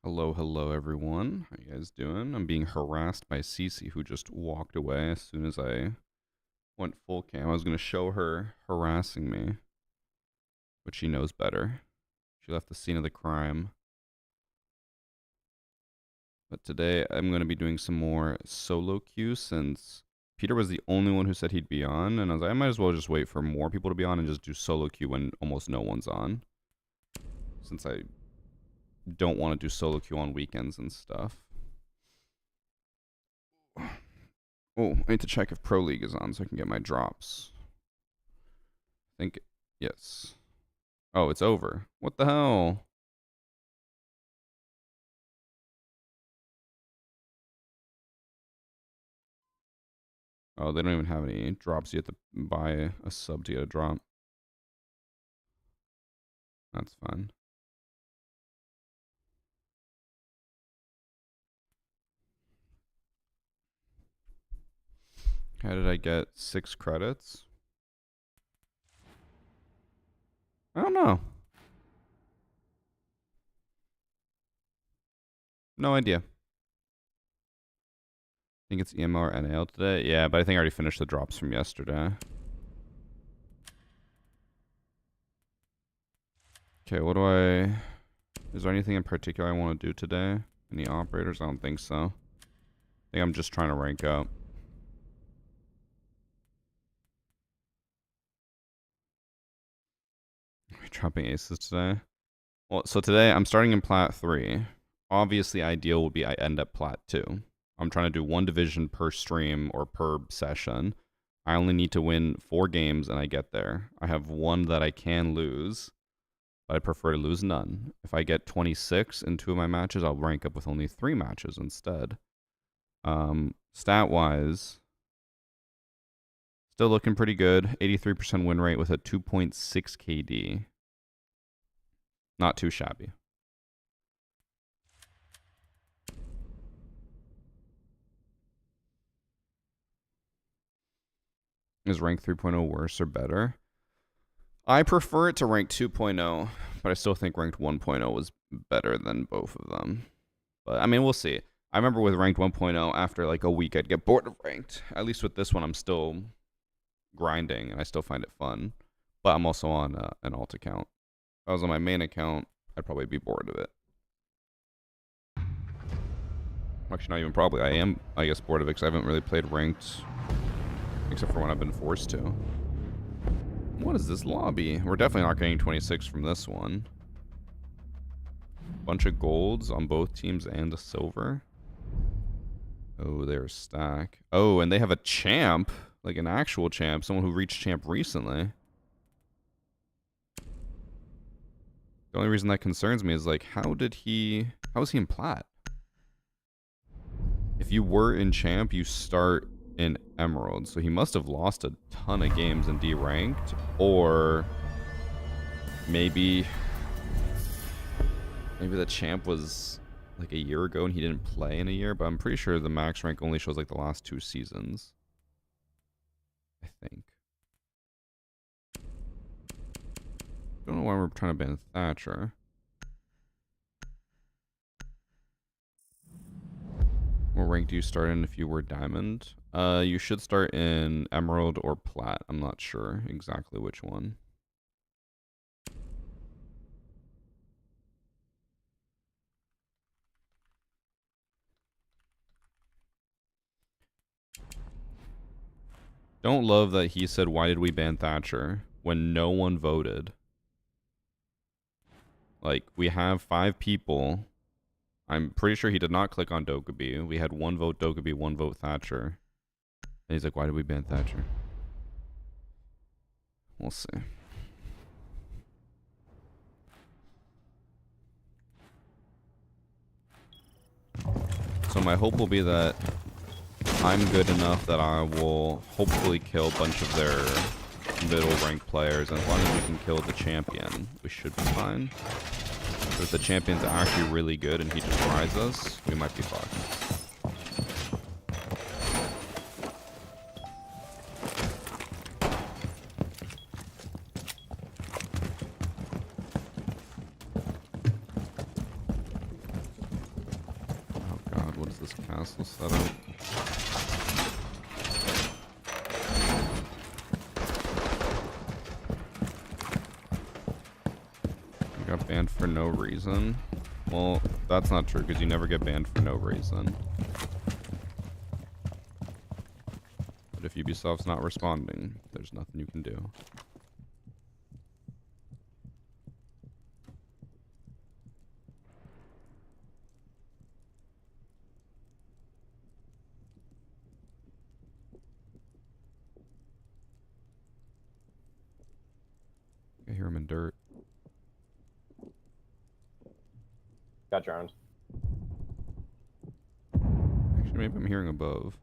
Hello, hello, everyone. How you guys doing? I'm being harassed by Cece, who just walked away as soon as I went full cam. I was going to show her harassing me, but she knows better. She left the scene of the crime. But today, I'm going to be doing some more solo queue since Peter was the only one who said he'd be on, and I was like, I might as well just wait for more people to be on and just do solo queue when almost no one's on, since I don't want to do solo queue on weekends and stuff. Oh, I need to check if Pro League is on so I can get my drops. I think, yes. Oh, it's over. What the hell? Oh, they don't even have any drops. You have to buy a sub to get a drop. That's fine. How did I get 6 credits? I don't know. No idea. I think it's EML or NAL today. Yeah, but I think I already finished the drops from yesterday. Okay, what do I... Is there anything in particular I want to do today? Any operators? I don't think so. I think I'm just trying to rank up. Are we dropping aces today? Well, so today I'm starting in Plat 3. Obviously, ideal would be I end at Plat 2. I'm trying to do 1 division per stream or per session. I only need to win 4 games and I get there. I have 1 that I can lose, but I prefer to lose none. If I get 26 in 2 of my matches, I'll rank up with only 3 matches instead. Stat-wise, still looking pretty good. 83% win rate with a 2.6 KD. Not too shabby. Is rank 3.0 worse or better? I prefer it to rank 2.0, but I still think ranked 1.0 was better than both of them. But I mean, we'll see. I remember with ranked 1.0, after like a week, I'd get bored of ranked. At least with this one, I'm still grinding and I still find it fun. But I'm also on an alt account. If I was on my main account, I'd probably be bored of it. Actually, not even probably. I am, I guess, bored of it because I haven't really played ranked except for when I've been forced to. What is this lobby? We're definitely not getting 26 from this one. Bunch of golds on both teams and a silver. Oh, they're a stack. Oh, and they have a champ. Like an actual champ. Someone who reached champ recently. The only reason that concerns me is like, how is he in plat? If you were in champ, you start in emerald. So he must have lost a ton of games and deranked. Or maybe the champ was like a year ago and he didn't play in a year. But I'm pretty sure the max rank only shows like the last 2 seasons. I think. Don't know why we're trying to ban Thatcher. What rank do you start in if you were diamond? You should start in emerald or plat. I'm not sure exactly which one. Don't love that he said, why did we ban Thatcher? When no one voted. Like, we have 5 people. I'm pretty sure he did not click on Dokkaebi. We had 1 vote Dokkaebi, 1 vote Thatcher. And he's like, why did we ban Thatcher? We'll see. So my hope will be that I'm good enough that I will hopefully kill a bunch of their middle rank players. And as long as we can kill the champion, we should be fine. But if the champion's actually really good and he just rides us, we might be fucked. Castle setup. You got banned for no reason. Well, that's not true because you never get banned for no reason. But if Ubisoft's not responding, there's nothing you can do. I hear him in dirt. Got drowned. Actually, maybe I'm hearing above.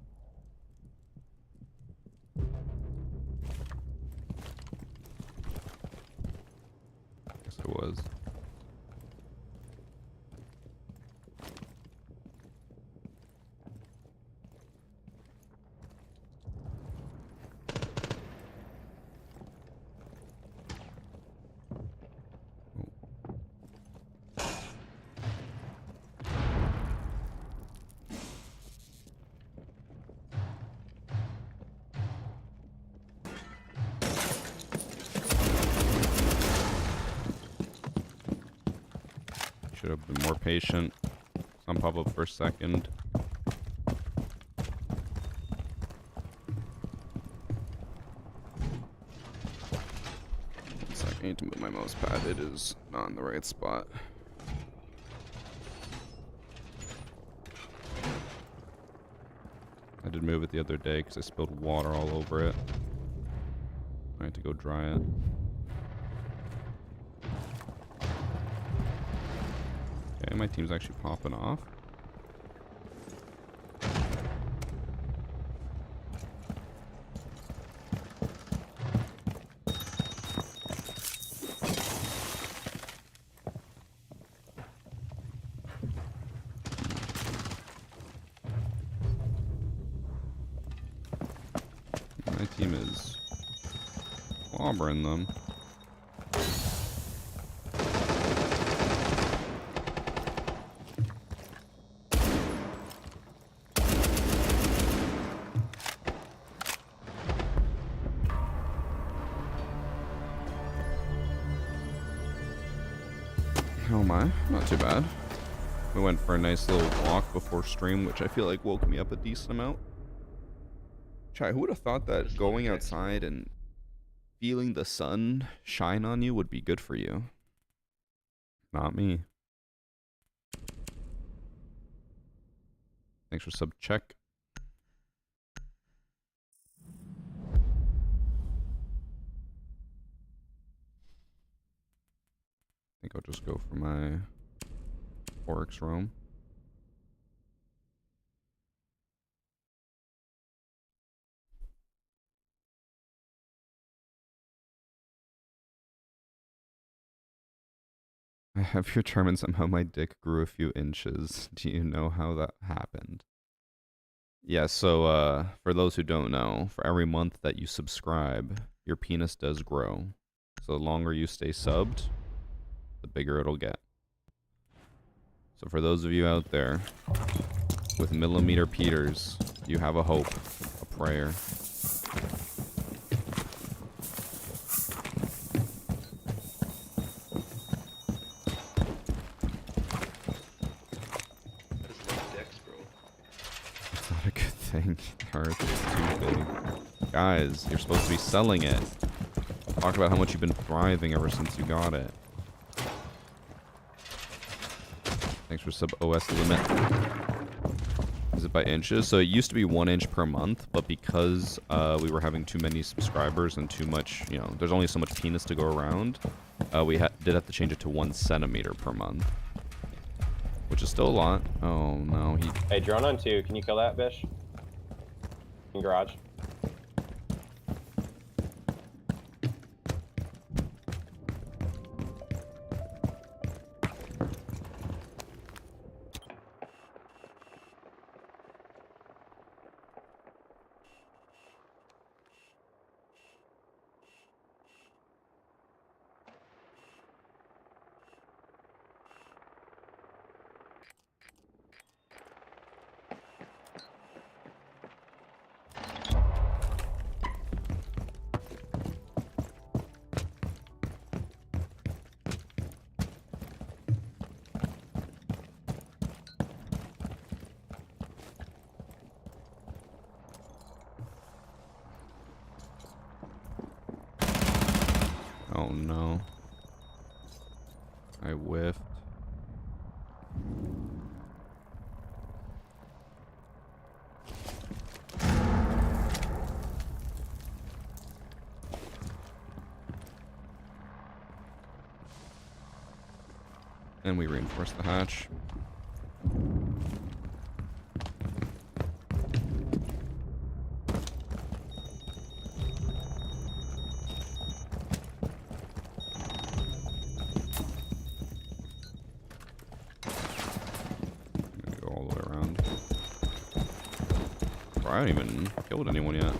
Guess it was. Should have been more patient. Some pop up for a second. One second, I need to move my mouse pad. It is not in the right spot. I did move it the other day because I spilled water all over it. I had to go dry it. Okay, my team's actually popping off. My team is clobbering them. Oh my, not too bad. We went for a nice little walk before stream, which I feel like woke me up a decent amount. Chai, who would have thought that going outside and feeling the sun shine on you would be good for you? Not me. Thanks for sub check. I think I'll just go for my Oryx roam. I have your term and somehow my dick grew a few inches. Do you know how that happened? Yeah, so for those who don't know, for every month that you subscribe, your penis does grow. So the longer you stay subbed, the bigger it'll get. So for those of you out there with millimeter Peters, you have a hope, a prayer. It's not a good thing. Earth is too big. Guys, you're supposed to be selling it. Talk about how much you've been thriving ever since you got it. Thanks for sub OS limit. Is it by inches? So it used to be 1 inch per month, but because we were having too many subscribers and too much, you know, there's only so much penis to go around, we did have to change it to 1 centimeter per month. Which is still a lot. Oh no, he... Hey, drone on 2. Can you kill that, Bish? In garage. Oh no. I whiffed. And we reinforce the hatch. Go all the way around. Bro, I haven't even killed anyone yet.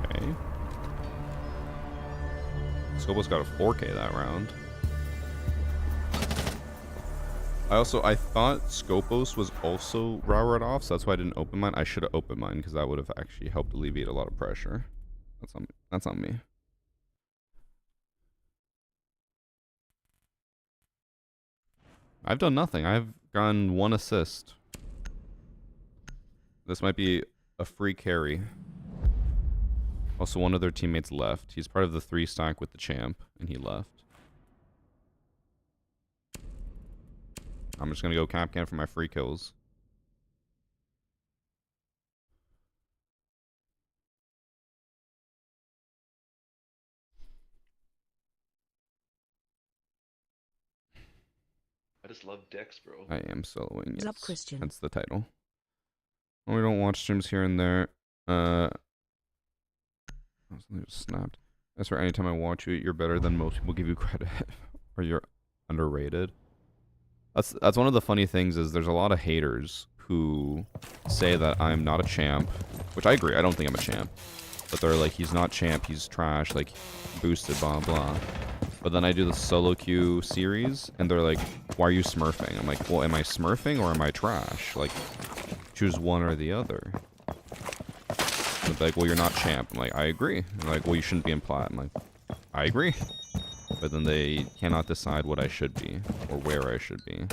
Okay. Scopus got a 4K that round. I thought Scopus was also Railroad off, so that's why I didn't open mine. I should have opened mine because that would have actually helped alleviate a lot of pressure. That's on me. I've done nothing. I've gotten 1 assist. This might be a free carry. Also, one of their teammates left. He's part of the 3 stack with the champ, and he left. I'm just gonna go Capcan for my free kills. I just love Dex, bro. I am soloing. Yes. What's up, Christian? That's the title. Well, we don't watch streams here and there. Something just snapped. That's right. Anytime I watch you, you're better than most people give you credit, or you're underrated. That's one of the funny things is there's a lot of haters who say that I'm not a champ, which I agree. I don't think I'm a champ, but they're like, he's not champ, he's trash, like boosted, blah blah. But then I do the solo queue series, and they're like, why are you smurfing? I'm like, well, am I smurfing or am I trash? Like, choose one or the other. And they're like, well, you're not champ. I'm like, I agree. They're like, well, you shouldn't be in plat. I'm like, I agree. But then they cannot decide what I should be or where I should be.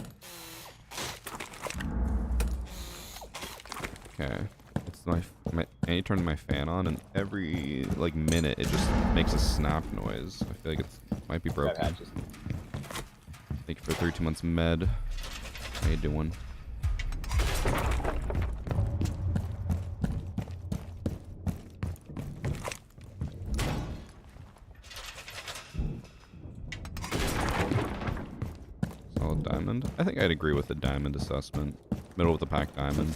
Okay. It's I need to turn my fan on, and every like minute it just makes a snap noise. I feel like it might be broken. Thank you for 32 months med. How you doing? Solid diamond. I think I'd agree with the diamond assessment. Middle of the pack diamond.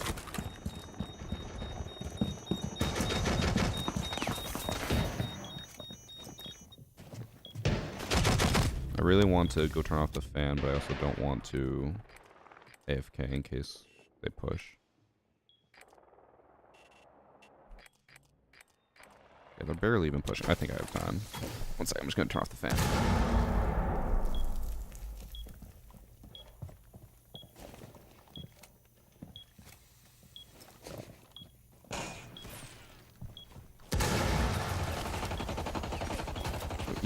I really want to go turn off the fan, but I also don't want to AFK in case they push. Yeah, they're barely even pushing. I think I have time. One second, I'm just gonna turn off the fan.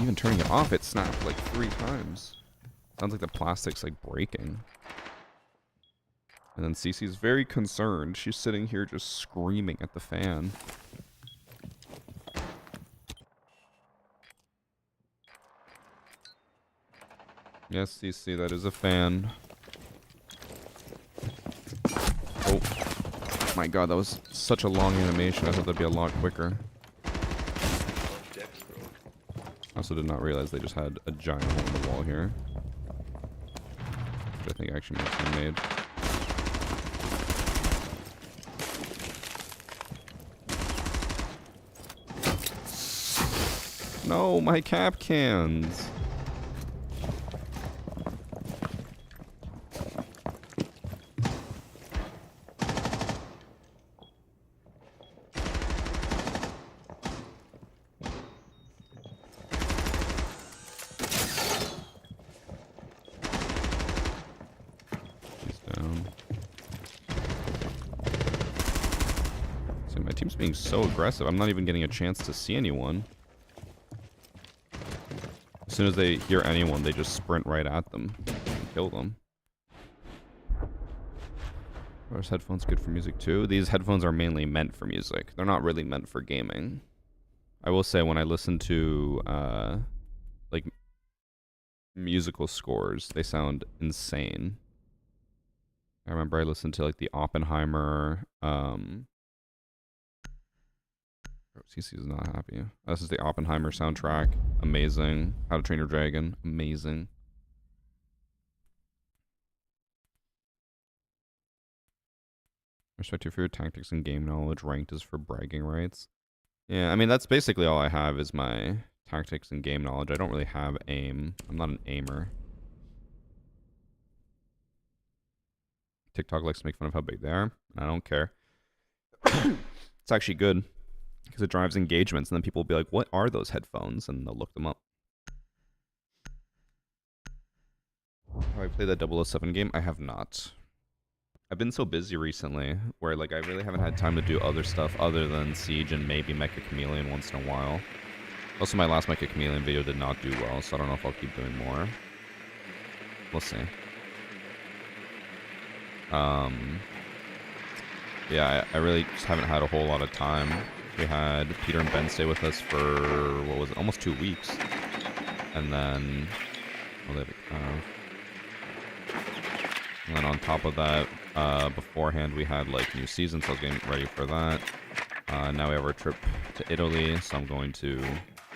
Even turning it off, it snapped like 3 times. Sounds like the plastic's like breaking. And then Cece's very concerned. She's sitting here just screaming at the fan. Yes, Cece, that is a fan. Oh. My god, that was such a long animation. I thought that'd be a lot quicker. I also did not realize they just had a giant hole in the wall here. Which I think actually makes them made. No, my cap cans. my team's being so aggressive. I'm not even getting a chance to see anyone. As soon as they hear anyone, they just sprint right at them and kill them. Are those headphones good for music too? These headphones are mainly meant for music. They're not really meant for gaming. I will say when I listen to like musical scores, they sound insane. I remember I listened to like the Oppenheimer. CC is not happy. This is the Oppenheimer soundtrack. Amazing. How to Train Your Dragon. Amazing. Respect your favorite tactics and game knowledge. Ranked is for bragging rights. Yeah, I mean, that's basically all I have is my tactics and game knowledge. I don't really have aim. I'm not an aimer. TikTok likes to make fun of how big they are. I don't care. It's actually good because it drives engagements, and then people will be like, what are those headphones? And they'll look them up. Have I played that 007 game? I have not. I've been so busy recently where like I really haven't had time to do other stuff other than Siege and maybe Mecha Chameleon once in a while. Also, my last Mecha Chameleon video did not do well, so I don't know if I'll keep doing more. We'll see. Yeah, I really just haven't had a whole lot of time. We had Peter and Ben stay with us for, what was it, almost 2 weeks. And then, and then on top of that, beforehand we had like new season, so I was getting ready for that. Now we have our trip to Italy, so I'm going to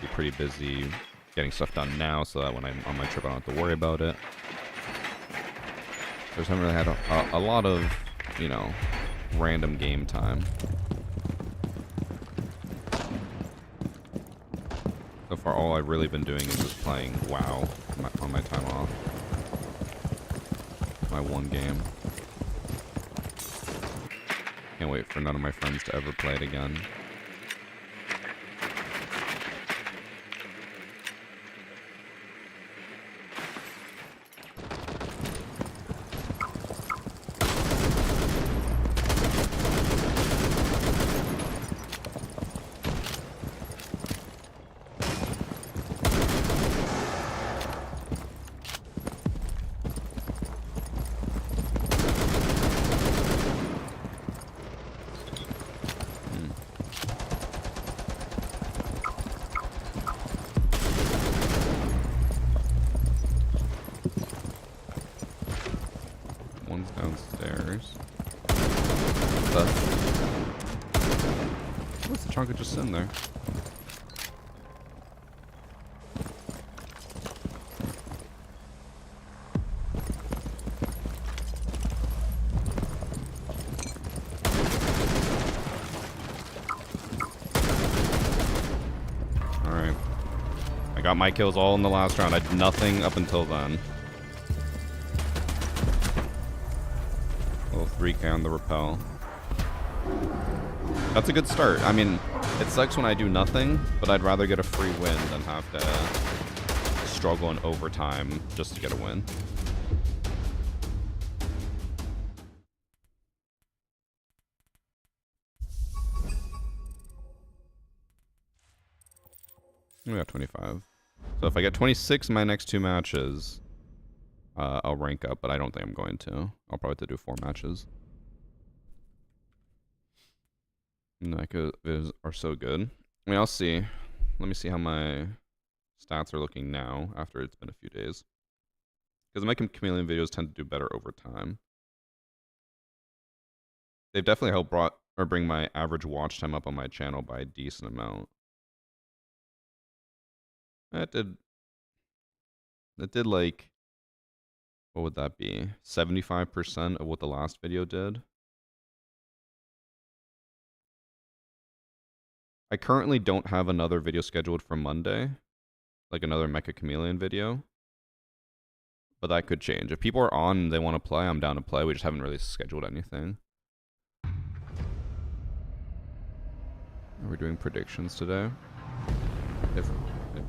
be pretty busy getting stuff done now, so that when I'm on my trip I don't have to worry about it. So I just haven't really had a lot of, you know, random game time. So far, all I've really been doing is just playing WoW on my time off. My one game. Can't wait for none of my friends to ever play it again. One's downstairs. What's the chunk just sitting there? Alright. I got my kills all in the last round. I did nothing up until then. 3k on the rappel. That's a good start. I mean, it sucks when I do nothing, but I'd rather get a free win than have to struggle in overtime just to get a win. We got 25. So if I get 26 in my next 2 matches, I'll rank up, but I don't think I'm going to. I'll probably have to do 4 matches. Mecha videos are so good. I mean, I'll see. Let me see how my stats are looking now after it's been a few days. Because the Mecha Chameleon videos tend to do better over time. They've definitely helped bring my average watch time up on my channel by a decent amount. It did like, what would that be? 75% of what the last video did. I currently don't have another video scheduled for Monday, like another Mecha Chameleon video, but that could change. If people are on and they want to play, I'm down to play. We just haven't really scheduled anything. Are we doing predictions today? If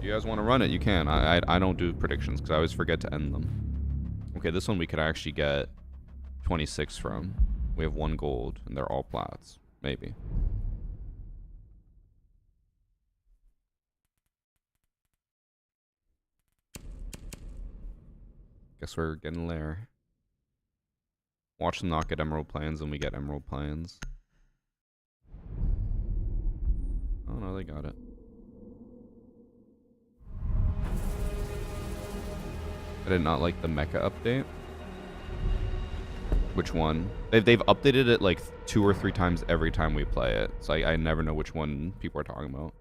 you guys want to run it, you can. I don't do predictions because I always forget to end them. Okay, this one we could actually get 26 from. We have 1 gold and they're all plats. Maybe. Guess we're getting there. Watch them not get emerald planes and we get emerald planes. Oh no, they got it. I did not like the mecha update. Which one? They've updated it like 2 or 3 times every time we play it. So I never know which one people are talking about.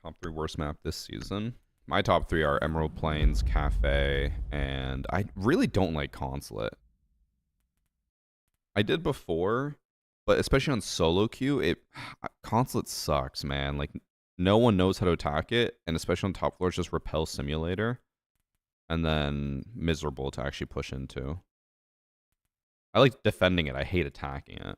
Top 3 worst map this season. My top 3 are Emerald Plains, Cafe, and I really don't like Consulate. I did before, but especially on solo queue, Consulate sucks, man. Like, no one knows how to attack it, and especially on top floor, it's just repel simulator, and then miserable to actually push into. I like defending it. I hate attacking it.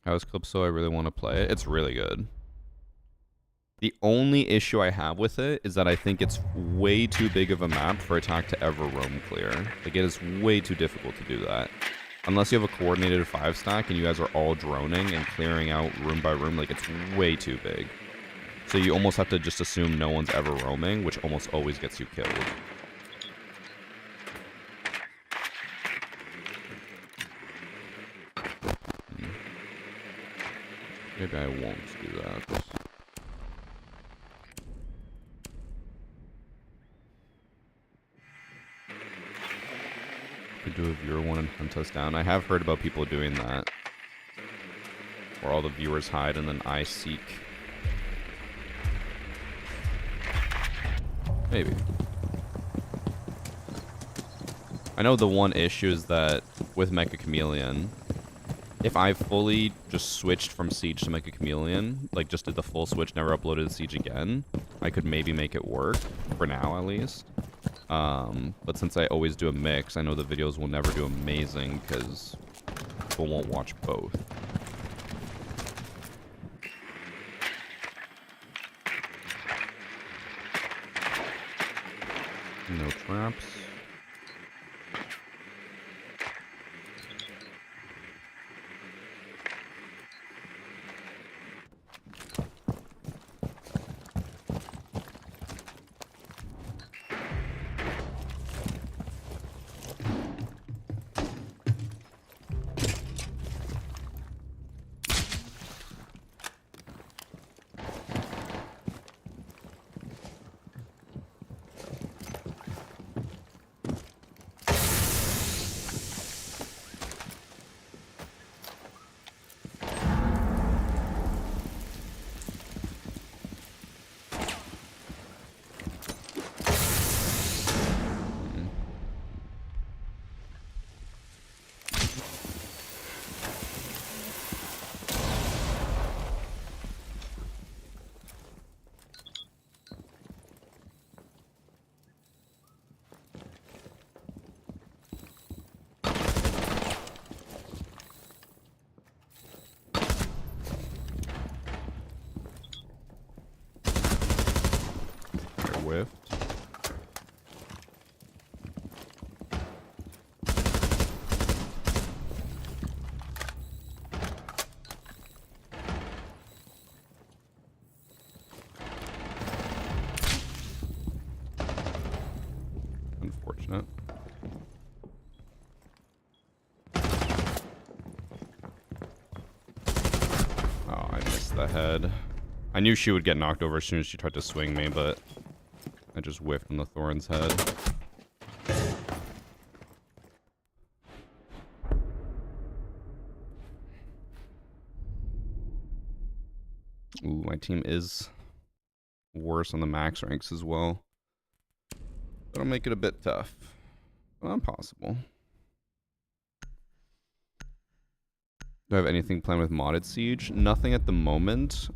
How's Calypso? I really want to play it. It's really good. The only issue I have with it is that I think it's way too big of a map for attack to ever roam clear. Like, it is way too difficult to do that. Unless you have a coordinated 5-stack and you guys are all droning and clearing out room by room, like, it's way too big. So you almost have to just assume no one's ever roaming, which almost always gets you killed. Maybe I won't do that. Could do a viewer one and hunt us down. I have heard about people doing that. Where all the viewers hide and then I seek. Maybe. I know the one issue is that with Mecha Chameleon, if I fully just switched from Siege to Mecha Chameleon, like just did the full switch, never uploaded Siege again, I could maybe make it work, for now at least. But since I always do a mix, I know the videos will never do amazing because people won't watch both. No traps. Whiffed. Unfortunate. Oh, I missed the head. I knew she would get knocked over as soon as she tried to swing me, but I just whiffed on the Thorn's head. Ooh, my team is worse on the max ranks as well. That'll make it a bit tough. But not possible. Do I have anything planned with modded Siege? Nothing at the moment.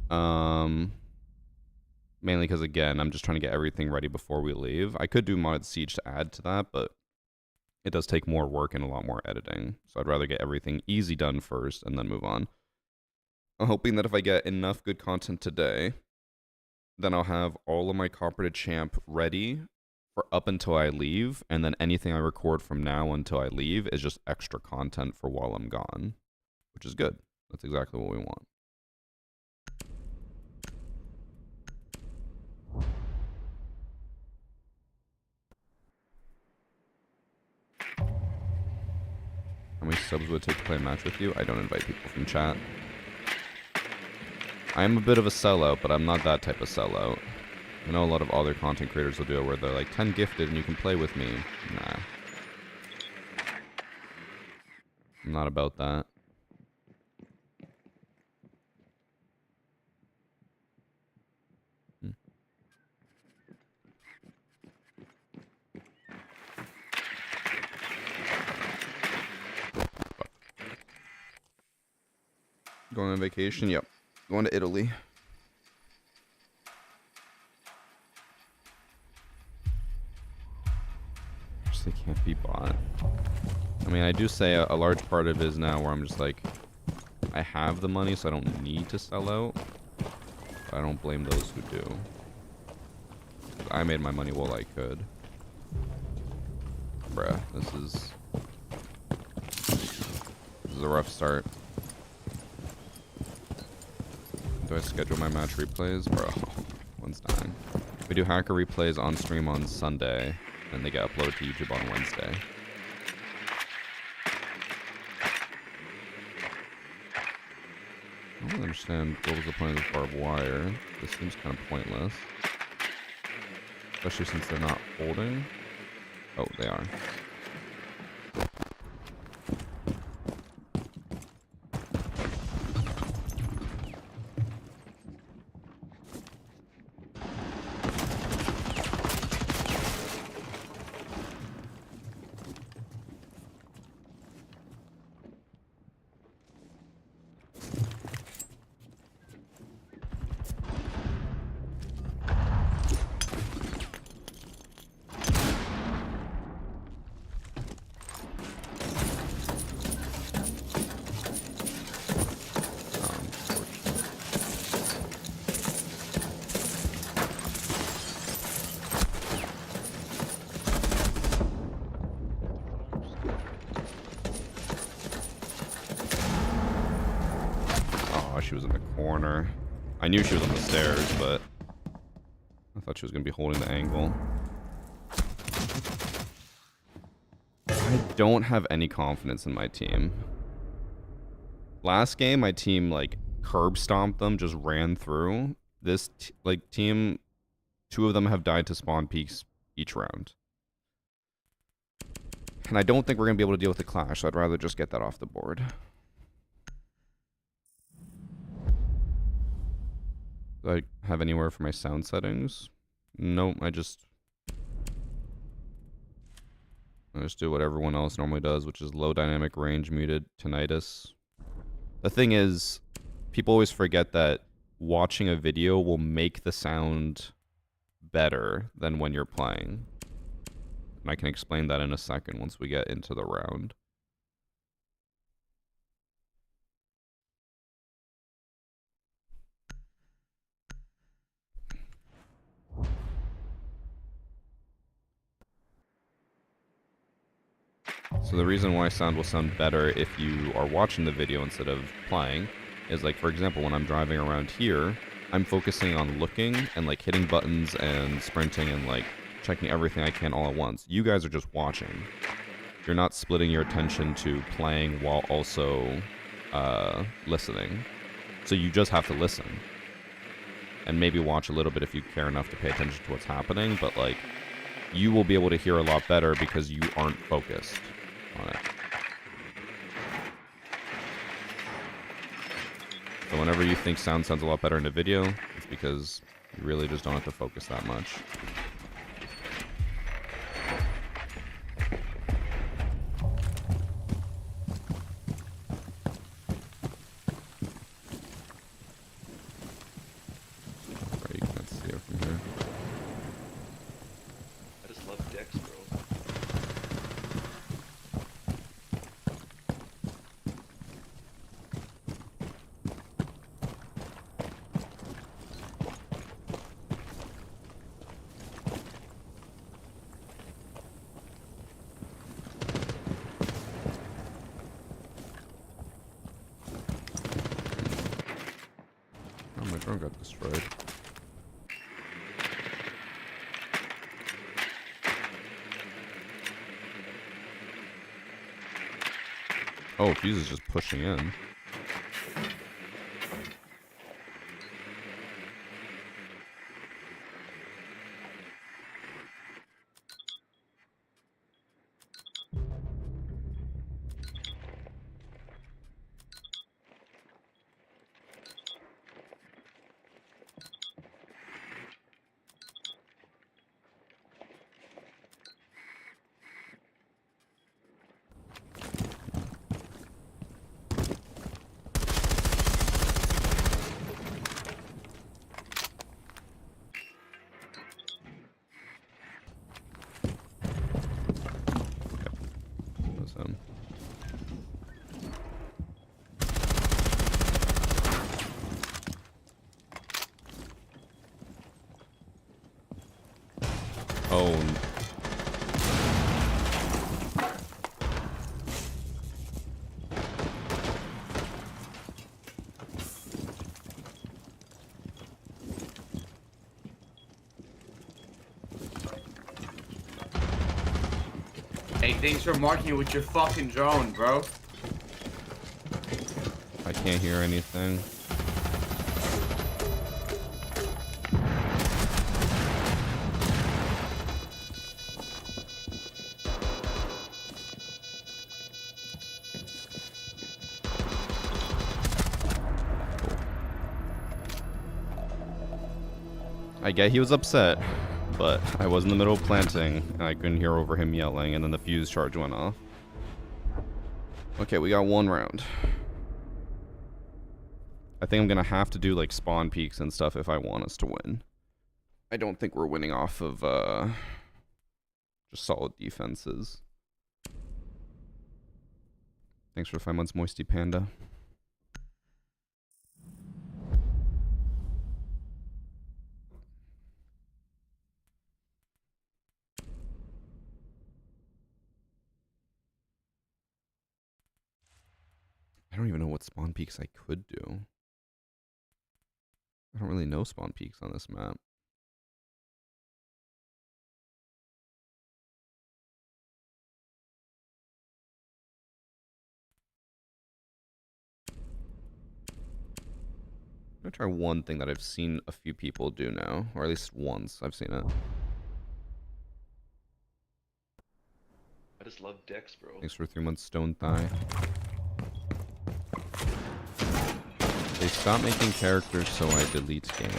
Mainly because, again, I'm just trying to get everything ready before we leave. I could do modded Siege to add to that, but it does take more work and a lot more editing. So I'd rather get everything easy done first and then move on. I'm hoping that if I get enough good content today, then I'll have all of my Copper to Champ ready for up until I leave, and then anything I record from now until I leave is just extra content for while I'm gone, which is good. That's exactly what we want. How many subs would it take to play a match with you? I don't invite people from chat. I am a bit of a sellout, but I'm not that type of sellout. I know a lot of other content creators will do it where they're like 10 gifted and you can play with me. Nah. I'm not about that. Going on vacation? Yep. Going to Italy. They can't be bought. I mean, I do say a large part of it is now where I'm just like, I have the money, so I don't need to sell out. But I don't blame those who do. I made my money while I could. Bruh, this is a rough start. Do I schedule my match replays? Bro, one's dying. We do hacker replays on stream on Sunday, and they get uploaded to YouTube on Wednesday. I don't understand what was the point of this barbed wire. This seems kind of pointless. Especially since they're not holding. Oh, they are. She was in the corner. I knew she was on the stairs, but I thought she was going to be holding the angle. I don't have any confidence in my team. Last game, my team, like, curb stomped them, just ran through. This, team, 2 of them have died to spawn peaks each round. And I don't think we're going to be able to deal with the clash, so I'd rather just get that off the board. Do I have anywhere for my sound settings? Nope, I just do what everyone else normally does, which is low dynamic range muted tinnitus. The thing is, people always forget that watching a video will make the sound better than when you're playing. And I can explain that in a second once we get into the round. So the reason why sound will sound better if you are watching the video instead of playing is, like, for example, when I'm driving around here, I'm focusing on looking and, like, hitting buttons and sprinting and, like, checking everything I can all at once. You guys are just watching. You're not splitting your attention to playing while also listening. So you just have to listen. And maybe watch a little bit if you care enough to pay attention to what's happening, but, like, you will be able to hear a lot better because you aren't focused on it. So whenever you think sound sounds a lot better in a video, it's because you really just don't have to focus that much. Right, you can't see it from here. I just love decks, bro. drone got destroyed. Oh, Fuse is just pushing in. Him. Oh. Hey, thanks for marking it with your fucking drone, bro. I can't hear anything. I get he was upset, but I was in the middle of planting, and I couldn't hear over him yelling, and then the fuse charge went off. Okay, we got 1 round. I think I'm gonna have to do like spawn peaks and stuff if I want us to win. I don't think we're winning off of just solid defenses. Thanks for the 5 months, Moisty Panda. I don't even know what spawn peaks I could do. I don't really know spawn peaks on this map. I'm gonna try one thing that I've seen a few people do now, or at least once I've seen it. I just love dicks, bro. Thanks for 3 months, Stone Thigh. They stopped making characters, so I delete game.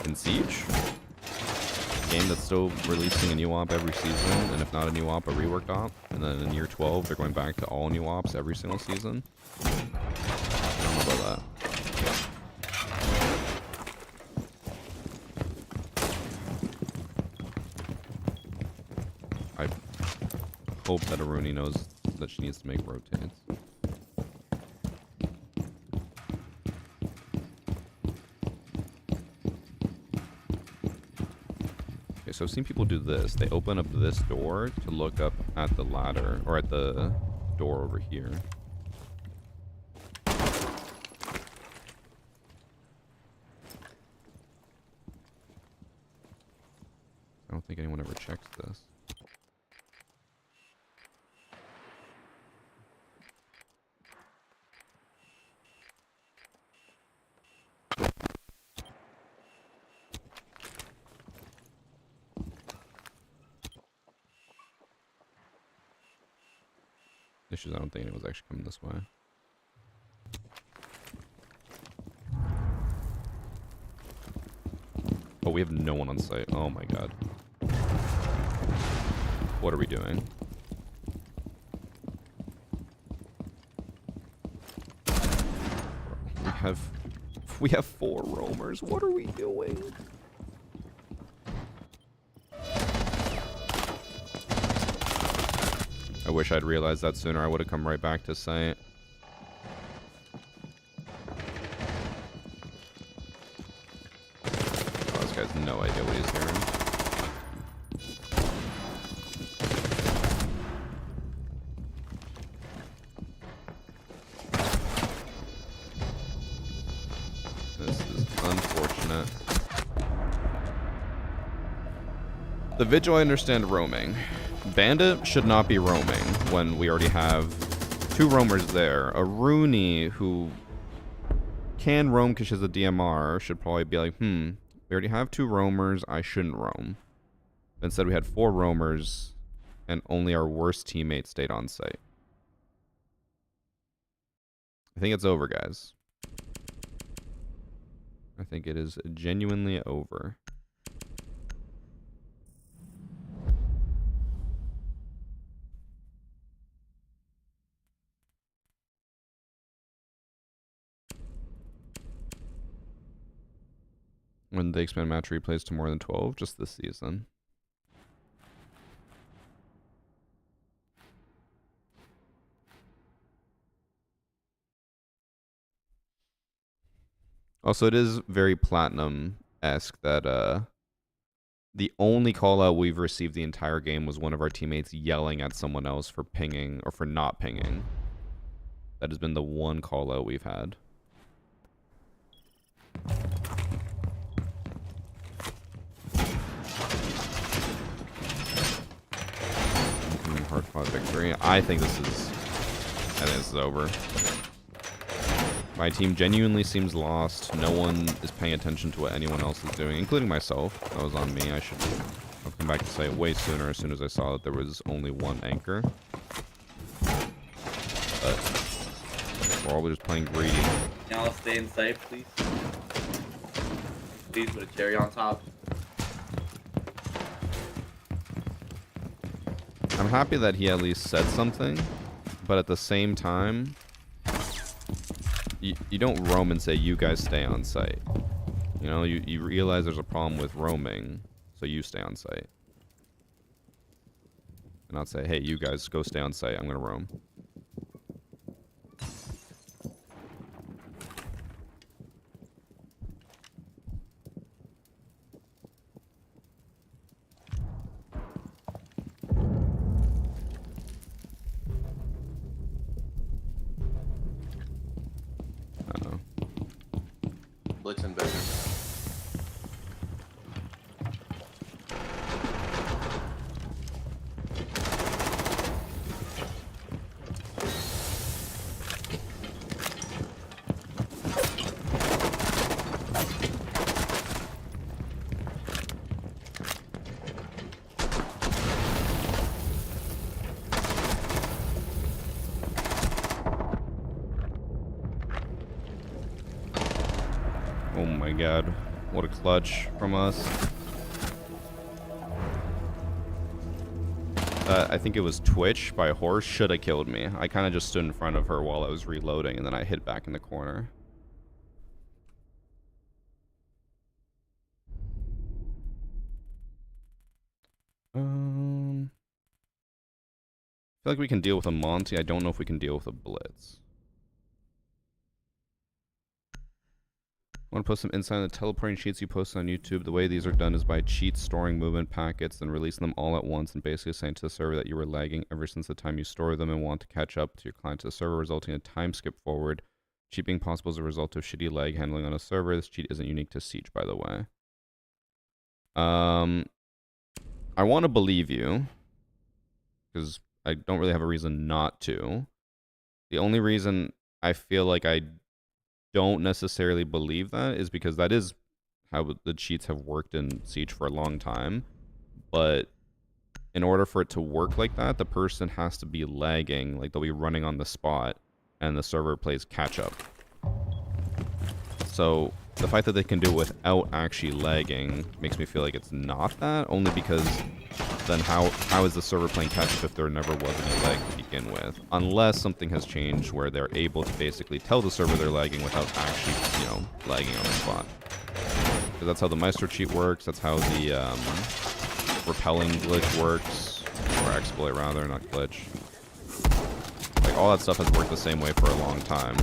In Siege? A game that's still releasing a new op every season, and if not a new op, a reworked op. And then in year 12, they're going back to all new ops every single season. I don't know about that. I hope that Aruni knows that she needs to make rotates. Okay, so I've seen people do this. They open up this door to look up at the ladder, or at the door over here. I don't think anyone ever checks this. Issues, I don't think anyone's actually coming this way. Oh, we have no one on site. Oh my god. What are we doing? We have 4 roamers. What are we doing? I wish I'd realized that sooner. I would have come right back to site. Oh, this guy has no idea what he's hearing. The Vigil, I understand roaming. Bandit should not be roaming when we already have 2 roamers there. A Rooney who can roam because she has a DMR should probably be like, we already have 2 roamers, I shouldn't roam. Instead, we had 4 roamers, and only our worst teammate stayed on site. I think it's over, guys. I think it is genuinely over. When they expand match replays to more than 12, just this season. Also, it is very Platinum-esque that the only call out we've received the entire game was one of our teammates yelling at someone else for pinging or for not pinging. That has been the one call out we've had. Hard fought victory. I think this is over. My team genuinely seems lost. No one is paying attention to what anyone else is doing, including myself. That was on me. I should have come back to say it way sooner as soon as I saw that there was only one anchor. But we're all just playing greedy. Y'all stay in sight, please. Please, with a cherry on top. I'm happy that he at least said something, but at the same time, you don't roam and say, you guys stay on site. You know, you realize there's a problem with roaming, so you stay on site. And not say, hey, you guys go stay on site, I'm gonna roam. Blitz and bedroom. Oh my god, what a clutch from us. I think it was Twitch by Horse should have killed me. I kind of just stood in front of her while I was reloading and then I hid back in the corner. I feel like we can deal with a Monty. I don't know if we can deal with a Blitz. I want to post some insight on the teleporting cheats you posted on YouTube. The way these are done is by cheats storing movement packets and releasing them all at once and basically saying to the server that you were lagging ever since the time you store them and want to catch up to your client to the server, resulting in a time skip forward. Cheat being possible as a result of shitty lag handling on a server. This cheat isn't unique to Siege, by the way. I want to believe you because I don't really have a reason not to. The only reason I feel like I don't necessarily believe that is because that is how the cheats have worked in Siege for a long time. But in order for it to work like that, the person has to be lagging, like they'll be running on the spot and the server plays catch up. So the fact that they can do it without actually lagging makes me feel like it's not that, only because then how is the server playing catch up if there never was any lag to begin with? Unless something has changed where they're able to basically tell the server they're lagging without actually, you know, lagging on the spot. Because that's how the Maestro cheat works, that's how the repelling glitch works, or exploit rather, not glitch. Like all that stuff has worked the same way for a long time.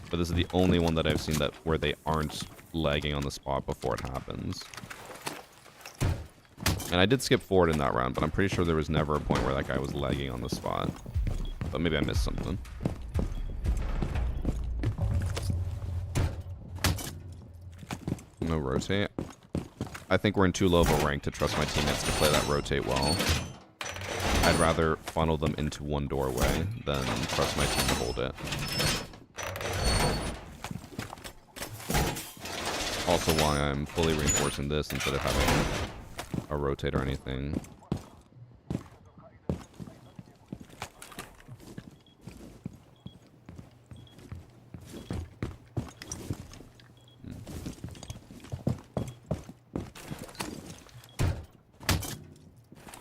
But this is the only one that I've seen that where they aren't lagging on the spot before it happens. And I did skip forward in that round, but I'm pretty sure there was never a point where that guy was lagging on the spot. But maybe I missed something. No rotate. I think we're in too low of a rank to trust my teammates to play that rotate well. I'd rather funnel them into one doorway than trust my team to hold it. Also why I'm fully reinforcing this instead of having a rotate or anything.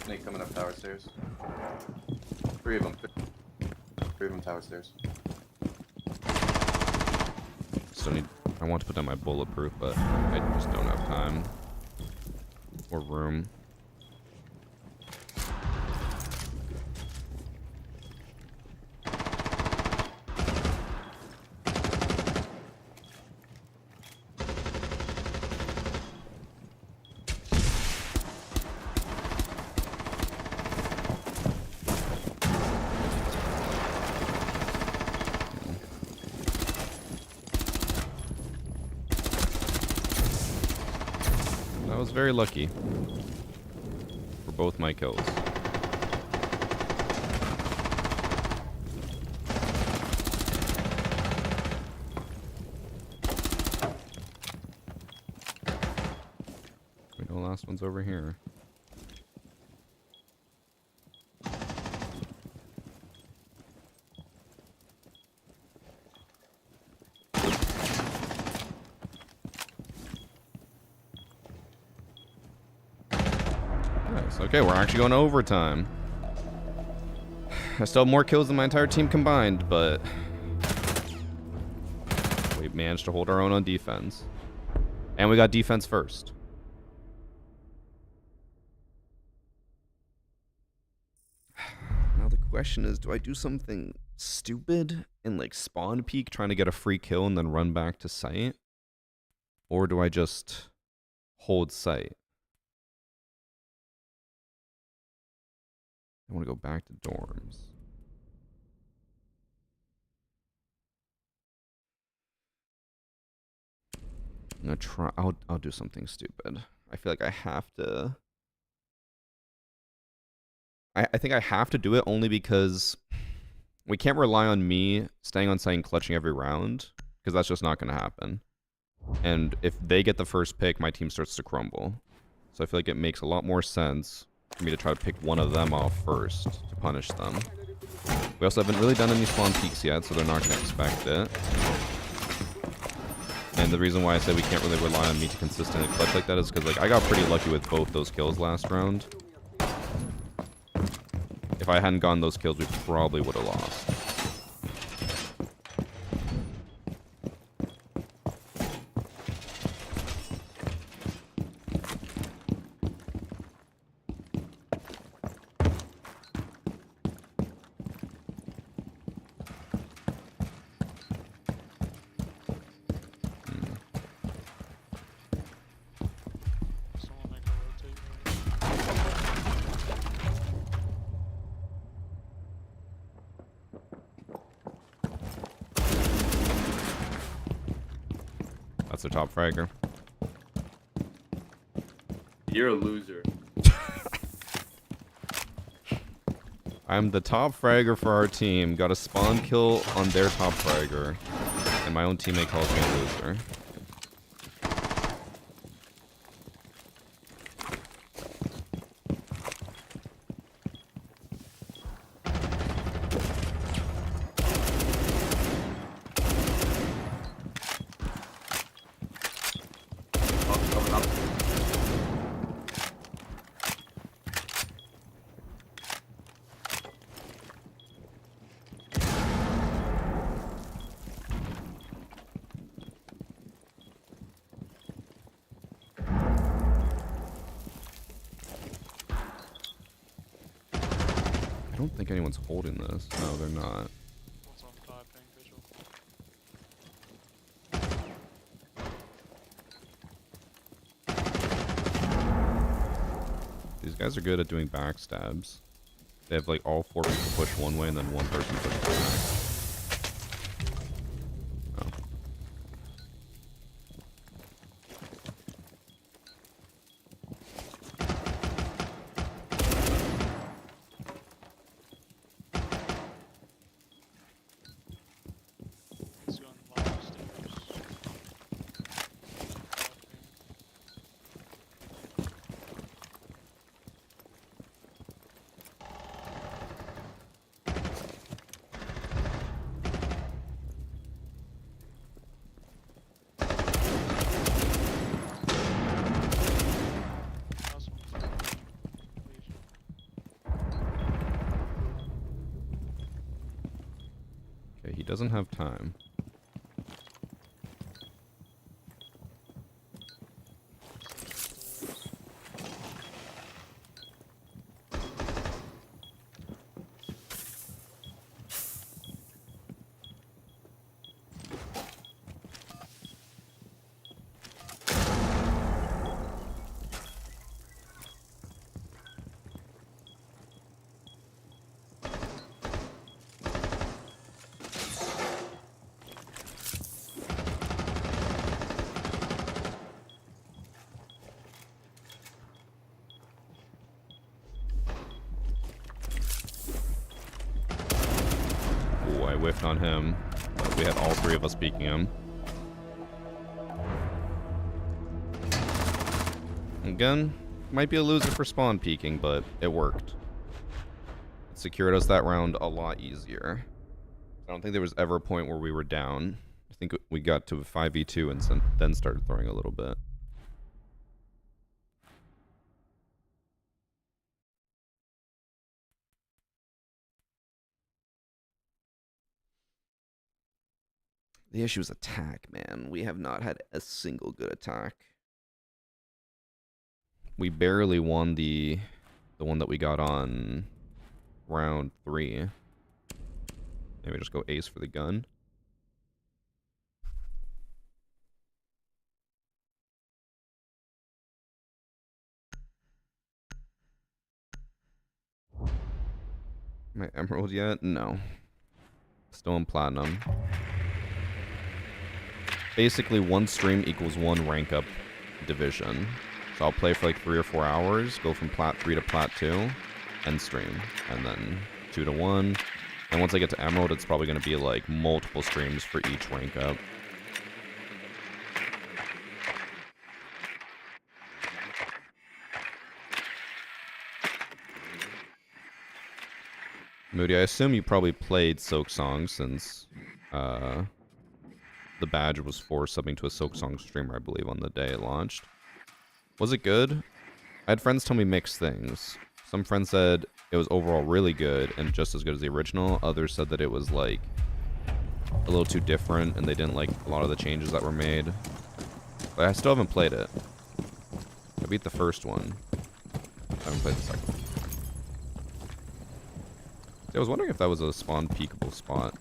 Snake coming up tower stairs. Three of them. Three of them tower stairs. Still need. I want to put down my bulletproof, but I just don't have time or room. I was very lucky for both my kills. We know the last one's over here. Okay, we're actually going to overtime. I still have more kills than my entire team combined, but we managed to hold our own on defense. And we got defense first. Now the question is, do I do something stupid and like spawn peek trying to get a free kill and then run back to site? Or do I just hold site? I want to go back to dorms. I'm gonna try. I'll do something stupid. I feel like I have to. I think I have to do it only because we can't rely on me staying on site and clutching every round, because that's just not gonna happen. And if they get the first pick, my team starts to crumble. So I feel like it makes a lot more sense for me to try to pick one of them off first to punish them. We also haven't really done any spawn peeks yet, so they're not going to expect it. And the reason why I say we can't really rely on me to consistently clutch like that is because like I got pretty lucky with both those kills last round. If I hadn't gotten those kills, we probably would have lost. That's the top fragger. You're a loser. I'm the top fragger for our team. Got a spawn kill on their top fragger. And my own teammate calls me a loser. I don't think anyone's holding this. No, they're not. What's on typing visual? These guys are good at doing backstabs. They have like all four people push one way and then one person push back. Oh. doesn't have time. Ooh, I whiffed on him. But we had all three of us peeking him. Again, might be a loser for spawn peeking, but it worked. It secured us that round a lot easier. I don't think there was ever a point where we were down. I think we got to a 5v2 and then started throwing a little bit. The issue is attack, man. We have not had a single good attack. We barely won the one that we got on round 3. Maybe just go ace for the gun. Am I emerald yet? No. Still in platinum. Basically, one stream equals one rank up division. So I'll play for like 3 or 4 hours, go from plat 3 to plat 2, end stream, and then 2 to 1. And once I get to emerald, it's probably going to be like multiple streams for each rank up. Moody, I assume you probably played Silk Song since the badge was for subbing to a Silk Song streamer, I believe, on the day it launched. Was it good? I had friends tell me mixed things. Some friends said it was overall really good and just as good as the original. Others said that it was like a little too different and they didn't like a lot of the changes that were made. But I still haven't played it. I beat the first one. I haven't played the second one. I was wondering if that was a spawn peekable spot.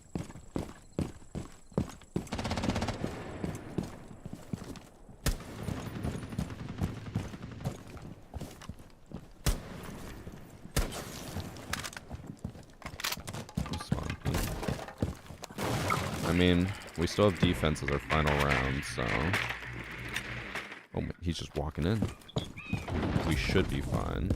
I mean, we still have defense as our final round, so... Oh, he's just walking in. We should be fine.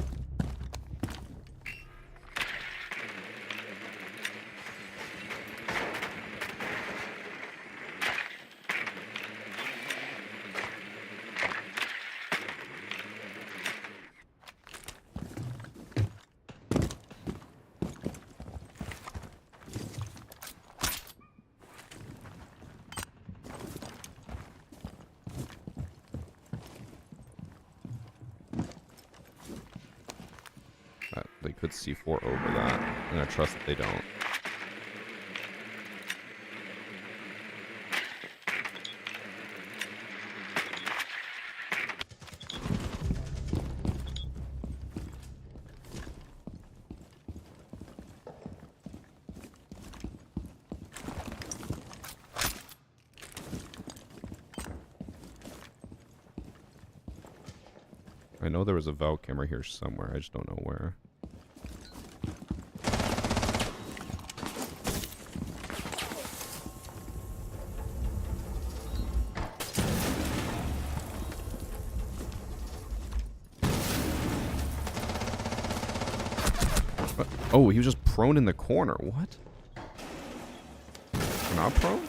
They could C4 over that. I'm gonna trust that they don't. I know there was a Valk camera here somewhere, I just don't know where. Oh, he was just prone in the corner. What? Not prone?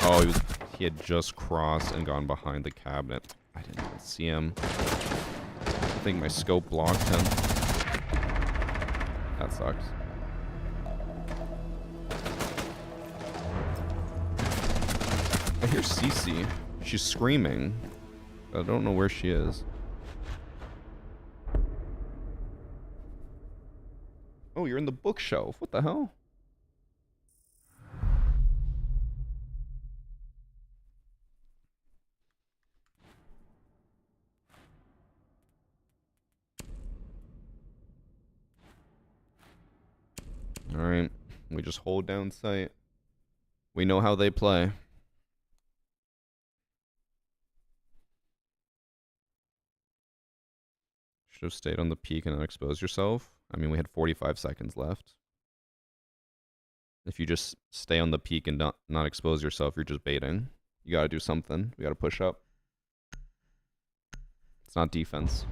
Oh, he had just crossed and gone behind the cabinet. I didn't even see him. I think my scope blocked him. That sucks. I hear Cece. She's screaming. I don't know where she is. Oh, you're in the bookshelf. What the hell? Alright. We just hold down sight. We know how they play. Should have stayed on the peak and not exposed yourself. I mean, we had 45 seconds left. If you just stay on the peak and not expose yourself, you're just baiting. You gotta do something. We gotta push up. It's not defense.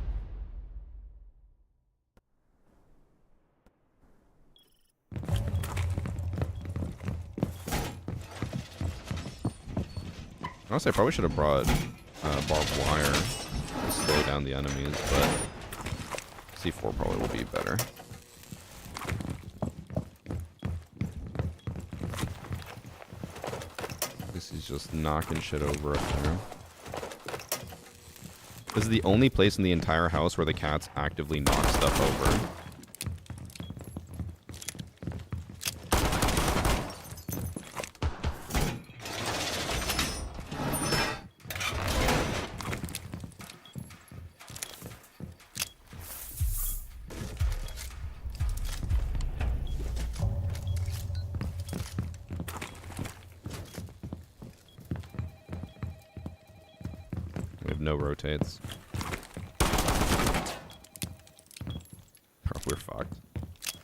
Honestly, I probably should have brought barbed wire to slow down the enemies, but C4 probably will be better. This is just knocking shit over up there. This is the only place in the entire house where the cats actively knock stuff over. We have no rotates. We're fucked.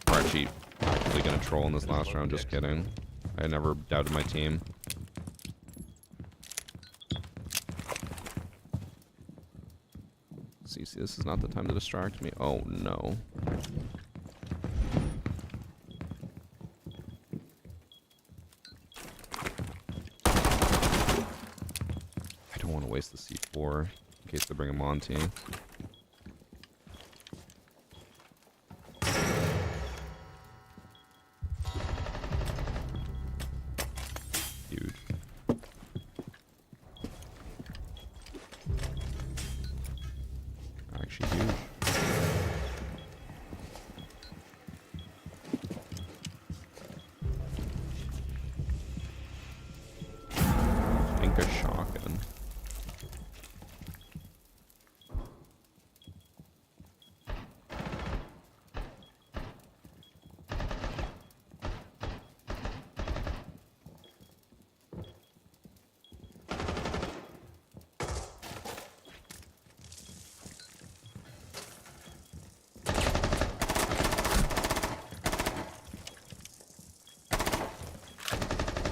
We're actually actively gonna troll in this last round, just kidding. I never doubted my team. CC, this is not the time to distract me. Oh no. I don't want to waste the C4 in case they bring a Monty. Dude. Actually huge. I think a shotgun.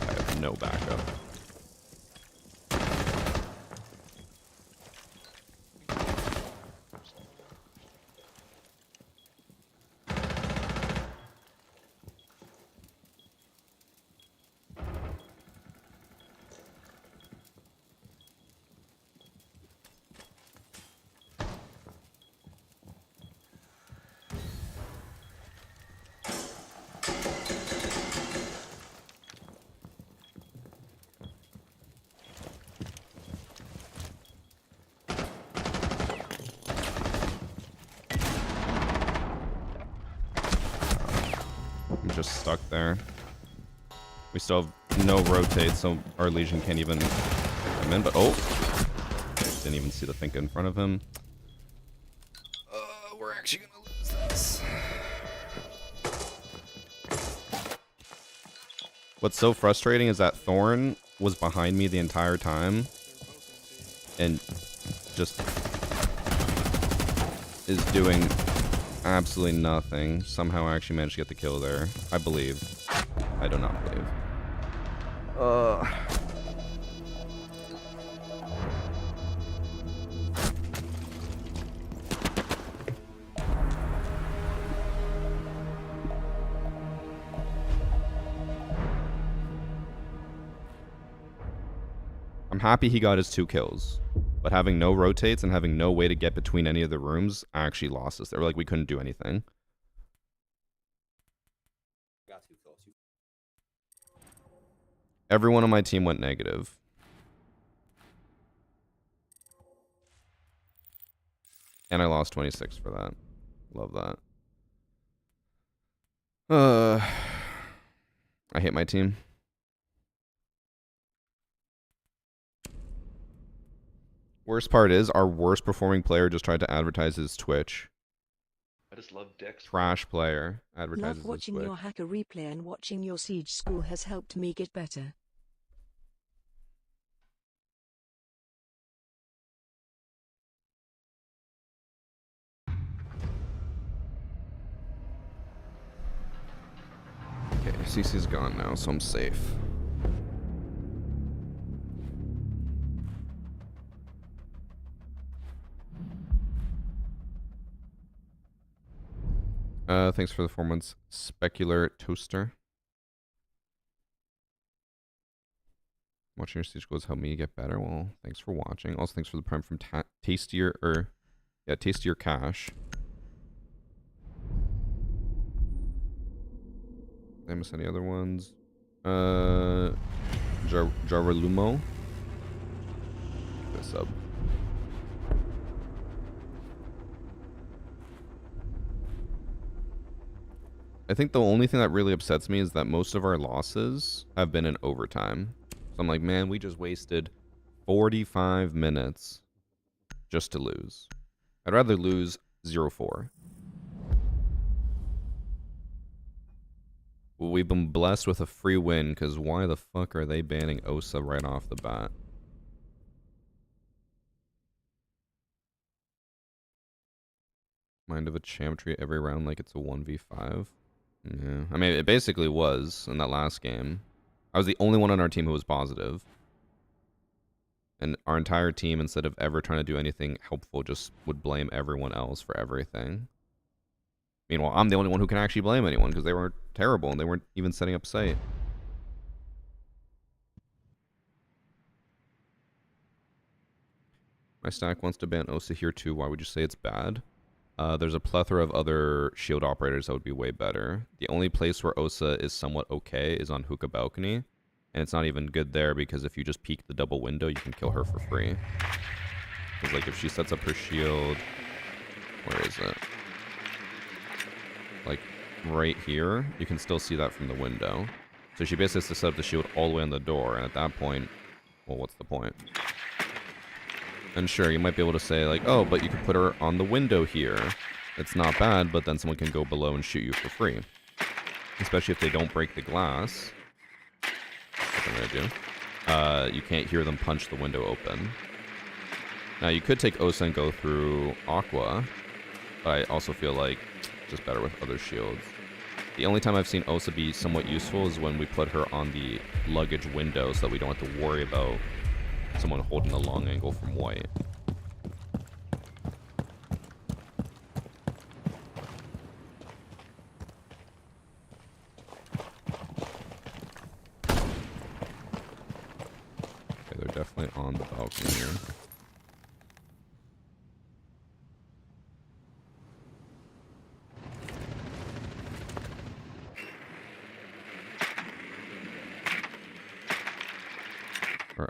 I have no backup. I'm just stuck there. We still have no rotate, so our Legion can't even come in, but oh! Didn't even see the Finka in front of him. We're actually gonna lose this. What's so frustrating is that Thorn was behind me the entire time and just is doing absolutely nothing. Somehow I actually managed to get the kill there. I believe. I do not believe. I'm happy he got his 2 kills. But having no rotates and having no way to get between any of the rooms actually lost us there. Like, we couldn't do anything. Everyone on my team went negative. And I lost 26 for that. Love that. I hate my team. Worst part is, our worst performing player just tried to advertise his Twitch. just love Dex. Trash player. Advertises Love watching this your hacker replay and watching your Siege school has helped me get better. Okay, CC's gone now, so I'm safe. Thanks for the 4 months, Specular Toaster. Watching your Siege goals helped me get better. Well, thanks for watching. Also, thanks for the prime from Tastier Cash. Did I miss any other ones? Jaralumo. This up. I think the only thing that really upsets me is that most of our losses have been in overtime. So I'm like, man, we just wasted 45 minutes just to lose. I'd rather lose 0-4. Well, we've been blessed with a free win, because why the fuck are they banning Osa right off the bat? Mind of a champ treat every round like it's a 1v5. Yeah, I mean, it basically was in that last game. I was the only one on our team who was positive. And our entire team, instead of ever trying to do anything helpful, just would blame everyone else for everything. Meanwhile, I'm the only one who can actually blame anyone, because they were terrible and they weren't even setting up site. My stack wants to ban Osa here too. Why would you say it's bad? There's a plethora of other shield operators that would be way better. The only place where Osa is somewhat okay is on Hookah Balcony. And it's not even good there because if you just peek the double window, you can kill her for free. Because like if she sets up her shield... Where is it? Like right here, you can still see that from the window. So she basically has to set up the shield all the way on the door. And at that point, well, what's the point? And sure, you might be able to say, like, oh, but you could put her on the window here. It's not bad, but then someone can go below and shoot you for free. Especially if they don't break the glass. What I'm gonna do. You can't hear them punch the window open. Now, you could take Osa and go through Aqua, but I also feel like it's just better with other shields. The only time I've seen Osa be somewhat useful is when we put her on the luggage window so that we don't have to worry about someone holding a long angle from white. Okay, they're definitely on the balcony here.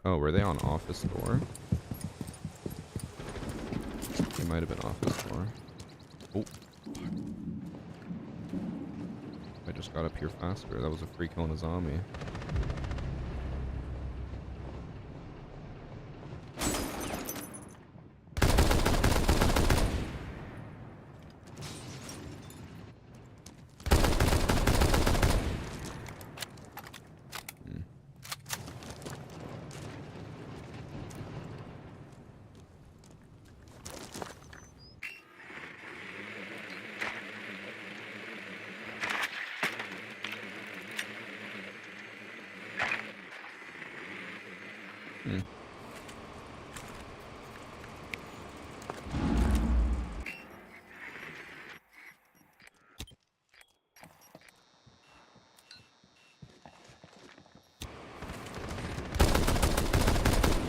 Oh, were they on office door? They might have been office door. Oh. I just got up here faster. That was a free kill on a zombie.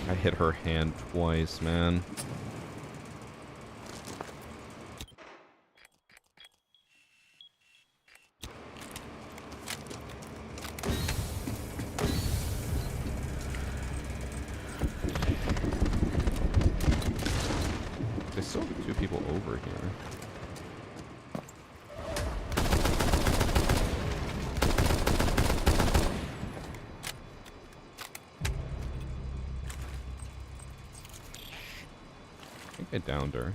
I hit her hand twice, man. They still have 2 people over here. I downed her.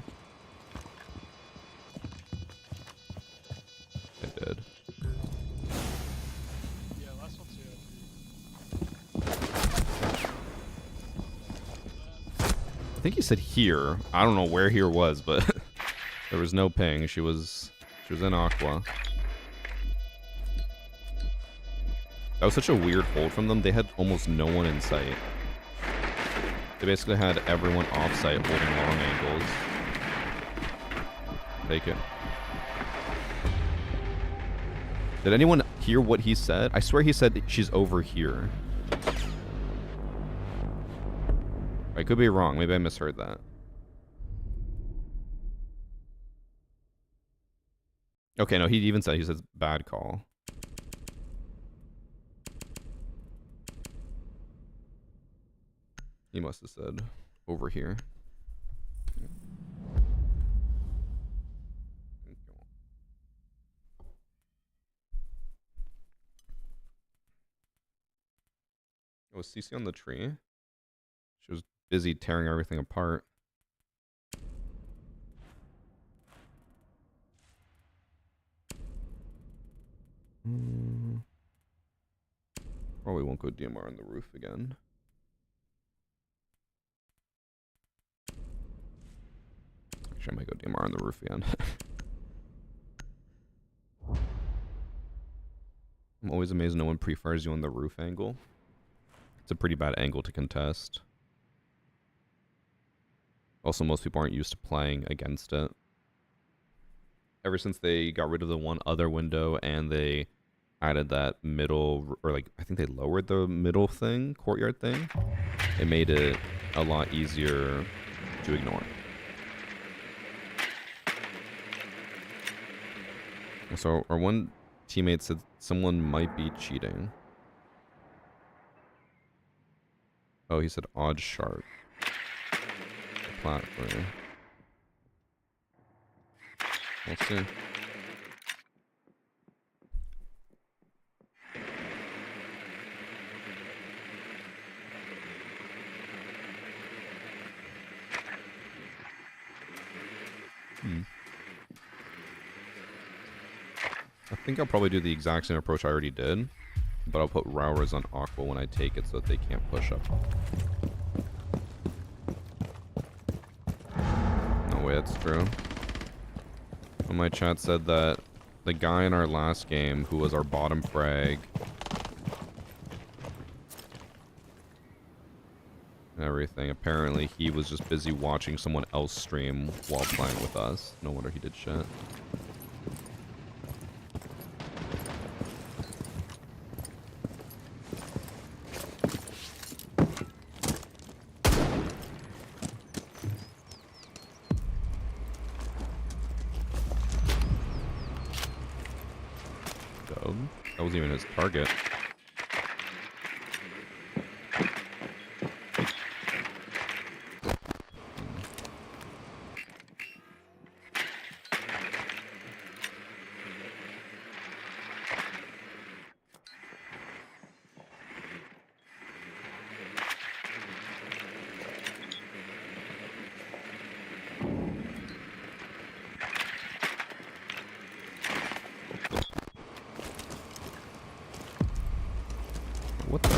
think he said here. I don't know where here was, but there was no ping. She was in Aqua. That was such a weird hold from them. They had almost no one in sight. They basically had everyone off site holding long angles. Take it. Did anyone hear what he said? I swear he said she's over here. I could be wrong. Maybe I misheard that. Okay, no, he says bad call. He must have said over here. Oh, was CC on the tree? She was busy tearing everything apart. Probably won't go DMR on the roof again. Actually, I might go DMR on the roof again. I'm always amazed no one pre-fires you on the roof angle. It's a pretty bad angle to contest. Also, most people aren't used to playing against it. Ever since they got rid of the one other window and they added that middle, or like, I think they lowered the middle thing, courtyard thing, it made it a lot easier to ignore. So our one teammate said someone might be cheating. Oh, he said odd sharp. Platform. We'll see. I think I'll probably do the exact same approach I already did, but I'll put Rowers on Aqua when I take it so that they can't push up. No way that's true. Well, my chat said that the guy in our last game who was our bottom frag and everything, apparently he was just busy watching someone else stream while playing with us. No wonder he did shit. That wasn't even his target. What the?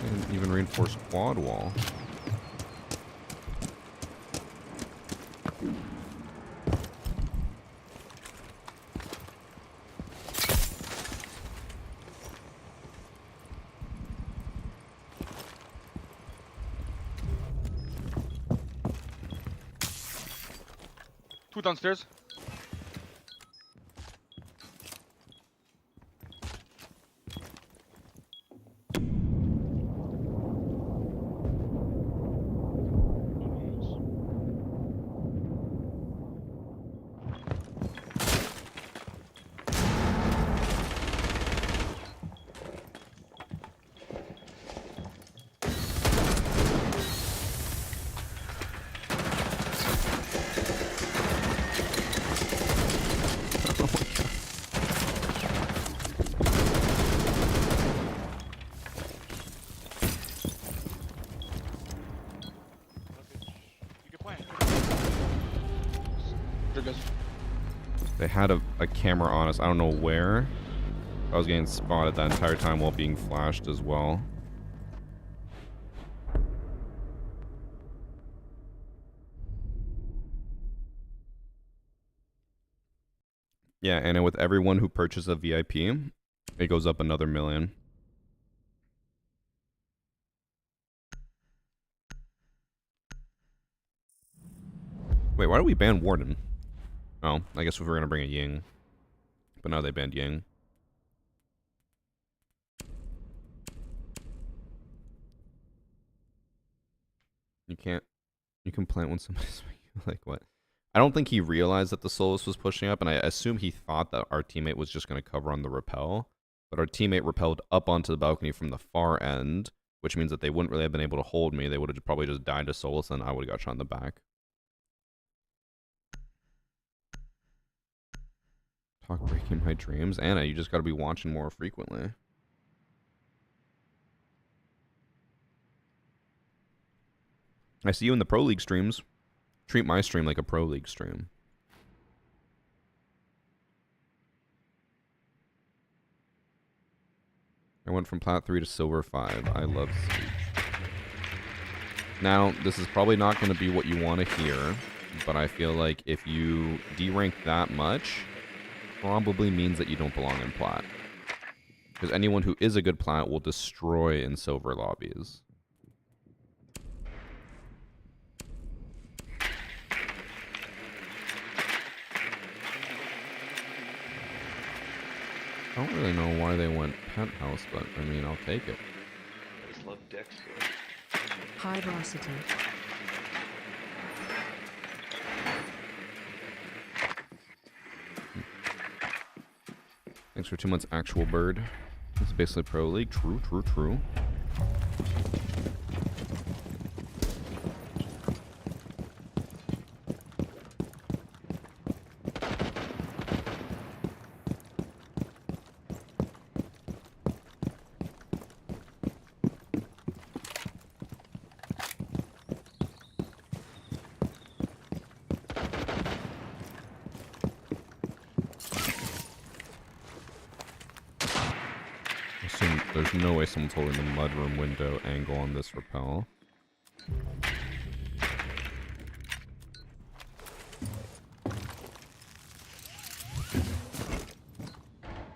Didn't even reinforce quad wall. Two downstairs. They had a camera on us. I don't know where. I was getting spotted that entire time while being flashed as well. Yeah, and with everyone who purchases a VIP, it goes up another 1 million. Wait, why do we ban Warden? Oh, I guess if we were going to bring a Ying. But now they banned Ying. You can plant when somebody's like, what? I don't think he realized that the Solus was pushing up, and I assume he thought that our teammate was just going to cover on the rappel. But our teammate rappelled up onto the balcony from the far end, which means that they wouldn't really have been able to hold me. They would have probably just died to Solus, and I would have got shot in the back. Talk breaking my dreams. Anna, you just got to be watching more frequently. I see you in the Pro League streams. Treat my stream like a Pro League stream. I went from Plat 3 to Silver 5. I love Siege. Now, this is probably not going to be what you want to hear, but I feel like if you derank that much, probably means that you don't belong in Plat. Because anyone who is a good Plat will destroy in Silver lobbies. I don't really know why they went penthouse, but I mean, I'll take it. I just love Dex, bro. Hi Varsity. Thanks for 2 months, Actual Bird. This is basically Pro League. True, true, true. There's no way someone's holding the mudroom window angle on this rappel. I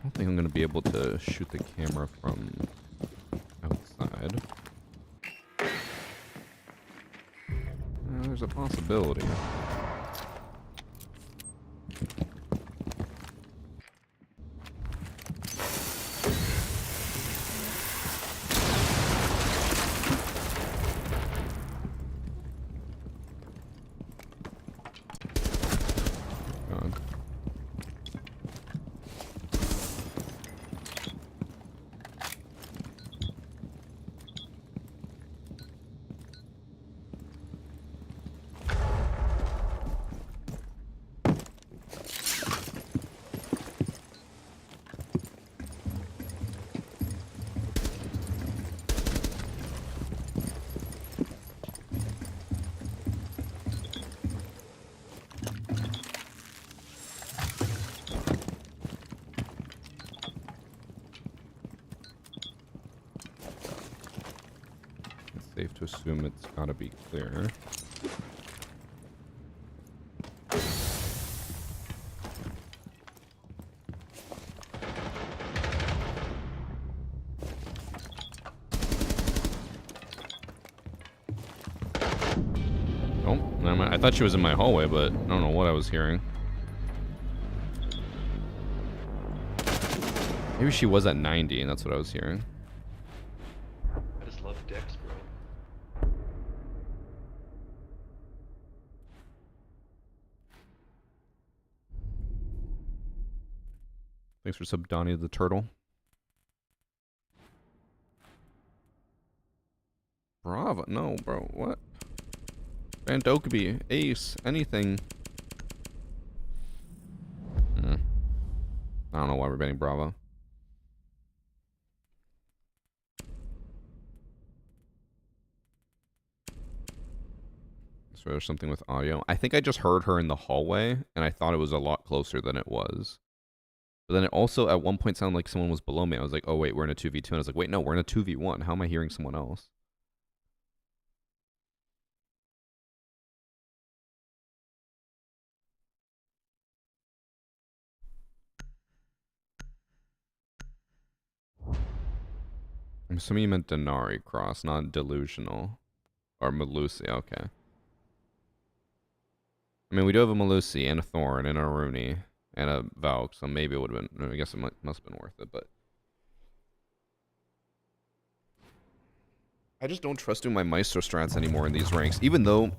don't think I'm going to be able to shoot the camera from outside. There's a possibility. Safe to assume it's gotta be clear. Oh, never mind. I thought she was in my hallway, but I don't know what I was hearing. Maybe she was at 90 and that's what I was hearing. I just love Dex, bro. Thanks for sub Donnie the Turtle. Bravo. No, bro. What? Van Dokeby, Ace, anything. I don't know why we're banning Bravo. So there's something with audio. I think I just heard her in the hallway, and I thought it was a lot closer than it was. But then it also at one point sounded like someone was below me. I was like, oh wait, we're in a 2v2. And I was like, wait, no, we're in a 2v1. How am I hearing someone else? I'm assuming you meant Denari Cross, not delusional. Or Malusi, okay. I mean, we do have a Malusi and a Thorn and a Rooney and a Valk, so maybe it would have been, I guess it must have been worth it, but. I just don't trust doing my Maestro strats anymore in these ranks. Even though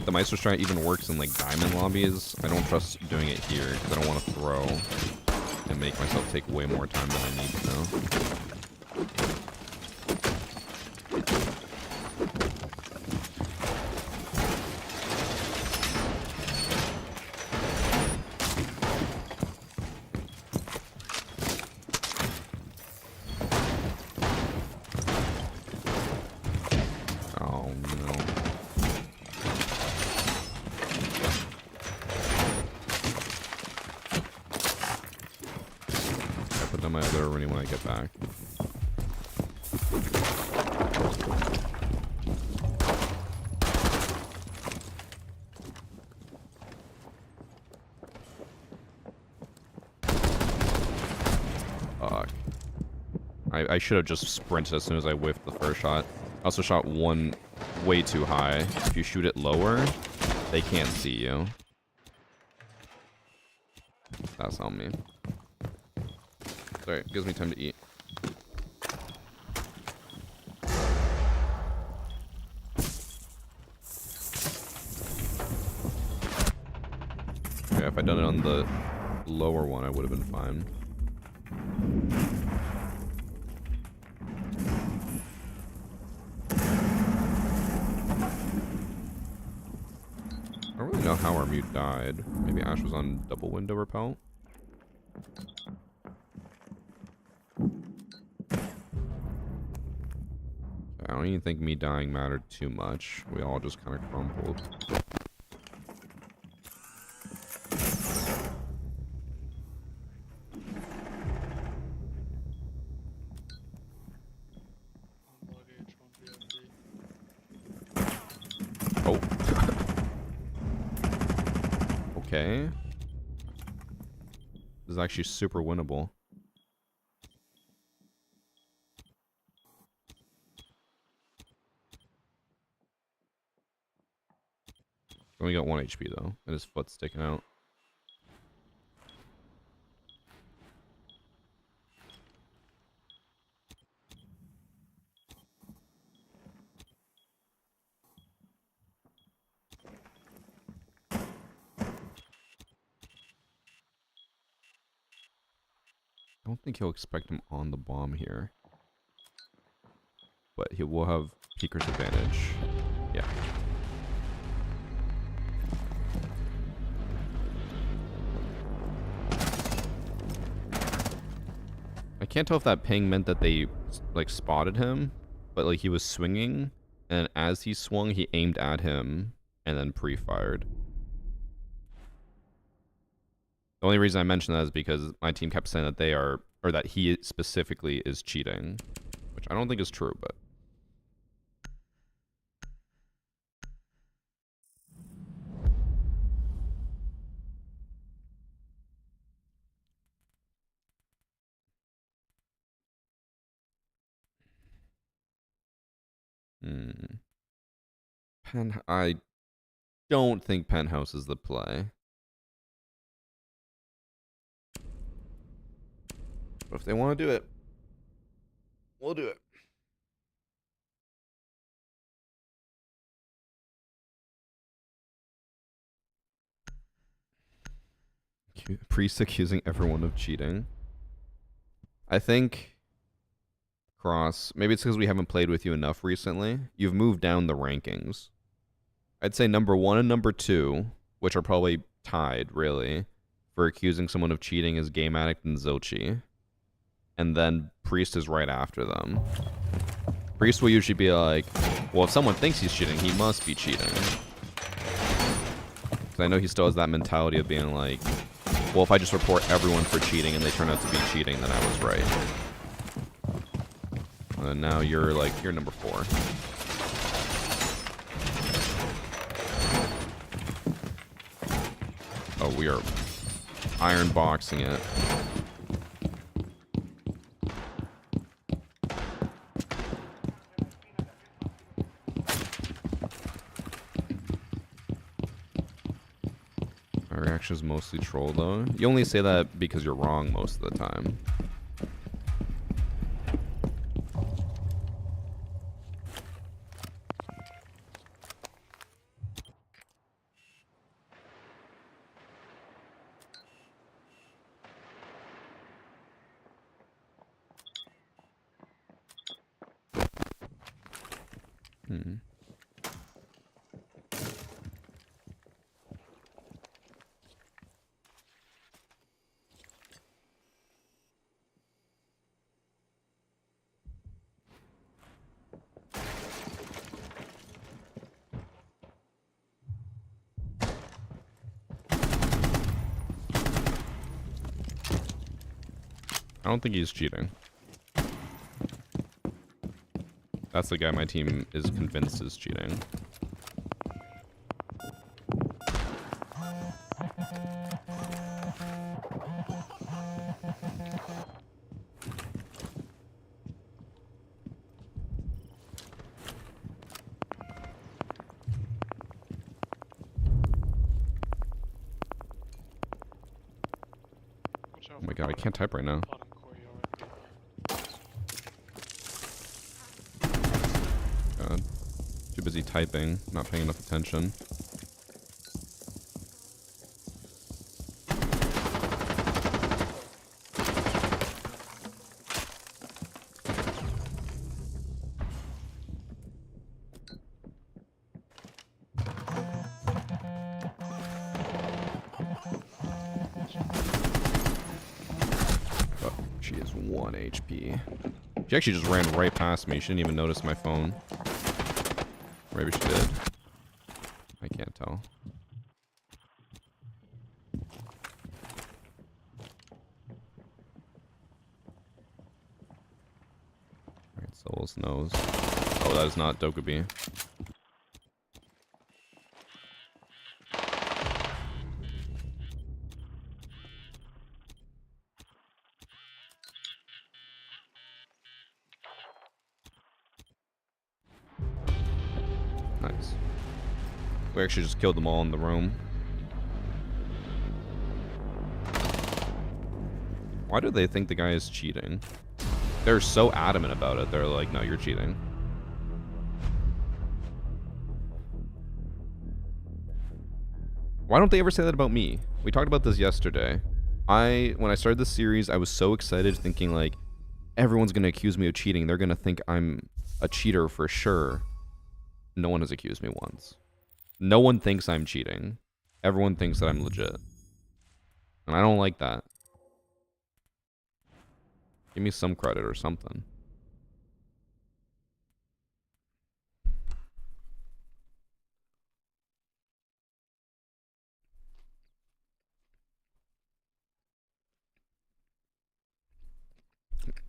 the Maestro strat even works in like diamond lobbies, I don't trust doing it here because I don't want to throw and make myself take way more time than I need to. Oh no. I put down my other Rooney when I get back. Fuck. I should have just sprinted as soon as I whiffed the first shot. I also shot one way too high. If you shoot it lower, they can't see you. That's on me. Sorry, it gives me time to eat. Yeah, if I'd done it on the lower one, I would have been fine. I don't really know how our mute died. Maybe Ash was on double window repel? I don't even think me dying mattered too much. We all just kind of crumpled. Oh. Okay. This is actually super winnable. Only got 1 HP though, and his foot's sticking out. I don't think he'll expect him on the bomb here. But he will have Peeker's advantage. Yeah. I can't tell if that ping meant that they like spotted him, but like he was swinging, and as he swung, he aimed at him and then pre-fired. The only reason I mentioned that is because my team kept saying that they are, or that he specifically is cheating, which I don't think is true, but. I don't think Penthouse is the play. But if they want to do it, we'll do it. Priest accusing everyone of cheating. I think, Cross, maybe it's because we haven't played with you enough recently. You've moved down the rankings. I'd say number 1 and number 2, which are probably tied, really, for accusing someone of cheating is Game Addict and Zilchi. And then Priest is right after them. Priest will usually be like, well, if someone thinks he's cheating, he must be cheating. Because I know he still has that mentality of being like, well, if I just report everyone for cheating and they turn out to be cheating, then I was right. And now you're like, you're number 4. Oh, we are iron boxing it. My reaction is mostly troll, though. You only say that because you're wrong most of the time. Hmm. I don't think he's cheating. That's the guy my team is convinced is cheating. Watch out Oh my for god, I can't type right now. bottom courtyard. God. Too busy typing, not paying enough attention. Oh, she is 1 HP. She actually just ran right past me. She didn't even notice my phone. Maybe she did. I can't tell. Alright, Souls knows. Oh, that is not Dokubi. Nice. We actually just killed them all in the room. Why do they think the guy is cheating? They're so adamant about it. They're like, no, you're cheating. Why don't they ever say that about me? We talked about this yesterday. When I started this series, I was so excited thinking like, everyone's going to accuse me of cheating. They're going to think I'm a cheater for sure. No one has accused me once. No one thinks I'm cheating. Everyone thinks that I'm legit. And I don't like that. Give me some credit or something.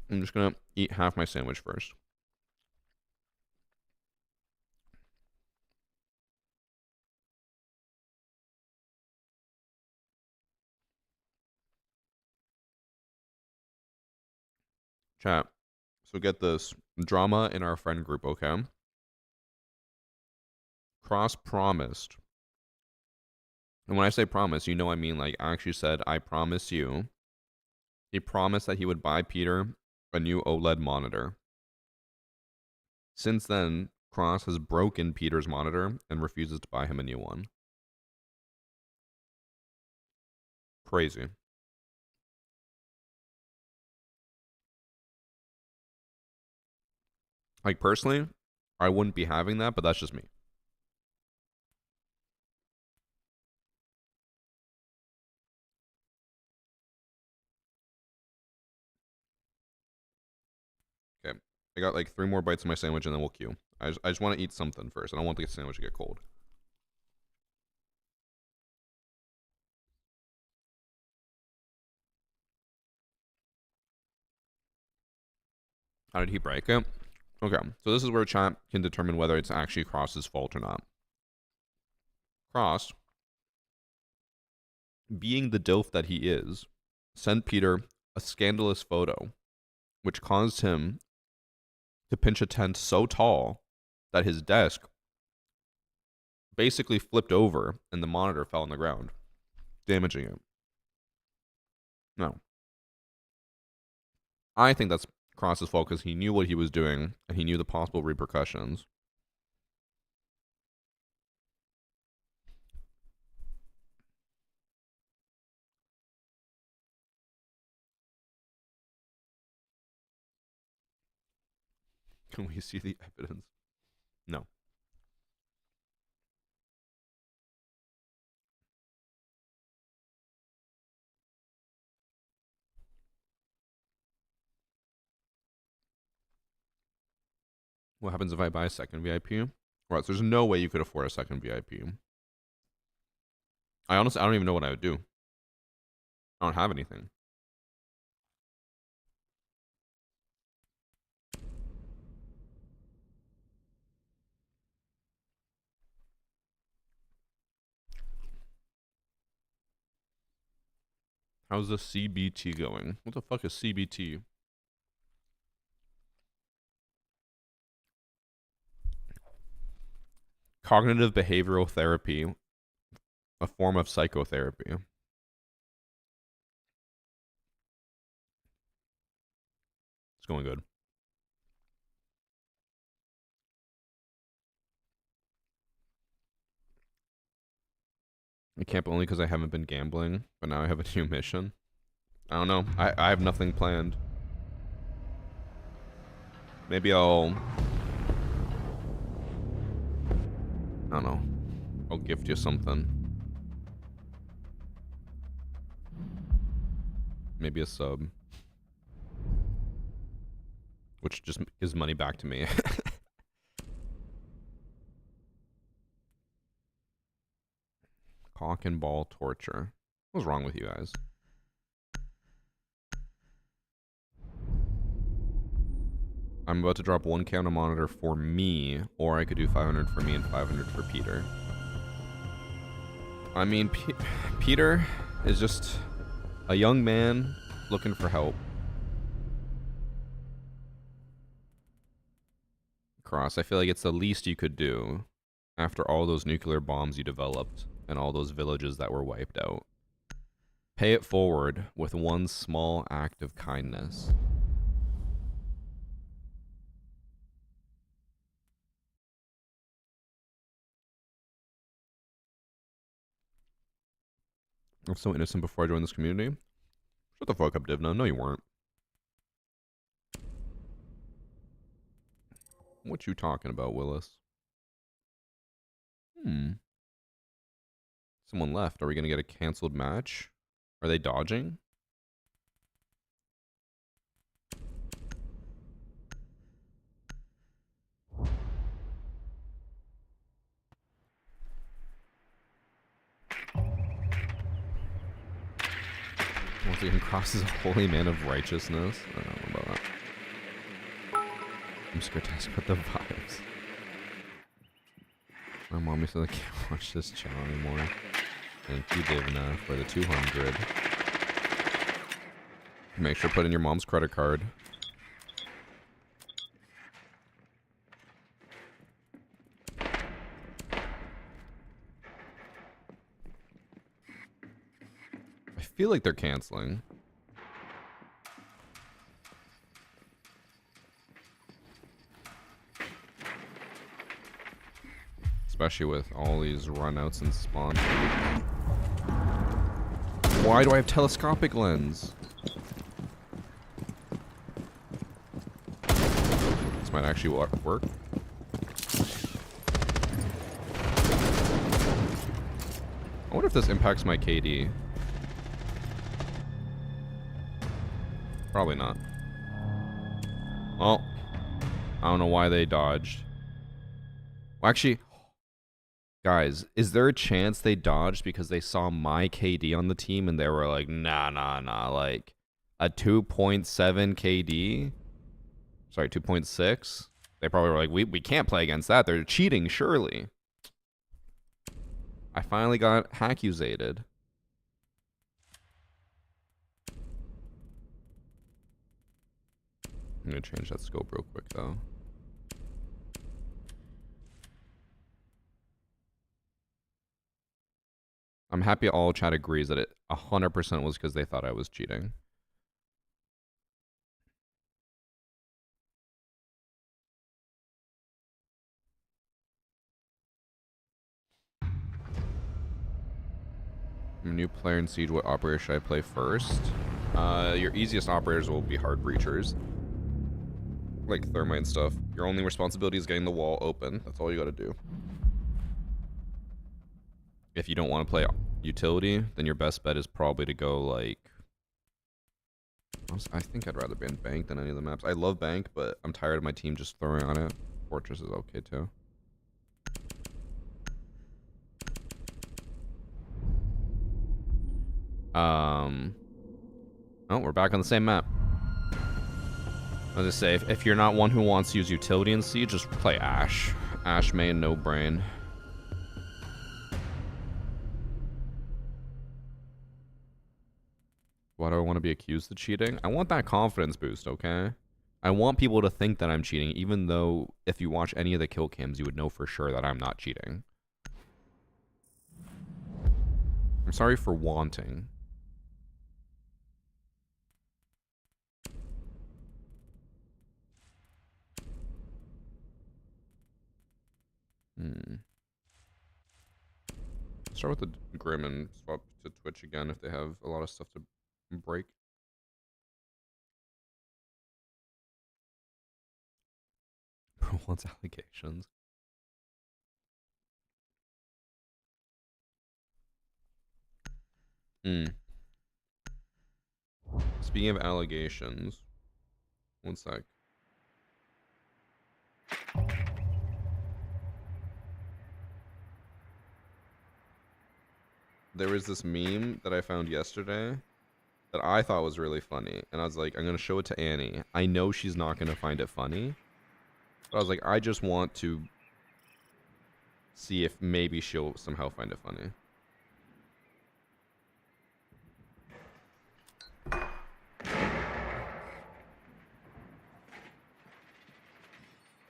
I'm just gonna eat half my sandwich first. Chat. So get this. Drama in our friend group, okay? Cross promised. And when I say promise, you know I mean like I actually said, I promise you. He promised that he would buy Peter a new OLED monitor. Since then, Cross has broken Peter's monitor and refuses to buy him a new one. Crazy. Like, personally, I wouldn't be having that, but that's just me. Okay. I got like 3 more bites of my sandwich and then we'll queue. I just want to eat something first. I don't want the sandwich to get cold. How did he break it? Okay, so this is where chat can determine whether it's actually Cross's fault or not. Cross, being the dilf that he is, sent Peter a scandalous photo, which caused him to pinch a tent so tall that his desk basically flipped over and the monitor fell on the ground, damaging it. No. I think that's Cross's fault because he knew what he was doing and he knew the possible repercussions. Can we see the evidence? No. What happens if I buy a second VIP? Right, so there's no way you could afford a second VIP. I don't even know what I would do. I don't have anything. How's the CBT going? What the fuck is CBT? Cognitive behavioral therapy, a form of psychotherapy. It's going good. I camp only because I haven't been gambling, but now I have a new mission. I don't know. I have nothing planned. Maybe I don't know. I'll gift you something. Maybe a sub. Which just gives money back to me. Cock and ball torture. What's wrong with you guys? I'm about to drop 1K on a monitor for me, or I could do 500 for me and 500 for Peter. I mean, Peter is just a young man looking for help. Cross, I feel like it's the least you could do after all those nuclear bombs you developed and all those villages that were wiped out. Pay it forward with one small act of kindness. I'm so innocent before I joined this community. Shut the fuck up, Divna. No, you weren't. What you talking about, Willis? Someone left. Are we gonna get a canceled match? Are they dodging? Once again, Cross is a holy man of righteousness. I don't know about that. I'm scared to ask about the vibes. My mommy said I can't watch this channel anymore. Thank you, Divna, for the 200. Make sure to put in your mom's credit card. I feel like they're canceling. Especially with all these runouts and spawns. Why do I have telescopic lens? This might actually work. I wonder if this impacts my KD. Probably not. Well, I don't know why they dodged. Well, actually, guys, is there a chance they dodged because they saw my KD on the team and they were like, nah, like a 2.7 KD? Sorry, 2.6. They probably were like, we can't play against that. They're cheating, surely. I finally got hackusated. I'm gonna change that scope real quick though. I'm happy all chat agrees that it 100% was because they thought I was cheating. I'm a new player in Siege. What operator should I play first? Your easiest operators will be hard breachers. Like thermite and stuff. Your only responsibility is getting the wall open. That's all you gotta do. If you don't want to play utility, then your best bet is probably to go like... I think I'd rather be in Bank than any of the maps. I love Bank, but I'm tired of my team just throwing on it. Fortress is okay too. Oh, we're back on the same map. I'll just say, if you're not one who wants to use utility in Siege, just play Ash. Ash main, no brain. Why do I want to be accused of cheating? I want that confidence boost, okay? I want people to think that I'm cheating, even though if you watch any of the kill cams, you would know for sure that I'm not cheating. I'm sorry for wanting. Start with the Grim and swap to Twitch again if they have a lot of stuff to break. Bro wants allegations. Speaking of allegations, one sec. There was this meme that I found yesterday that I thought was really funny, and I was like, I'm gonna show it to Annie. I know she's not gonna find it funny, but I was like, I just want to see if maybe she'll somehow find it funny.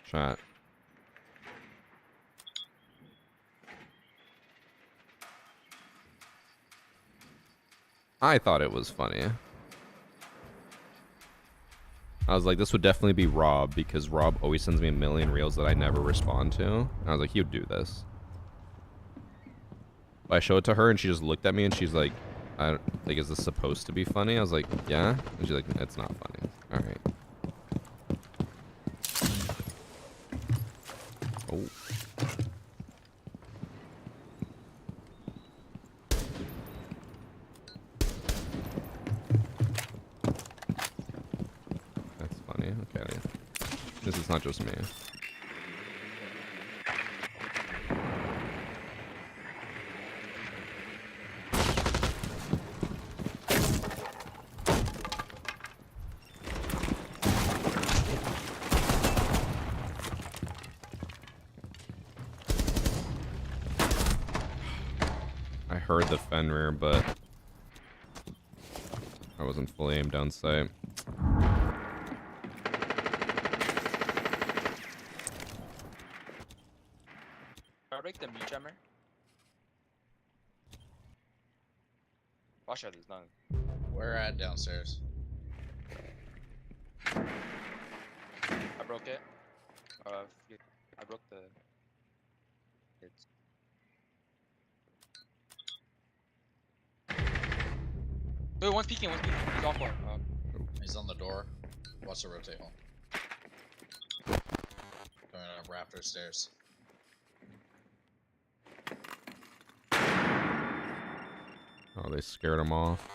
Chat. I thought it was funny. I was like, this would definitely be Rob, because Rob always sends me a million reels that I never respond to. And I was like, he would do this. But I showed it to her, and she just looked at me, and she's like, I don't, like, is this supposed to be funny? I was like, yeah. And she's like, it's not funny. All right. Oh. That's funny. Okay. This is not just me. I heard the Fenrir, but I wasn't fully aimed down sight. I'll break the meat jammer. Watch out, there's none. Where at downstairs? I broke it. I broke the. It's. Wait, one's peeking, one's peeking. He's off one. He's on the door. Watch the rotate home. Going up rafter stairs. Oh, they scared him off.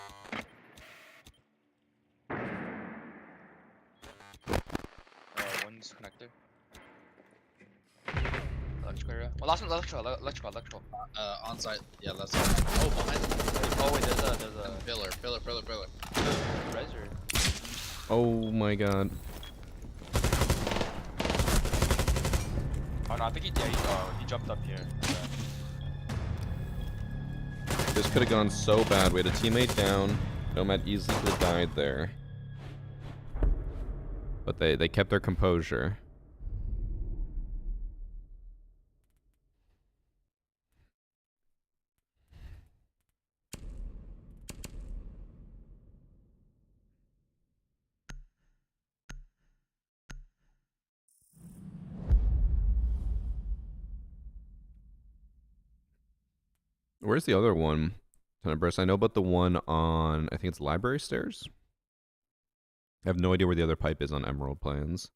One's connected. Electrical area. Well, last one's electrical. On site. Yeah, that's oh behind. Oh wait, there's a Pillar. Reser. Oh my god. no, I think he jumped up here. Yeah. This could have gone so bad. We had a teammate down. Nomad easily could have died there. But they kept their composure. Where's the other one? Tenebris. I know about the one on, I think it's library stairs. I have no idea where the other pipe is on Emerald Plans.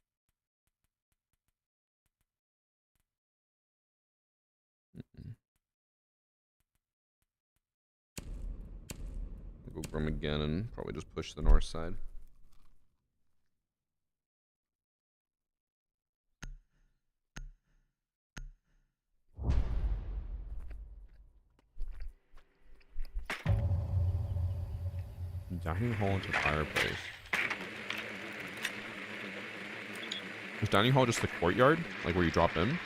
Go Grim again and probably just push the north side. Dining hall into fireplace. Is dining hall just the courtyard? Like where you drop in?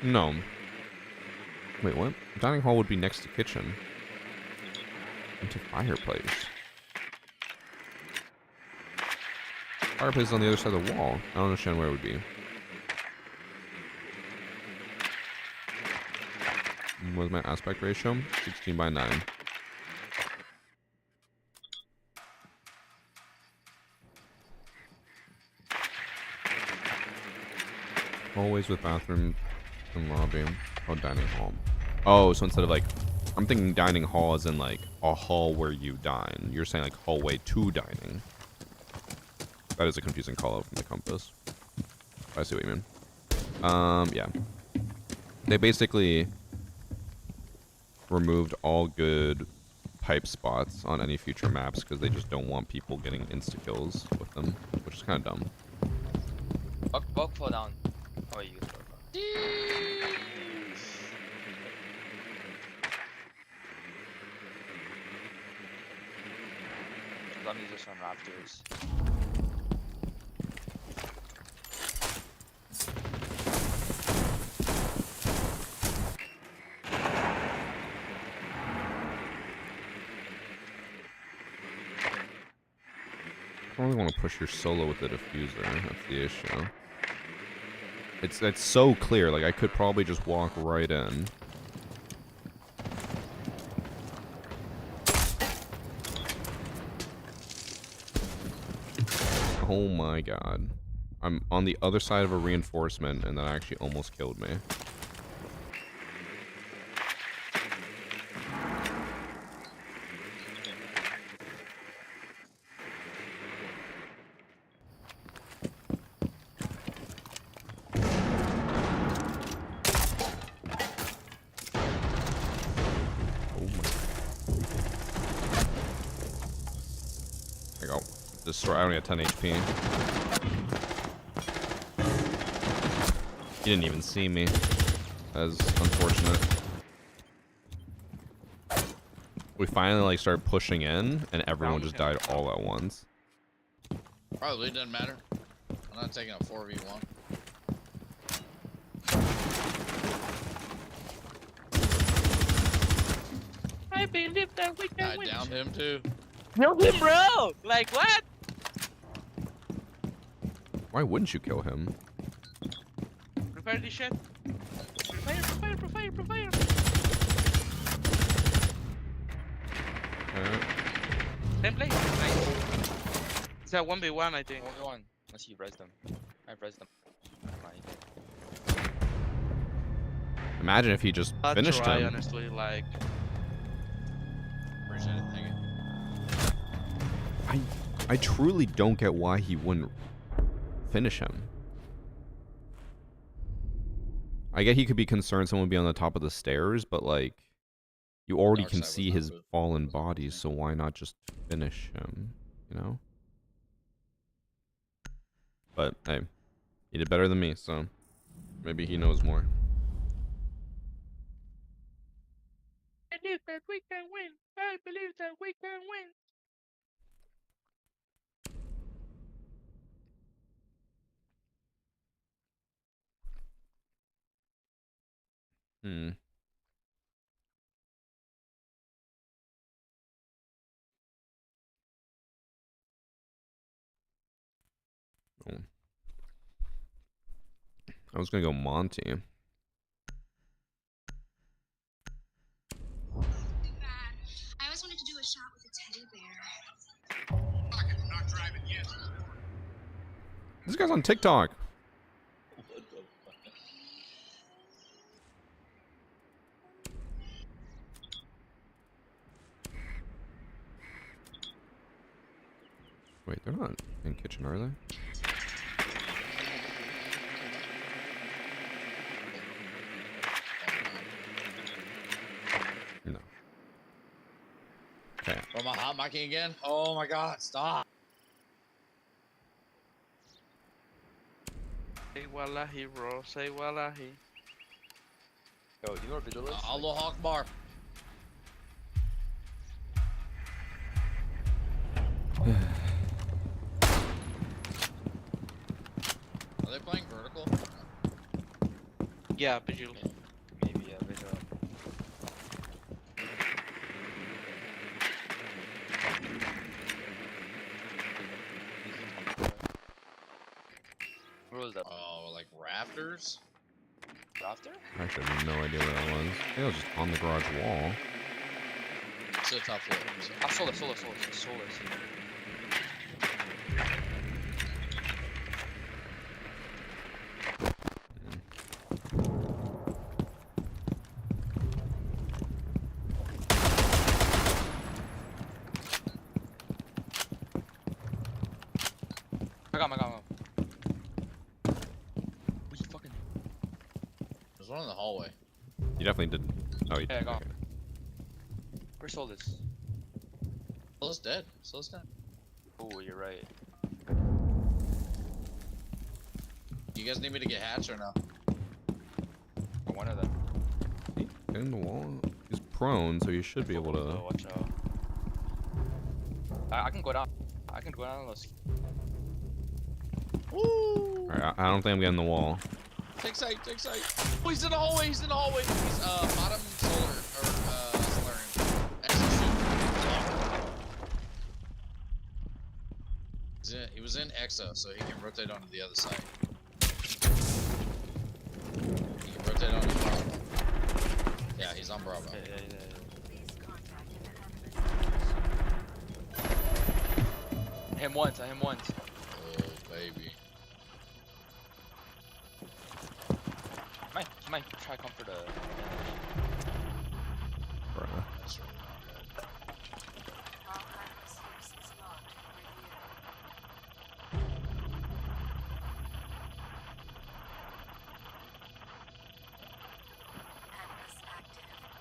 No. Wait, what? Dining hall would be next to kitchen. Into fireplace. Fireplace is on the other side of the wall. I don't understand where it would be. What was my aspect ratio? 16:9. Always with bathroom and lobby. Oh, dining hall. Oh, so instead of like, I'm thinking dining hall is in like a hall where you dine. You're saying like hallway to dining. That is a confusing call out from the compass. I see what you mean. Yeah. They basically removed all good pipe spots on any future maps because they just don't want people getting insta kills with them, which is kind of dumb. Bug fall down. Oh, you can throw it. Let me just run rafters. I don't really want to push your solo with the diffuser. That's the issue. It's so clear. Like I could probably just walk right in. Oh my god. I'm on the other side of a reinforcement and that actually almost killed me. Destroy. I only had 10 HP. He didn't even see me. That's unfortunate. We finally like started pushing in, and everyone just died all at once. Probably doesn't matter. I'm not taking a 4v1. I believe that we can I win. downed him too. Kill him, bro! Like, what? Why wouldn't you kill him? Prepare this shit. Prepare. Same place. Nice. It's a 1v1, I think. 1v1. Unless you res them. I've res them. Imagine if he just I'll finished try, him. honestly, like. Appreciate it, thank you. I truly don't get why he wouldn't finish him. I get he could be concerned someone would be on the top of the stairs, but like, you already Dark can side was see not his good. fallen body, so why not just finish him, you know? But hey, he did better than me, so maybe he knows more. I believe that we can win. I believe that we can win. Hmm. Oh. I was gonna go Monty. I always wanted to do a shot with a teddy bear. Not driving yet. This guy's on TikTok. What the fuck? Wait, they're not in kitchen, are they? No. Okay. Am I hot micing again? Oh my god, stop. Say wallahi, bro. Say wallahi. Yo, do you know what vigil is? Allah Akbar. Are they playing vertical? Yeah, visual. Maybe yeah, visual. Where was that? Oh, like rafters? Rafter? Actually, I have no idea where that was. I think it was just on the garage wall. It's a top floor. So. Ah, solar. I got him. Who's fucking? There's one in the hallway. You definitely did. Oh, you Yeah, I did. got Okay. him. Where's Soul is? Soul's dead. Soul's dead. Oh, you're right. You guys need me to get hatch or no? Or one of them. Get in the wall. He's prone, so you should be able Oh, to. watch out. I can go down. I can go down those. Woo! Alright, I don't think I'm getting the wall. Take sight. Oh, he's in the hallway. He's bottom solar or solarium. Exo. He was in Exo, so he can rotate onto the other side. He can rotate onto Bravo. Yeah, he's on Bravo. Yeah. Him once. Oh, baby. He might try comfort a. Bruh. That's really not bad.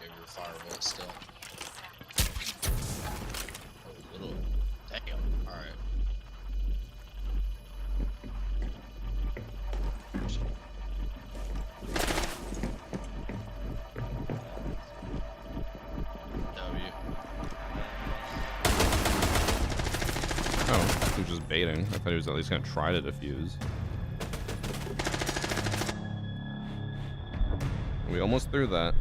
Give your firebolt still. Oh, little. Damn. Alright. W. Oh, he was just baiting. I thought he was at least gonna try to defuse. We almost threw that.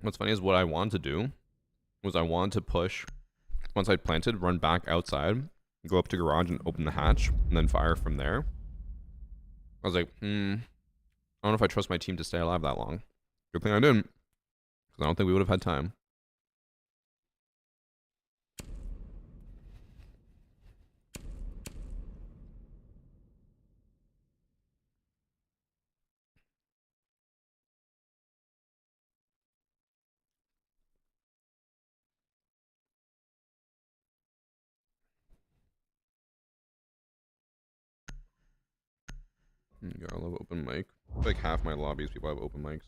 What's funny is what I wanted to do was I wanted to push, once I planted, run back outside, go up to garage and open the hatch, and then fire from there. I was like, I don't know if I trust my team to stay alive that long. Good thing I didn't, because I don't think we would have had time. Yeah, I love open mic. Like half my lobbies, people have open mics.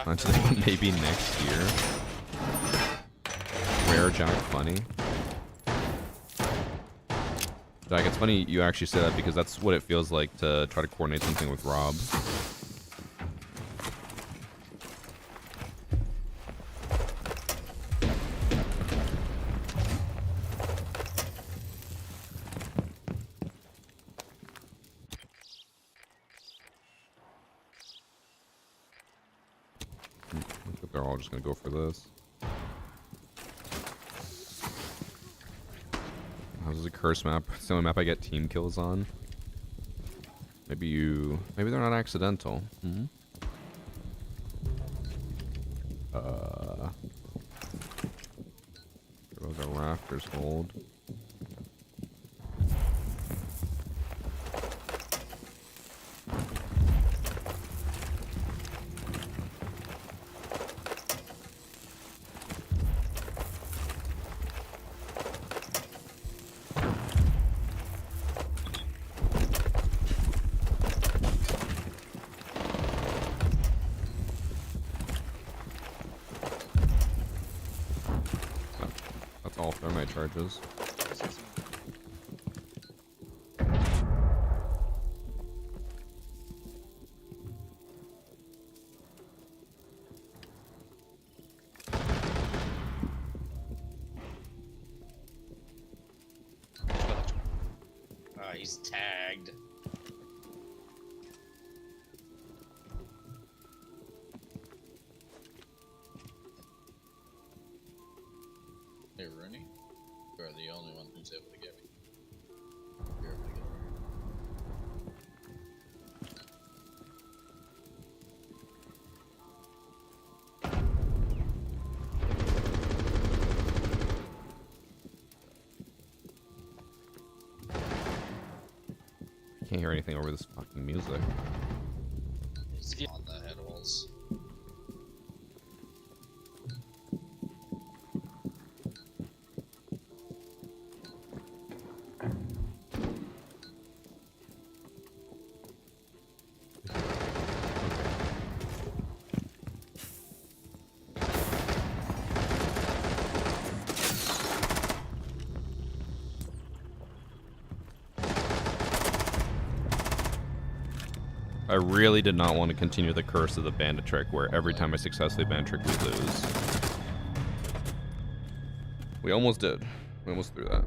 Maybe next year. Rare Jack funny. Jack, it's funny you actually say that because that's what it feels like to try to coordinate something with Rob. I think they're all just gonna go for this. This is a curse map. It's the only map I get team kills on. Maybe they're not accidental. Hmm? Those are rafters hold. That's all thermite charges. He's tagged. Hey, Rooney, you are the only one who's able to get me. You're able to get me. Can't hear anything over this fucking music. It's on the head walls. I really did not want to continue the curse of the bandit trick where every time I successfully bandit trick we lose. We almost did. We almost threw that.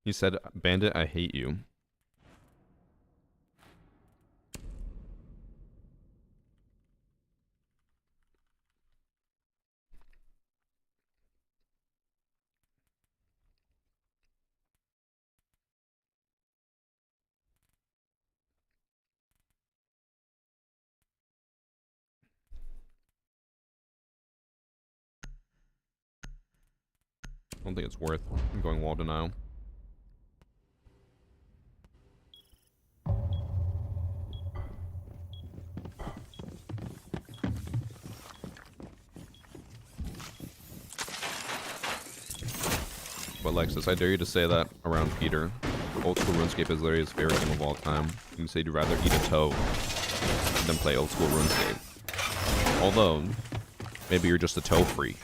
He said, "Bandit, I hate you." I don't think it's worth going wall denial. But Lexus, I dare you to say that around Peter. Old school RuneScape is literally his favorite game of all time. You can say you'd rather eat a toe than play old school RuneScape. Although, maybe you're just a toe freak.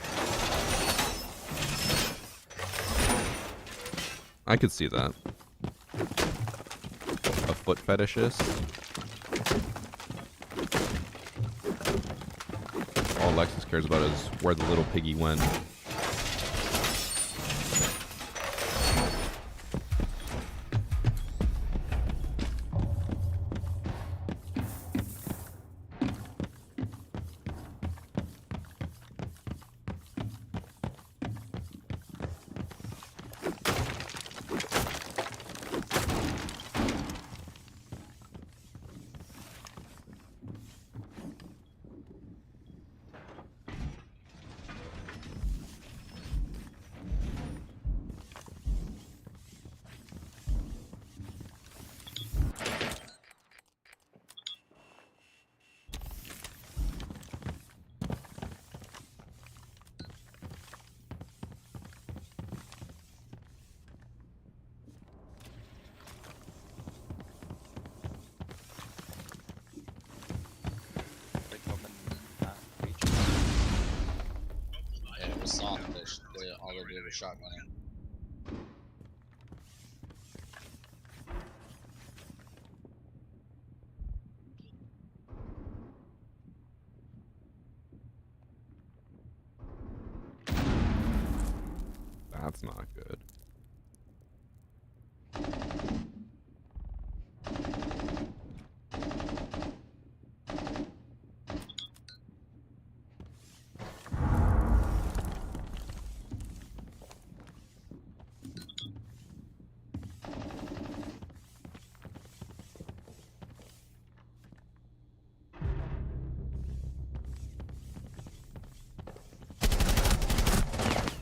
I could see that. A foot fetishist. All Lexus cares about is where the little piggy went. already have a shotgun in. That's not good.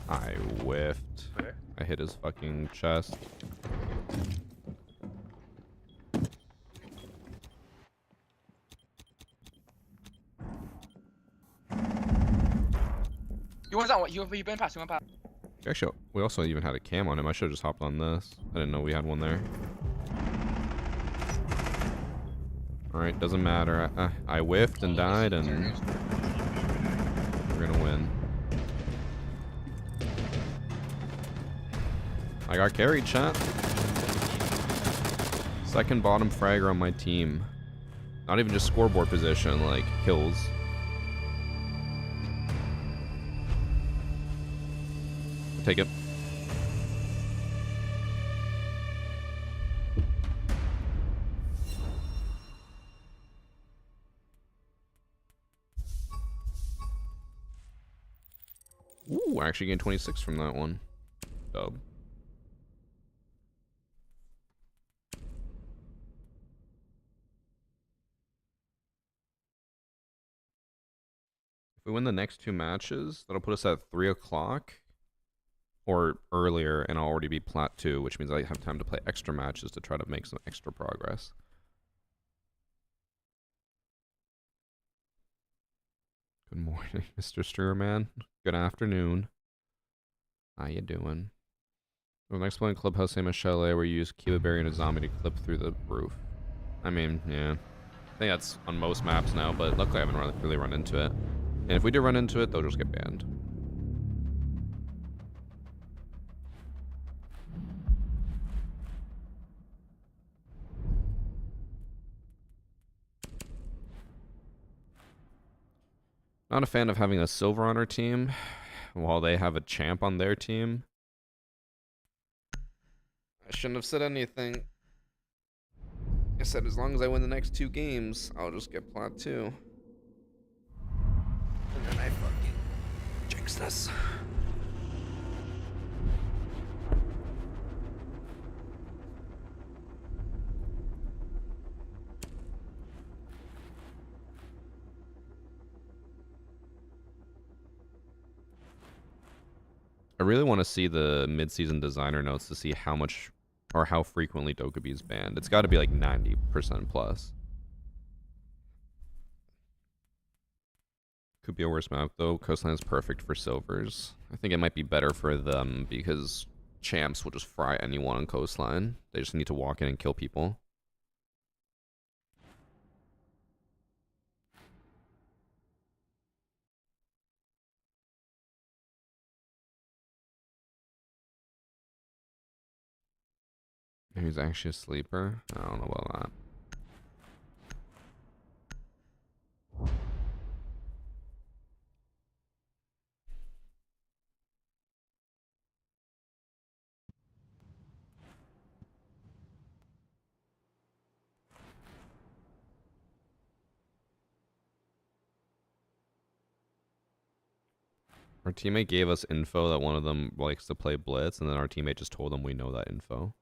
I whiffed. Okay. I hit his fucking chest. You went out. You went past. You went past. Actually, we also even had a cam on him. I should have just hopped on this. I didn't know we had one there. Alright, doesn't matter. I whiffed and died, and we're gonna win. I got carried, chat. Second bottom fragger on my team. Not even just scoreboard position, like kills. Take it. Ooh, I actually gained 26 from that one. Dub. If we win the next 2 matches, that'll put us at 3 o'clock or earlier, and I'll already be plat 2, which means I have time to play extra matches to try to make some extra progress. Good morning, Mr. Sturman. Good afternoon. How you doing? Well, next one, Clubhouse Saint Michelle, where you use Kiba Berry and a zombie to clip through the roof. I mean, yeah. I think that's on most maps now, but luckily I haven't really run into it. And if we do run into it, they'll just get banned. Not a fan of having a silver on our team while they have a champ on their team. I shouldn't have said anything. I said as long as I win the next 2 games, I'll just get plat 2. And then I fucking jinx this. I really want to see the mid-season designer notes to see how much or how frequently Dokkaebi is banned. It's got to be like 90% plus. Could be a worse map though. Coastline is perfect for silvers. I think it might be better for them because champs will just fry anyone on Coastline. They just need to walk in and kill people. He's actually a sleeper. I don't know about that. Our teammate gave us info that one of them likes to play Blitz, and then our teammate just told them we know that info.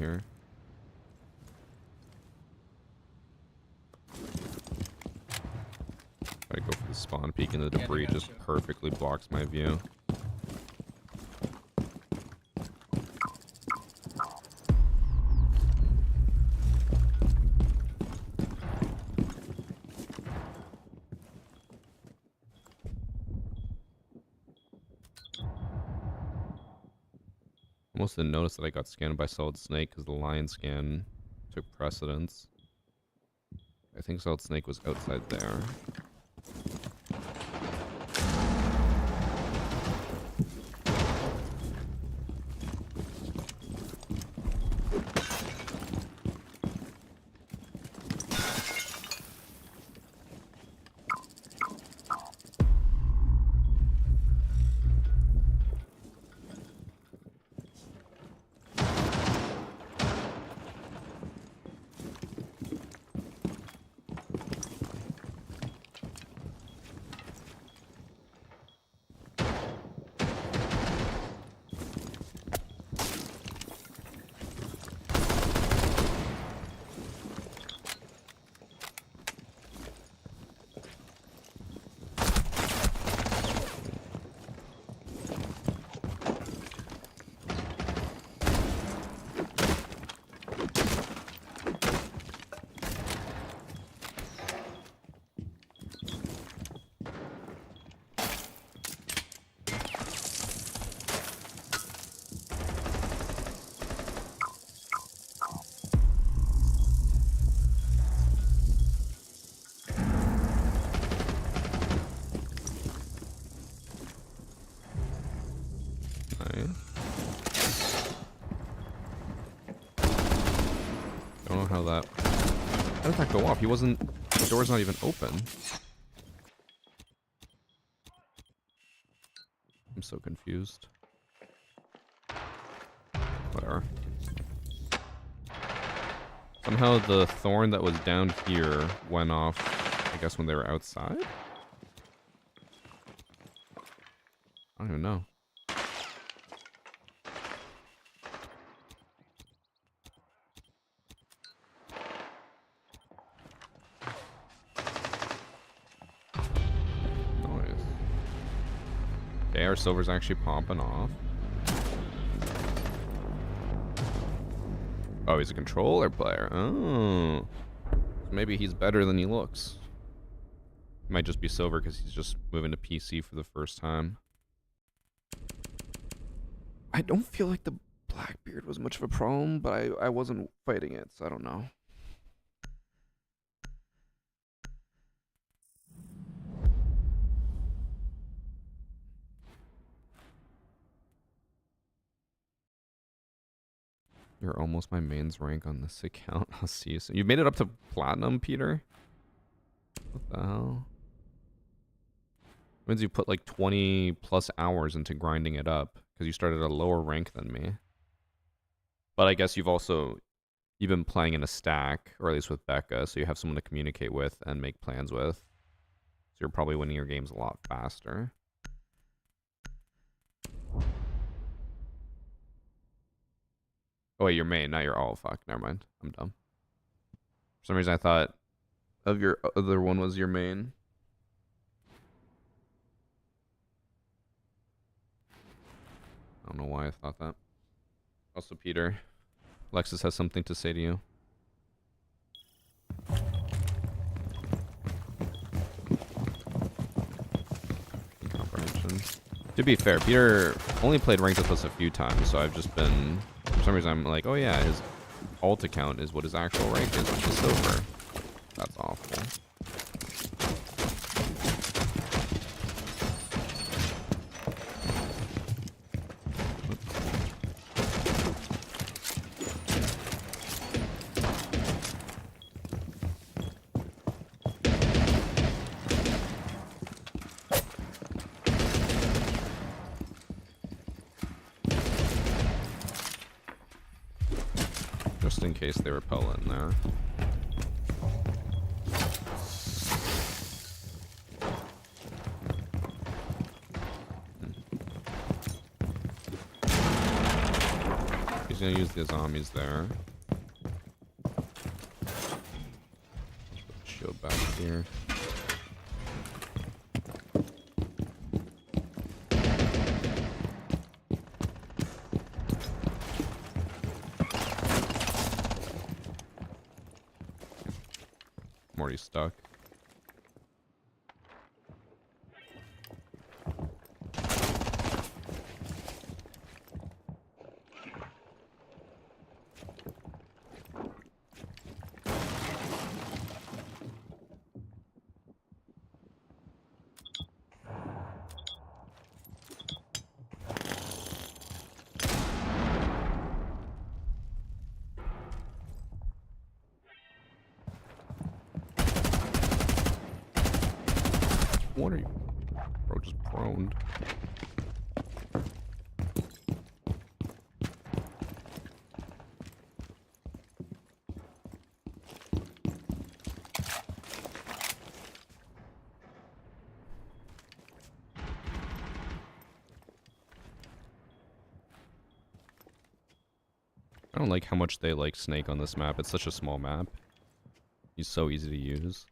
here. Gotta go for the spawn peek, and the Yeah, they debris got just you. perfectly blocks my view. Almost didn't notice that I got scanned by Solid Snake because the lion scan took precedence. I think Solid Snake was outside there. Don't know how that... How did that go off? He wasn't... The door's not even open. I'm so confused. Whatever. Somehow the thorn that was down here went off, I guess, when they were outside? I don't even know. Okay, our silver's actually popping off. Oh, he's a controller player. Oh. So maybe he's better than he looks. Might just be silver because he's just moving to PC for the first time. I don't feel like the Blackbeard was much of a problem, but I wasn't fighting it, so I don't know. You're almost my mains rank on this account. I'll see you soon. You made it up to platinum, Peter? What the hell? Means you put like 20 plus hours into grinding it up because you started at a lower rank than me. But I guess you've been playing in a stack, or at least with Becca, so you have someone to communicate with and make plans with. So you're probably winning your games a lot faster. Oh wait, your main, not your... Oh, fuck. Never mind. I'm dumb. For some reason, I thought of your other one was your main. I don't know why I thought that. Also, Peter, Lexus has something to say to you. Comprehension. To be fair, Peter only played ranked with us a few times, so I've just been... For some reason, I'm like, oh yeah, his alt account is what his actual rank is, which is silver. That's awful. Just in case they repel in there. He's He's gonna use the zombies there. Shield back here. I'm already stuck. What are you? Bro, just proned. I don't like how much they like Snake on this map. It's such a small map. He's so easy to use.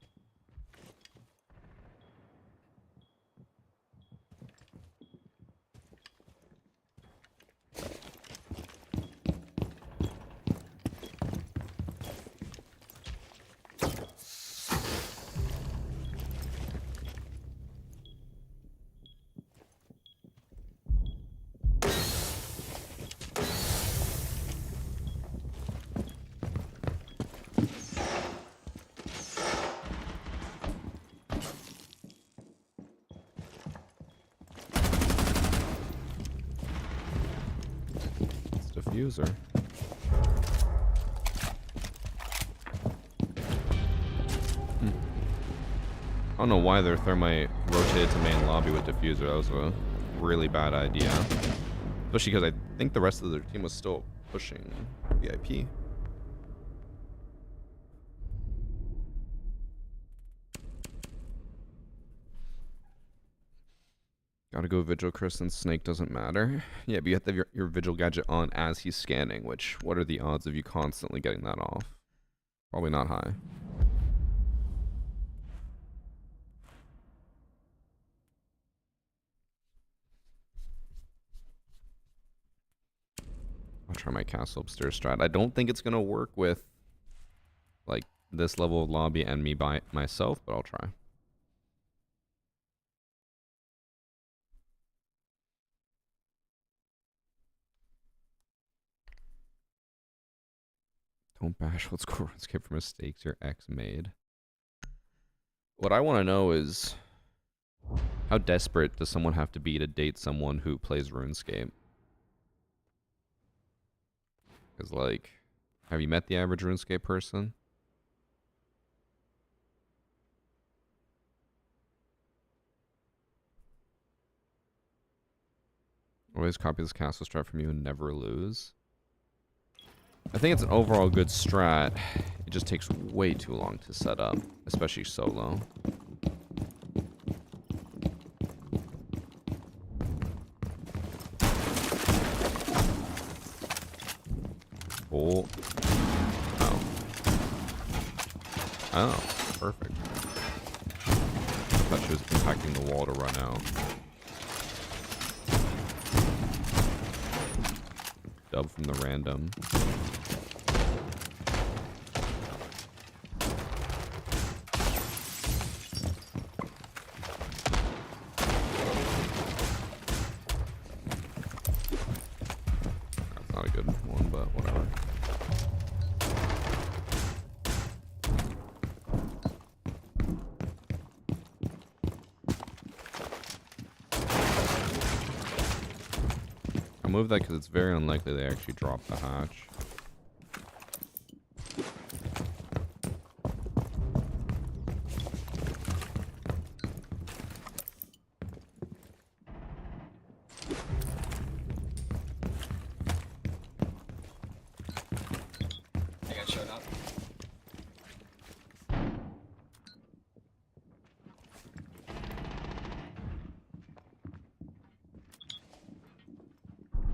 Diffuser. I don't know why their thermite rotated to main lobby with diffuser. That was a really bad idea. Especially because I think the rest of their team was still pushing VIP. Gotta go Vigil Chris and Snake doesn't matter. Yeah, but you have to have your Vigil gadget on as he's scanning, which, what are the odds of you constantly getting that off? Probably not high. I'll try my castle upstairs strat. I don't think it's gonna work with like this level of lobby and me by myself, but I'll try. Don't bash. Let's go RuneScape for mistakes your ex made. What I want to know is how desperate does someone have to be to date someone who plays RuneScape? Because, like, have you met the average RuneScape person? Always copy this castle strat from you and never lose. I think it's an overall good strat. It just takes way too long to set up, especially solo. Oh. Oh. Oh, perfect. I thought she was impacting the wall to run out. Dub from the random. That's not a good one, but whatever. I'll move that because it's very unlikely they actually drop the hatch. I got showed up.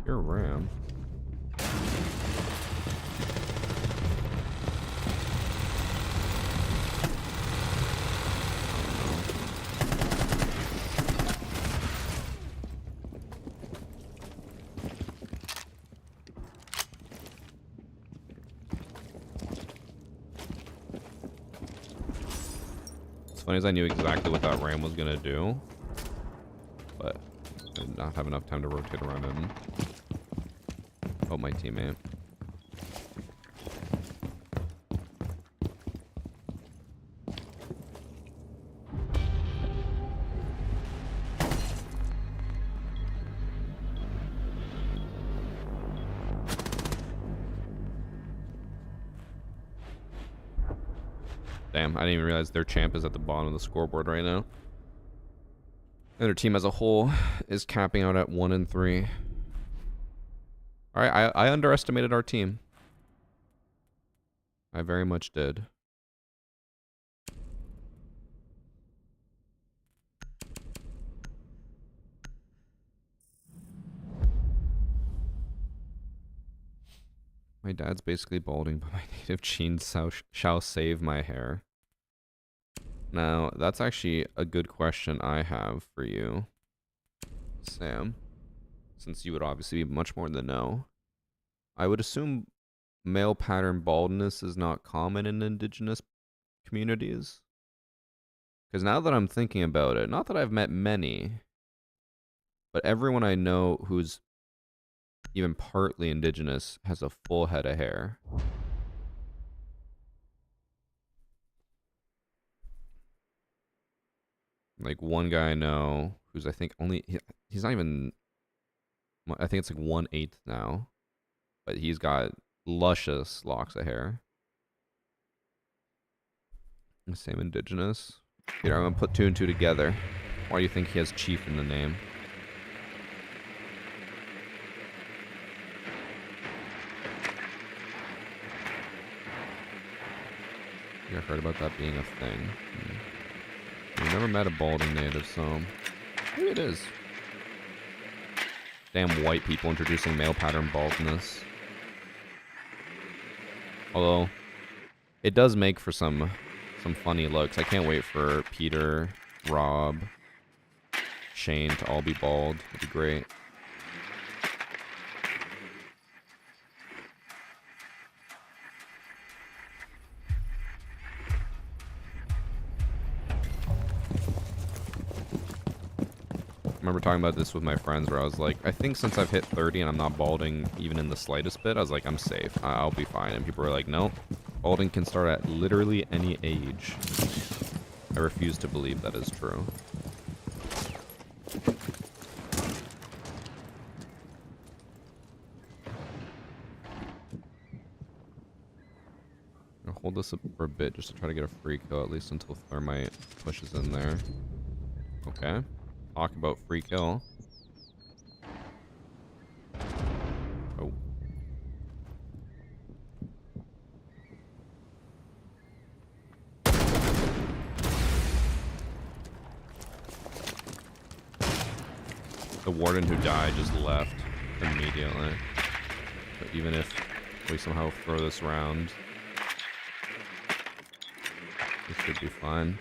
Your ram. funny is I knew exactly what that ram was gonna do, but I did not have enough time to rotate around him. Oh, my teammate. Damn, I didn't even realize their champ is at the bottom of the scoreboard right now. And their team as a whole is capping out at 1-3. Alright, I underestimated our team. I very much did. My dad's basically balding, but my native genes shall save my hair. Now, that's actually a good question I have for you, Sam. Since you would obviously be much more in the know. I would assume male pattern baldness is not common in indigenous communities. Because now that I'm thinking about it, not that I've met many, but everyone I know who's even partly indigenous has a full head of hair. Like one guy I know who's I think only, he's not even, I think it's like 1/8 now, but he's got luscious locks of hair. Same indigenous. Here, I'm gonna put 2 and 2 together. Why do you think he has chief in the name? You heard about that being a thing? I've never met a balding native, so maybe it is. Damn white people introducing male pattern baldness. Although, it does make for some funny looks. I can't wait for Peter, Rob, Shane to all be bald. It'd be great. I remember talking about this with my friends where I was like, I think since I've hit 30 and I'm not balding even in the slightest bit, I was like, I'm safe. I'll be fine. And people were like, nope. Balding can start at literally any age. I refuse to believe that is true. I'll hold this up for a bit just to try to get a free kill, at least until Thermite pushes in there. Okay. Talk about free kill. Oh. The warden who died just left immediately. But even if we somehow throw this round, this should be fine.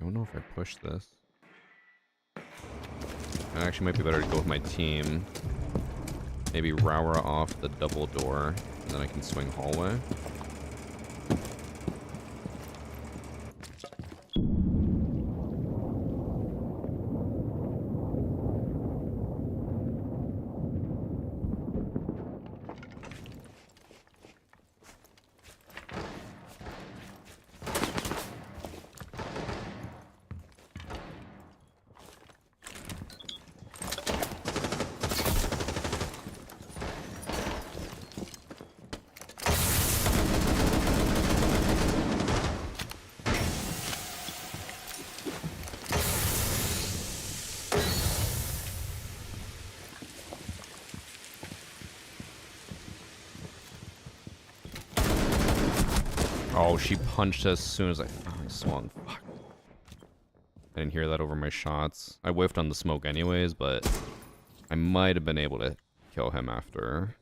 Don't know if I push this. It actually might be better to go with my team. Maybe Raura off the double door, and then I can swing hallway. Oh, she punched as soon as I swung. Fuck. I didn't hear that over my shots. I whiffed on the smoke anyways, but I might have been able to kill him after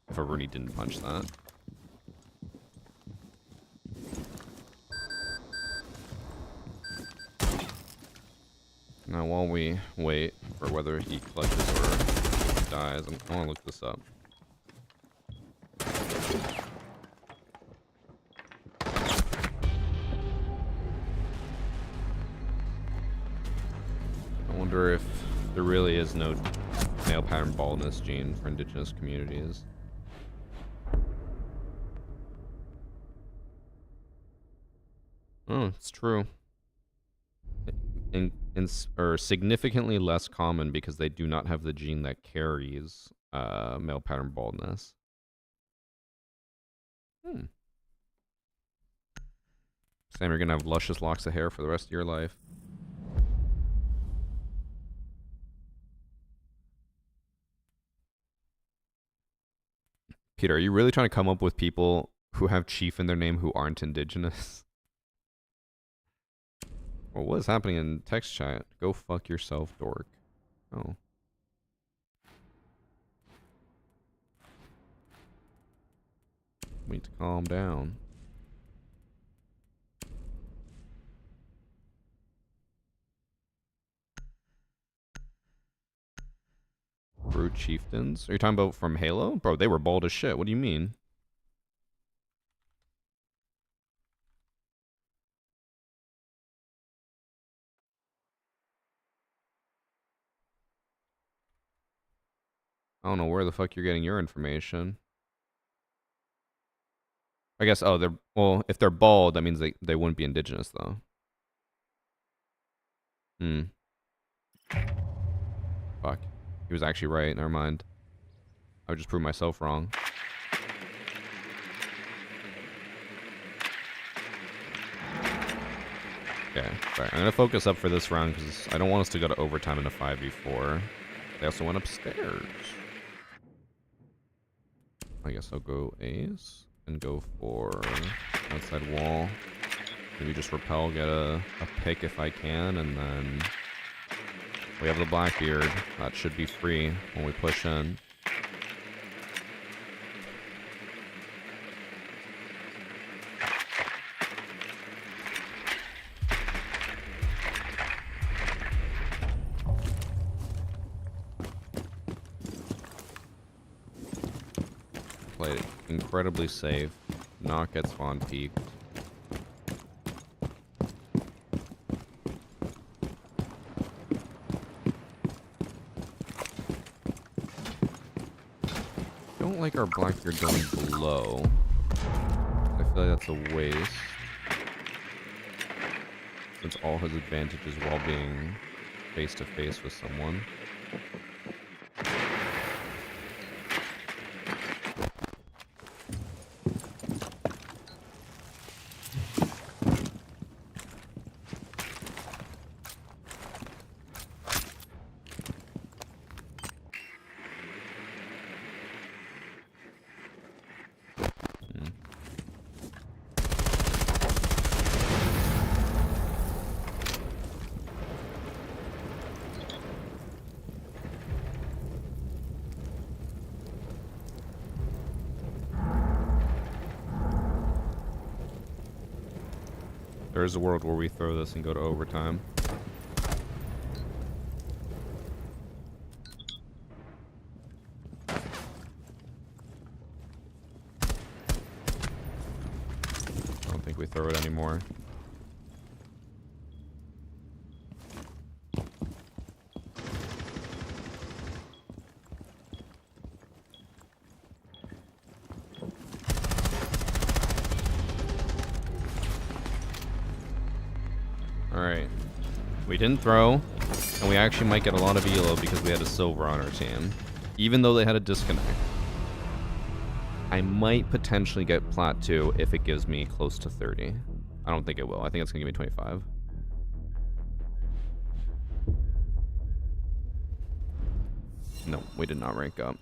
if I really didn't punch that. Now while we wait for whether he clutches or dies, I want to look this up. I wonder if there really is no male pattern baldness gene for indigenous communities. Oh, it's true. Or significantly less common because they do not have the gene that carries male pattern baldness. Sam, you're gonna have luscious locks of hair for the rest of your life. Peter, are you really trying to come up with people who have chief in their name who aren't indigenous? Well, what is happening in text chat? Go fuck yourself, dork. Oh. We need to calm down. Brute chieftains? Are you talking about from Halo? Bro, they were bald as shit. What do you mean? I don't know where the fuck you're getting your information. I guess, oh, they're, well, if they're bald, that means they wouldn't be indigenous, though. Hmm. Fuck. He was actually right, never mind. I would just prove myself wrong. Okay, sorry. I'm gonna focus up for this round because I don't want us to go to overtime in a 5v4. They also went upstairs. I guess I'll go ace and go for outside wall. Maybe just repel, get a pick if I can, and then we have the Blackbeard. That should be free when we push in. Played it incredibly safe. Not get spawn peaked. Don't like our Blackbeard going below. I feel like that's a waste. Since all his advantages while being face to face with someone. There is a world where we throw this and go to overtime. I don't think we throw it anymore. Alright. We didn't throw, and we actually might get a lot of elo because we had a silver on our team. Even though they had a disconnect. I might potentially get plat 2 if it gives me close to 30. I don't think it will. I think it's going to give me 25. No, we did not rank up.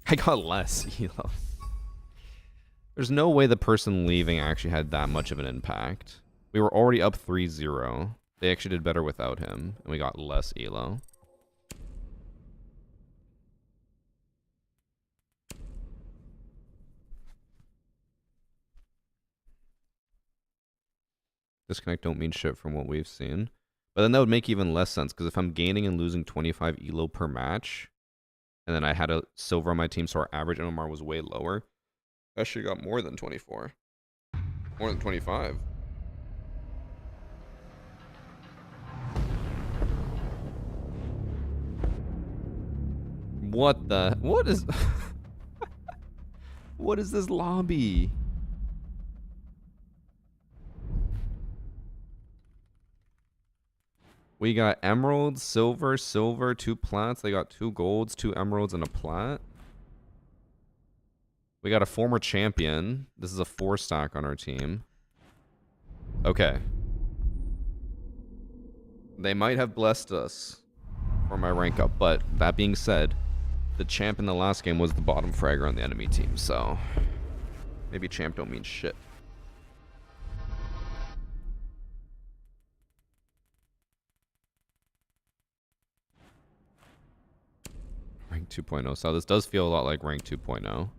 I got less elo. There's no way the person leaving actually had that much of an impact. We were already up 3-0. They actually did better without him, and we got less elo. Disconnect don't mean shit from what we've seen. But then that would make even less sense, because if I'm gaining and losing 25 elo per match, and then I had a silver on my team, so our average MMR was way lower, I should have got more than 24. More than 25. What the? What is... What is this lobby? We got emeralds, silver, silver, 2 plats. They got 2 golds, 2 emeralds, and a plat. We got a former champion. This is a 4-stack on our team. Okay. They might have blessed us for my rank up, but that being said, the champ in the last game was the bottom fragger on the enemy team, so maybe champ don't mean shit. Rank 2.0. So this does feel a lot like rank 2.0.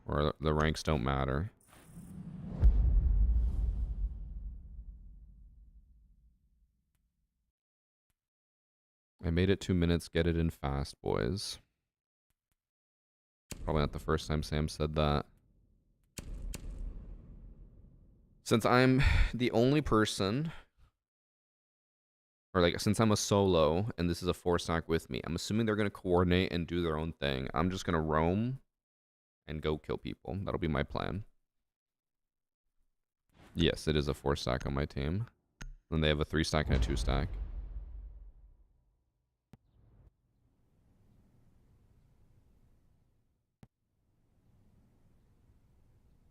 Where the ranks don't matter. I made it 2 minutes. Get it in fast, boys. Probably not the first time Sam said that. Since I'm the only person, or like since I'm a solo and this is a 4-stack with me, I'm assuming they're going to coordinate and do their own thing. I'm just going to roam and go kill people. That'll be my plan. Yes, it is a 4-stack on my team. And they have a 3-stack and a 2-stack.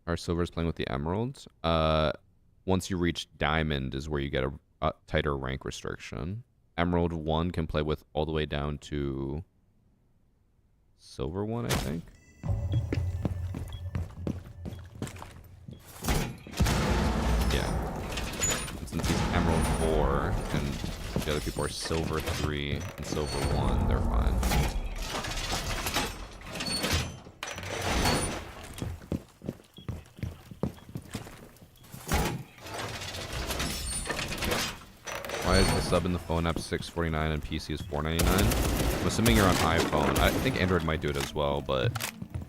Our silver's playing with the emeralds. Once you reach diamond is where you get a tighter rank restriction. Emerald 1 can play with all the way down to silver 1, I think. Yeah. And since he's emerald 4 and the other people are silver 3 and silver 1, they're fine. Why is the sub in the phone app $6.49 and PC is $4.99? I'm assuming you're on iPhone. I think Android might do it as well, but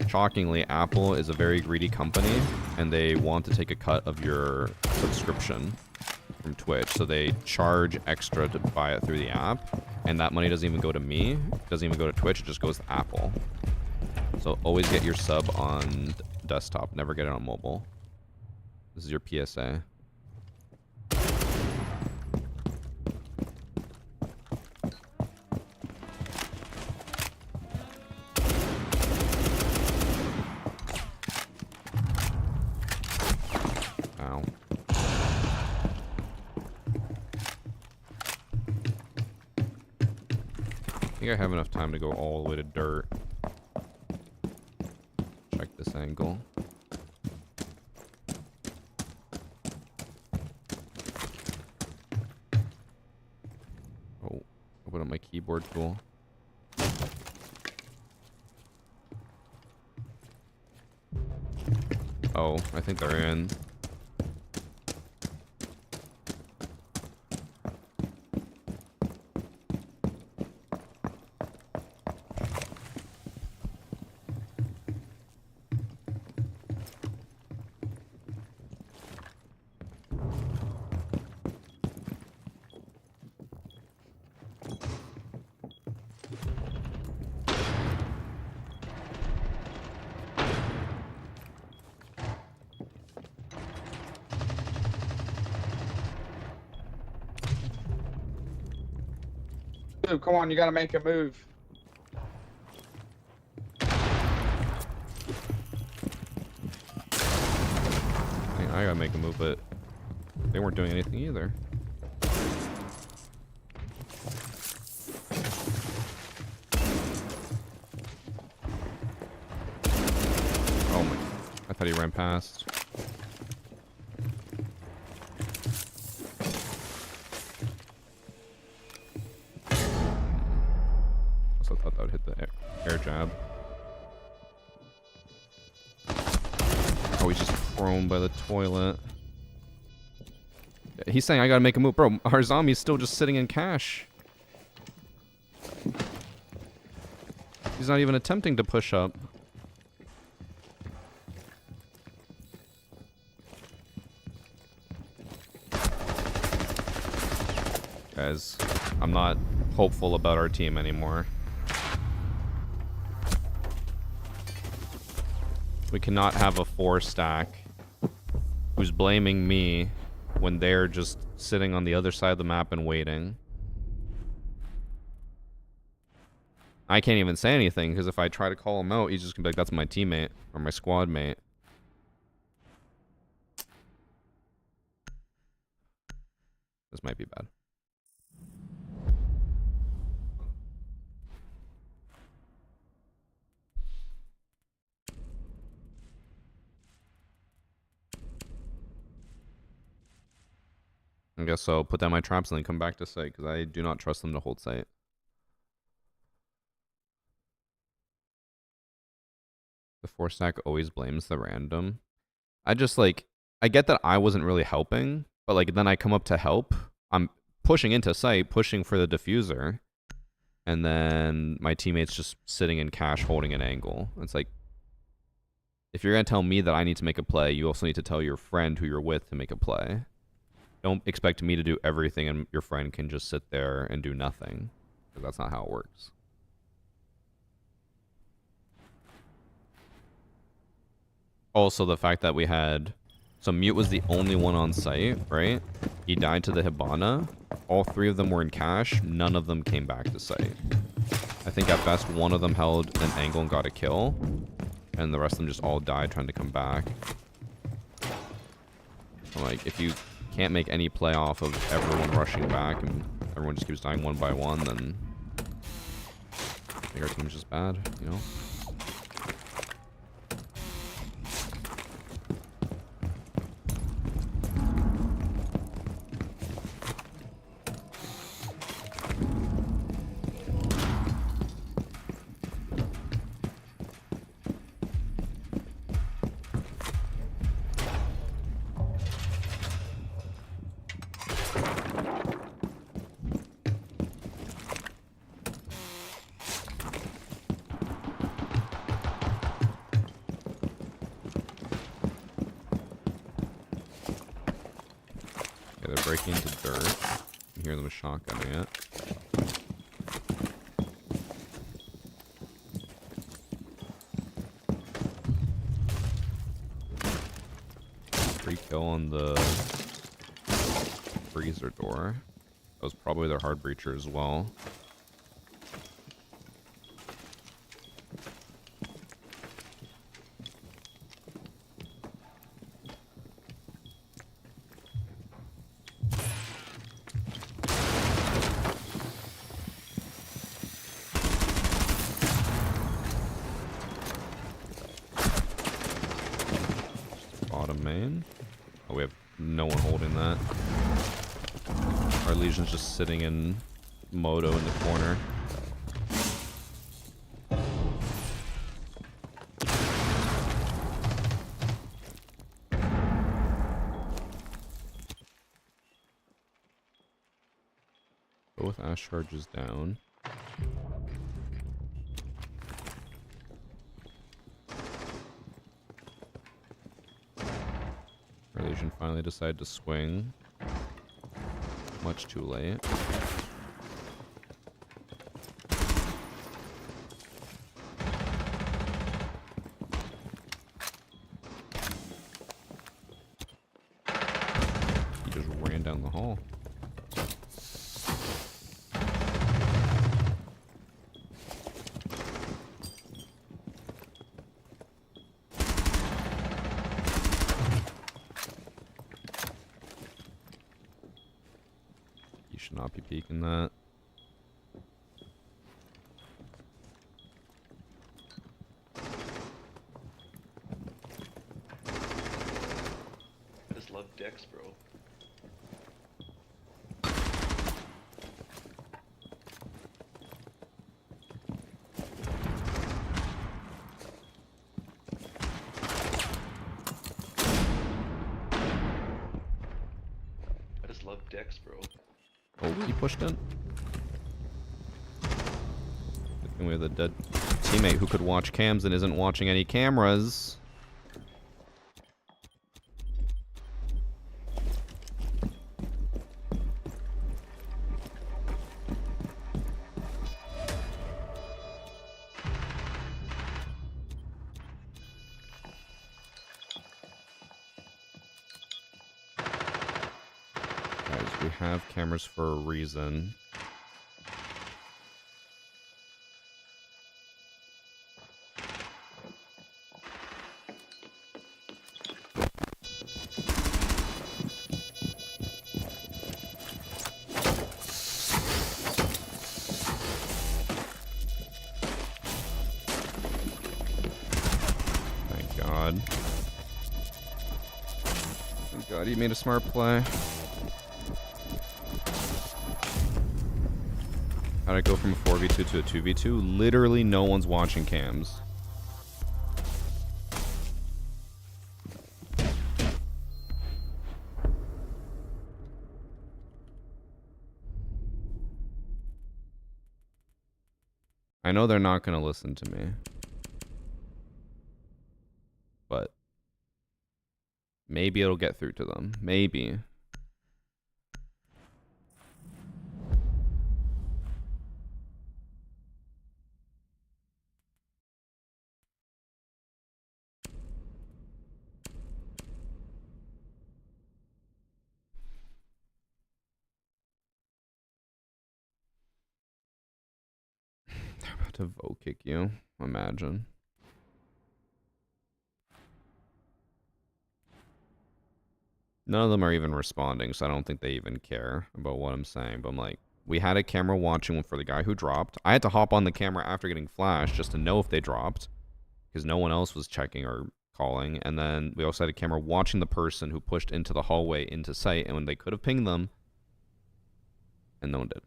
shockingly, Apple is a very greedy company, and they want to take a cut of your subscription from Twitch. So they charge extra to buy it through the app, and that money doesn't even go to me, doesn't even go to Twitch, it just goes to Apple. So always get your sub on desktop, never get it on mobile. This is your PSA. I think I have enough time to go all the way to dirt. Check this angle. Oh, open up my keyboard tool. Oh, I think they're in. Come on, you gotta make a move. I gotta make a move, but they weren't doing anything either. Oh my, I thought he ran past. Also thought that would hit the air jab. Oh, he's just thrown by the toilet. He's saying I gotta make a move. Bro, our zombie's still just sitting in cash. He's not even attempting to push up. Guys, I'm not hopeful about our team anymore. We cannot have a 4-stack who's blaming me when they're just sitting on the other side of the map and waiting. I can't even say anything because if I try to call him out, he's just gonna be like, that's my teammate or my squad mate. This might be bad. I guess so. Put down my traps and then come back to site because I do not trust them to hold site. The 4-stack always blames the random. I just like, I get that I wasn't really helping, but like then I come up to help. I'm pushing into site, pushing for the diffuser, and then my teammate's just sitting in cash holding an angle. It's like, if you're gonna tell me that I need to make a play, you also need to tell your friend who you're with to make a play. Don't expect me to do everything and your friend can just sit there and do nothing. Because that's not how it works. Also, the fact that we had... So Mute was the only one on site, right? He died to the Hibana. All 3 of them were in cash. None of them came back to site. I think at best one of them held an angle and got a kill. And the rest of them just all died trying to come back. I'm like, if you can't make any play off of everyone rushing back and everyone just keeps dying one by one, then I think our team's just bad, you know? Breaking into dirt. You hear them shotgunning it. Free kill on the freezer door. That was probably their hard breacher as well. Just sitting in Moto in the corner. Both Ash charges down. Our Legion finally decided to swing. Much too late. He just ran down the hall. Not be peeking that. I just love dicks, bro. I just just love dicks, bro. Oh, he pushed in. Good thing we have a dead teammate who could watch cams and isn't watching any cameras. Guys, we have cameras for a reason. Thank God. Thank God he made a smart play. How'd I go from a 4v2 to a 2v2? Literally no one's watching cams. I know they're not going to listen to me. But maybe it'll get through to them. Maybe. They're about to vote kick you. Imagine. None of them are even responding, so I don't think they even care about what I'm saying. But I'm like, we had a camera watching for the guy who dropped. I had to hop on the camera after getting flashed just to know if they dropped, because no one else was checking or calling. And then we also had a camera watching the person who pushed into the hallway into sight, and when they could have pinged them, and no one did.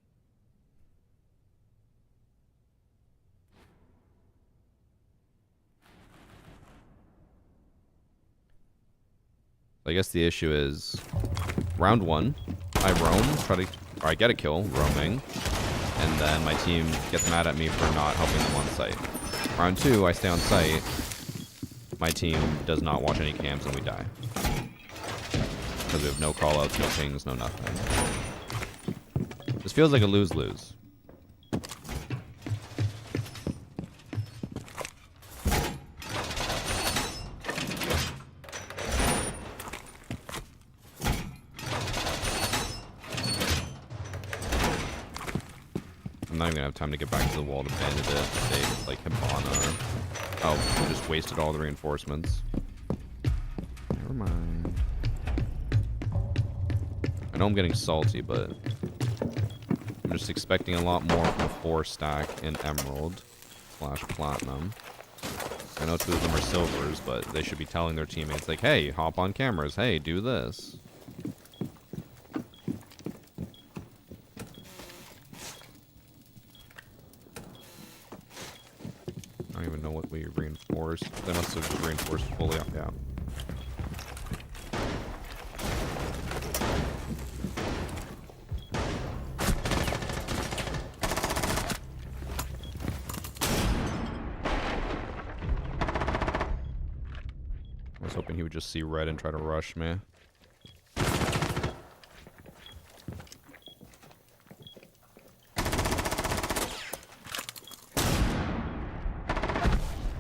I guess the issue is round one, I roam, I get a kill roaming, and then my team gets mad at me for not helping them on site. Round two, I stay on site, my team does not watch any cams, and we die. Because we have no callouts, no pings, no nothing. This feels like a lose-lose. I'm not even gonna have time to get back to the wall to bandit it. They like Hibana. Oh, we just wasted all the reinforcements. Never mind. I know I'm getting salty, but I'm just expecting a lot more from a 4-stack in Emerald / Platinum. I know 2 of them are silvers, but they should be telling their teammates like, hey, hop on cameras. Hey, do this. I don't even know what we reinforced. They must have reinforced fully up, yeah. I was hoping he would just see red and try to rush me.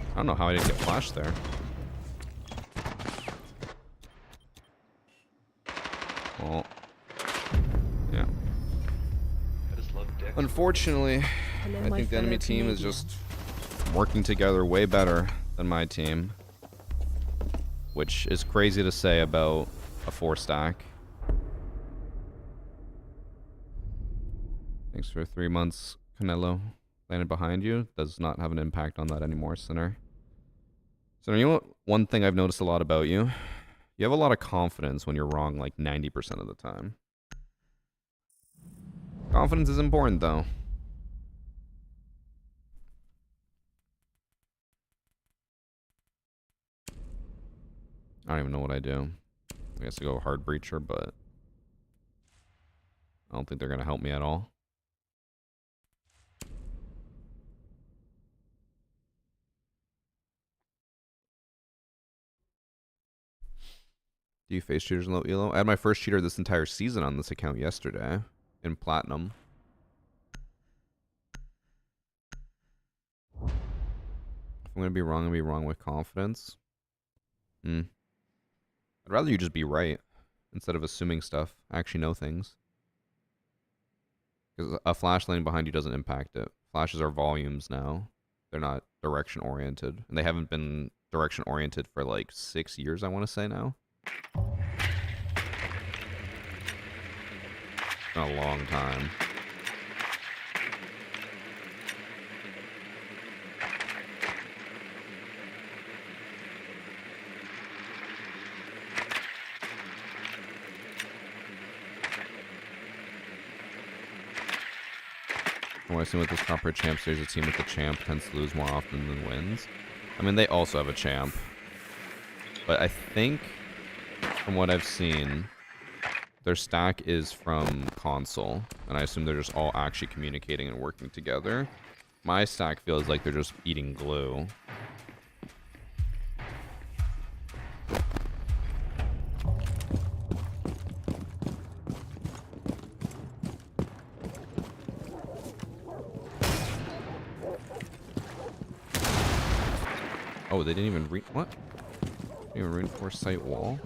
I don't know how I didn't get flashed there. Well, yeah. I just love dicks. Unfortunately, Hello, I my think the enemy fellow team is Canadian. just working together way better than my team. Which is crazy to say about a 4-stack. Thanks for 3 months, Canelo. Landed behind you. Does not have an impact on that anymore, Sinner. So you know what? One thing I've noticed a lot about you. You have a lot of confidence when you're wrong like 90% of the time. Confidence is important though. I don't even know what I do. I guess I go hard breacher, but I don't think they're gonna help me at all. Do you face cheaters in low elo? I had my first cheater this entire season on this account yesterday in platinum. If I'm gonna be wrong, I'm gonna be wrong with confidence. I'd rather you just be right instead of assuming stuff. I actually know things. Because a flash lane behind you doesn't impact it. Flashes are volumes now. They're not direction oriented. And they haven't been direction oriented for like 6 years, I want to say now. It's been a long time. From what I've seen with this proper champ series, a team with the champ tends to lose more often than wins. I mean, they also have a champ. But I think, from what I've seen, their stack is from console. And I assume they're just all actually communicating and working together. My stack feels like they're just eating glue. Oh, they didn't even what? Didn't even reinforce site wall?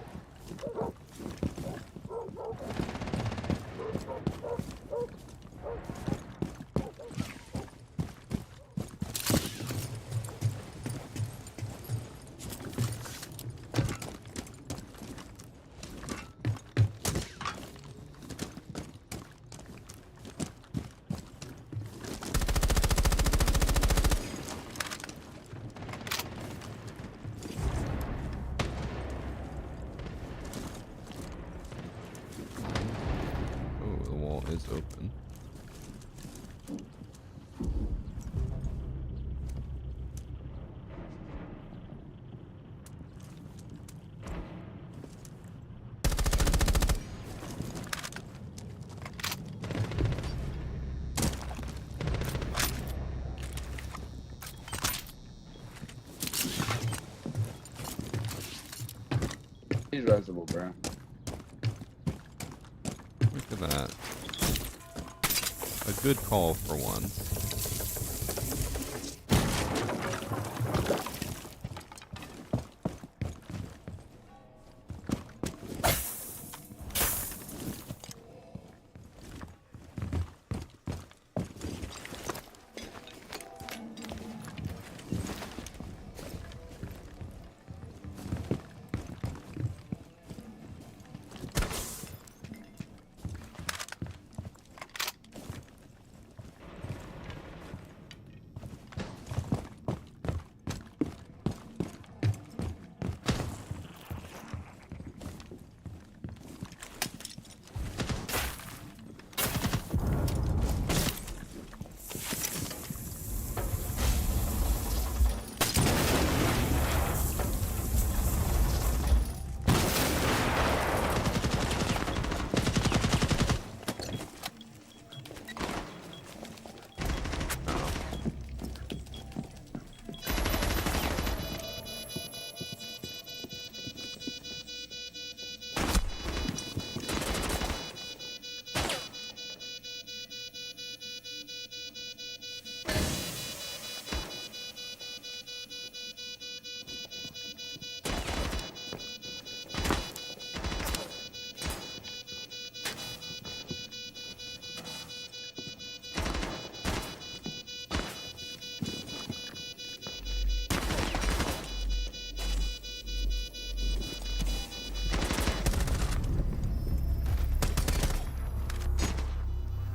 Open. He's resable, bro. Look at that. A good call for once.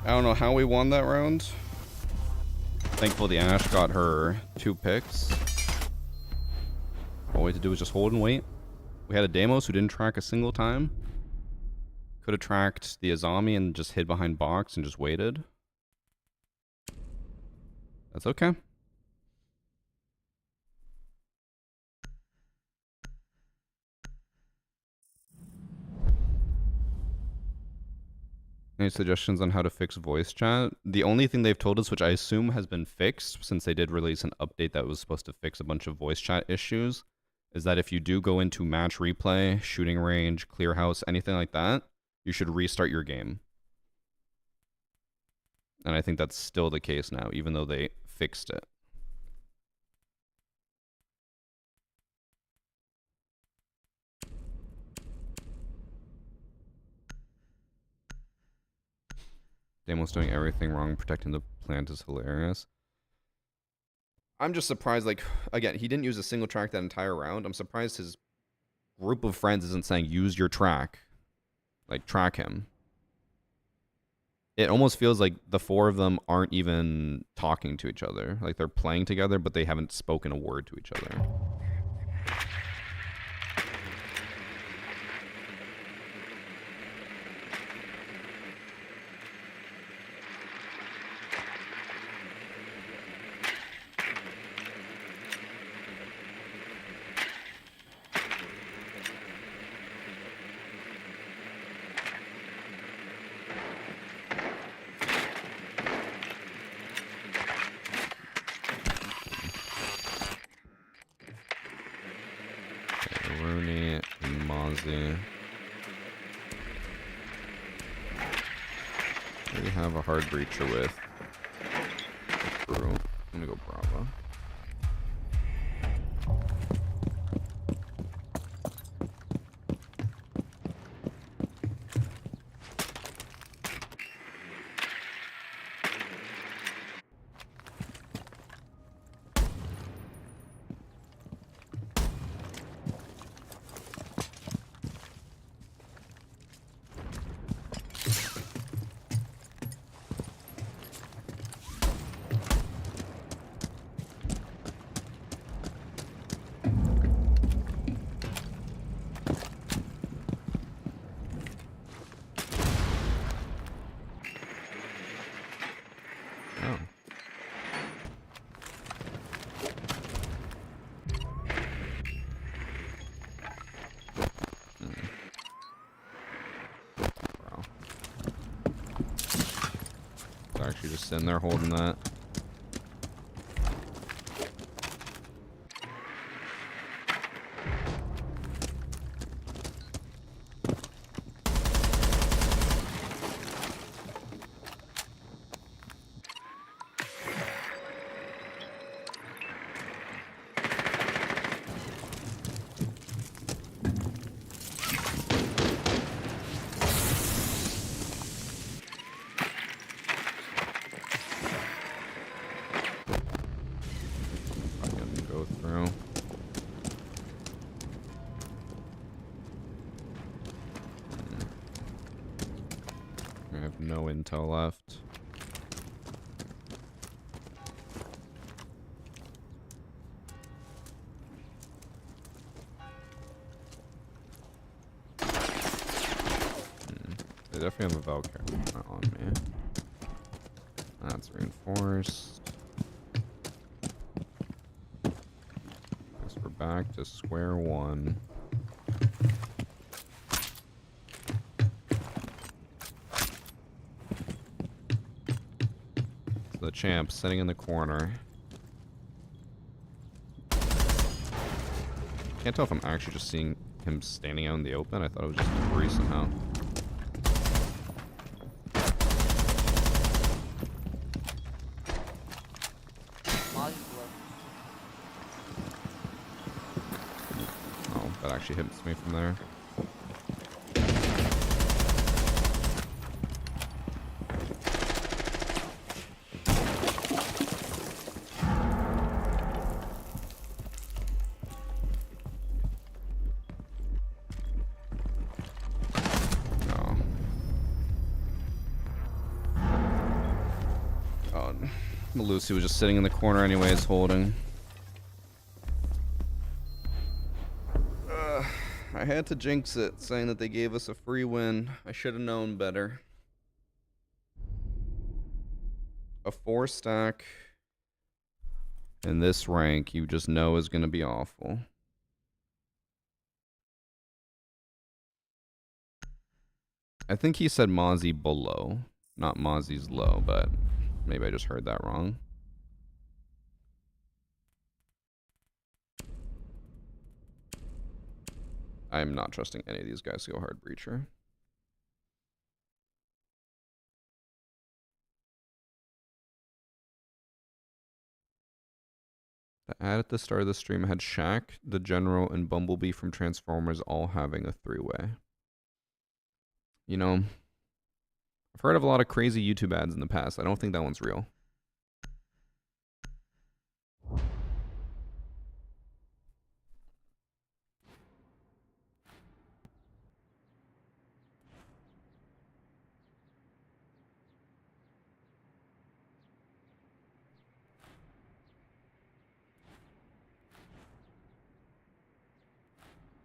I don't know how we won that round. Thankful the Ash got her 2 picks. All we had to do was just hold and wait. We had a Deimos who didn't track a single time. Could have tracked the Azami and just hid behind box and just waited. That's okay. Any suggestions on how to fix voice chat? The only thing they've told us, which I assume has been fixed since they did release an update that was supposed to fix a bunch of voice chat issues, is that if you do go into match replay, shooting range, clear house, anything like that, you should restart your game. And I think that's still the case now, even though they fixed it. Damon's doing everything wrong, protecting the plant is hilarious. I'm just surprised, like, again, he didn't use a single track that entire round. I'm surprised his group of friends isn't saying, use your track. Like, track him. It almost feels like the four of them aren't even talking to each other. Like, they're playing together, but they haven't spoken a word to each other. Rooney and Mozzie. What do we have a hard breacher with? Brew. I'm gonna go Bravo. Oh. Wow. They're actually just sitting there holding that. Fucking go through. I have no intel left. They definitely have a Valkyrie on me. That's reinforced. Guess we're back to square one. So the champ sitting in the corner. Can't tell if I'm actually just seeing him standing out in the open. I thought it was just debris somehow. Oh, that actually hits me from there. Oh. Oh, Lucy was just sitting in the corner anyways, holding. I had to jinx it, saying that they gave us a free win. I should have known better. A 4-stack in this rank, you just know is going to be awful. I think he said Mozzie below, not Mozzie's low, but maybe I just heard that wrong. I'm not trusting any of these guys to go hard breacher. The ad at the start of the stream had Shaq, the General, and Bumblebee from Transformers all having a three-way. You know, I've heard of a lot of crazy YouTube ads in the past. I don't think that one's real.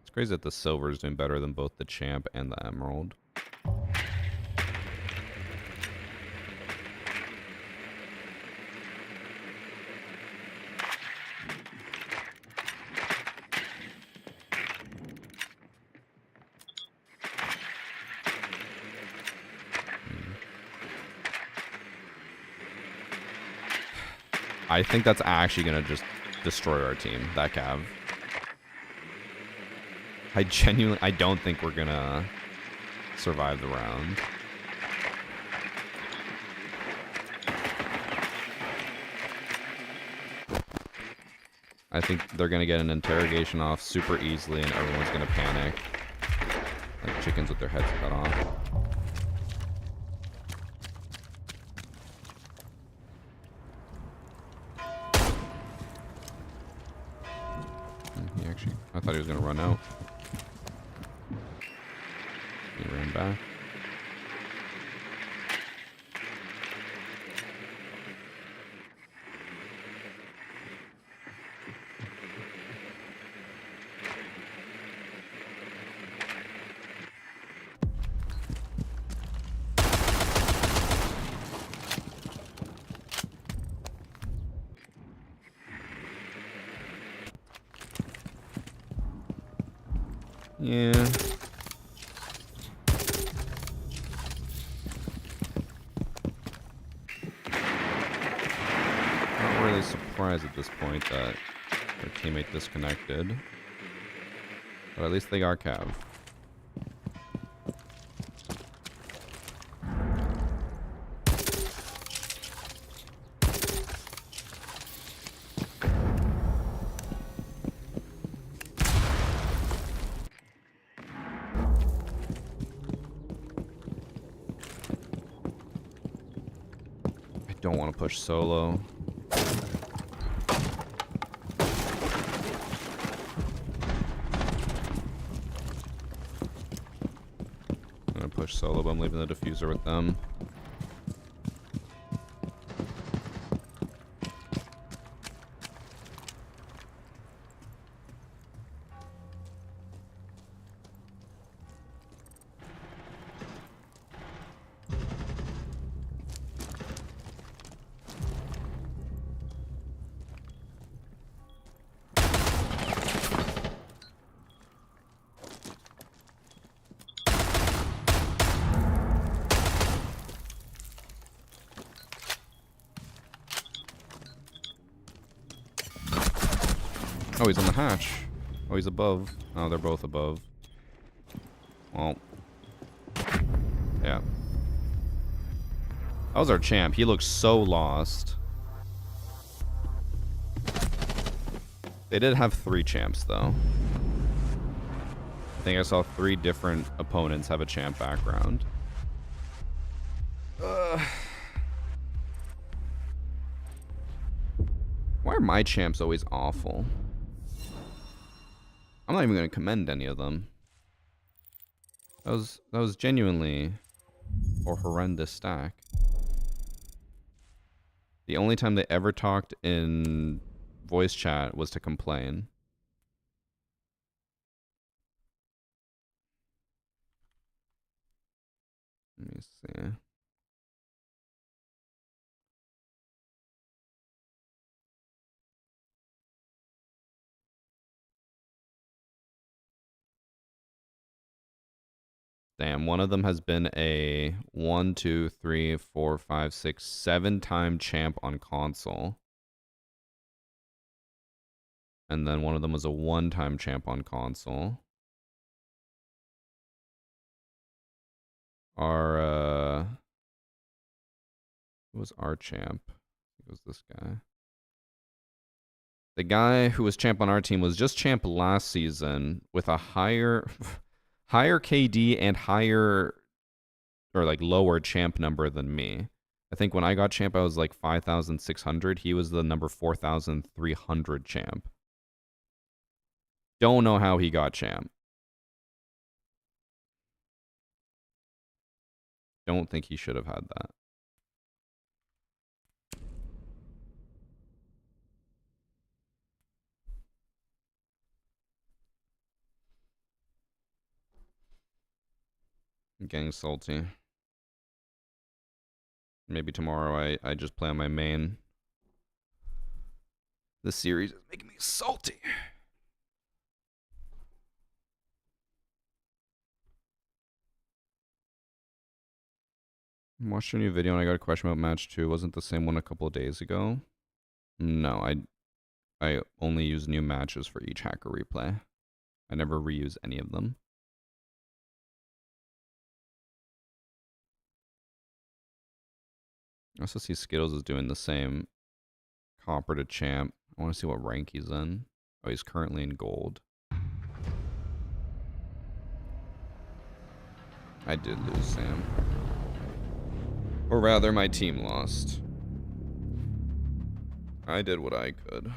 It's crazy that the silver is doing better than both the champ and the emerald. I think that's actually going to just destroy our team, that Cav. I don't think we're going to survive the round. I think they're going to get an interrogation off super easily and everyone's going to panic. Like chickens with their heads cut off. I thought he was going to run out. He ran back. Yeah. Not really surprised at this point that their teammate disconnected. But at least they got Cav. Don't want to push solo. I'm gonna push solo, but I'm leaving the diffuser with them. Oh, he's on the hatch. Oh, he's above. Oh, they're both above. Well. Yeah. That was our champ. He looks so lost. They did have 3 champs, though. I think I saw 3 different opponents have a champ background. Why are my champs always awful? I'm not even going to commend any of them. That was genuinely a horrendous stack. The only time they ever talked in voice chat was to complain. Let me see. Damn, one of them has been a 1, 2, 3, 4, 5, 6, 7-time champ on console. And then one of them was a 1-time champ on console. Our, who was our champ? It was this guy. The guy who was champ on our team was just champ last season with a higher KD and higher or like lower champ number than me. I think when I got champ, I was like 5,600. He was the number 4,300 champ. Don't know how he got champ. Don't think he should have had that. I'm getting salty. Maybe tomorrow I just play on my main. This series is making me salty. I watched a new video and I got a question about match 2. Wasn't the same one a couple of days ago? No, I only use new matches for each hacker replay. I never reuse any of them. I also see Skittles is doing the same. Copper to champ. I want to see what rank he's in. Oh, he's currently in gold. I did lose, Sam. Or rather, my team lost. I did what I could.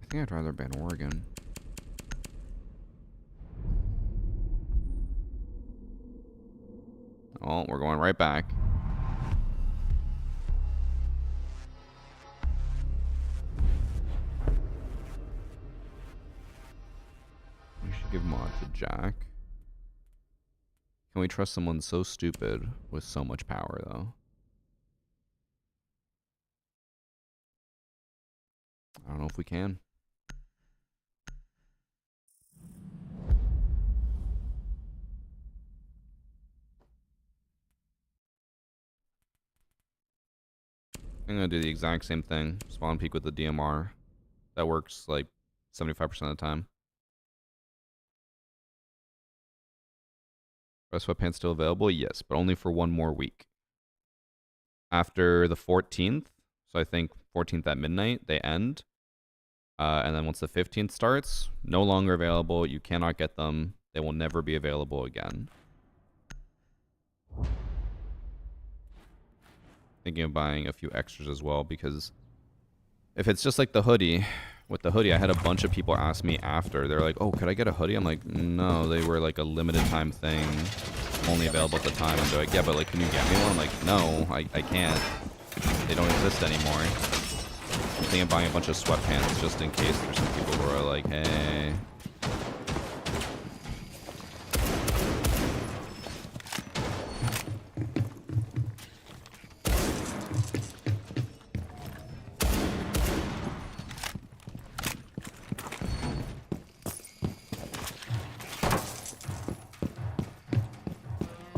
I think I'd rather ban Oregon. Oh, we're going right back. We should give mod to Jack. Can we trust someone so stupid with so much power, though? I don't know if we can. I'm gonna do the exact same thing. Spawn peek with the DMR. That works like 75% of the time. Are sweatpants still available? Yes, but only for one more week. After the 14th, so I think 14th at midnight, they end. And then once the 15th starts, no longer available. You cannot get them. They will never be available again. Thinking of buying a few extras as well, because if it's just like the hoodie, with the hoodie, I had a bunch of people ask me after. They're like, oh, could I get a hoodie? I'm like, no, they were like a limited time thing, only available at the time. And they're like, yeah, but like, can you get me one? I'm like, no, I can't. They don't exist anymore. I'm thinking of buying a bunch of sweatpants just in case there's some people who are like, hey.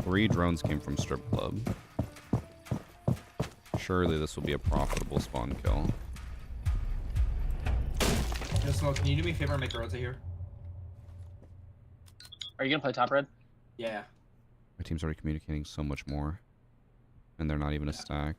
Three drones came from strip club. Surely this will be a profitable spawn kill. Yo, Smoke, can you do me a favor and make a rotate here? Are you gonna play top red? Yeah. My team's already communicating so much more. And they're not even a stack.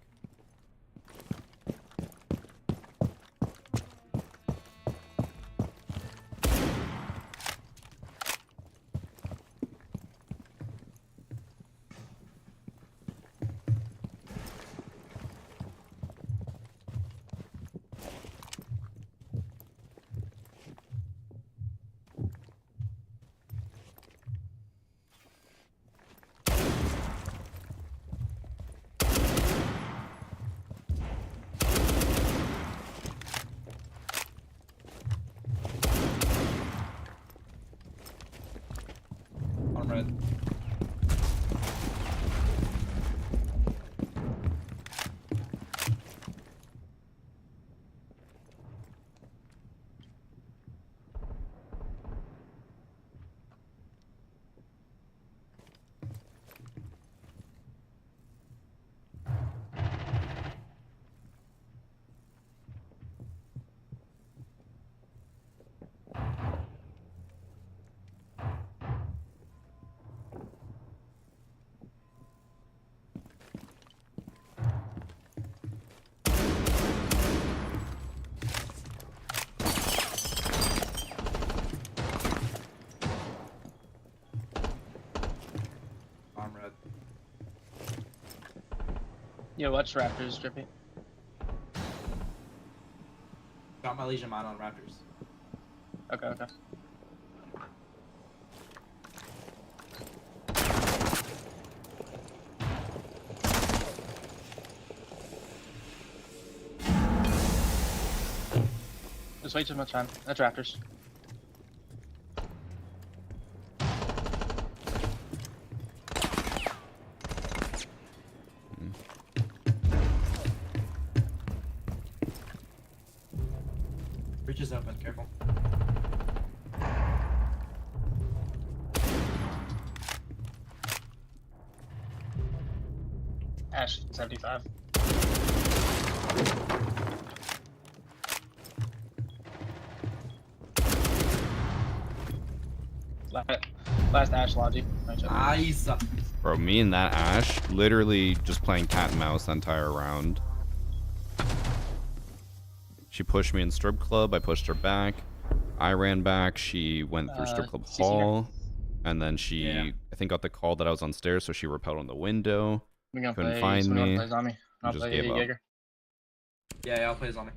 Yo, watch Raptors, Drippy. Got my Legion mine on Raptors. Okay, okay. There's way too much time. That's Raptors. Breach is open, careful. Ash, 75. Last Ash Logic. Nice. Bro, me and that Ash literally just playing cat and mouse the entire round. She pushed me in strip club. I pushed her back. I ran back. She went through strip club CC here. hall. And then she, Yeah. I think, got the call that I was on stairs, so she rappelled on the window. We're gonna Couldn't play. find Someone me. Play zombie. I'll Just play gave up. Jaeger. Yeah, I'll play zombie.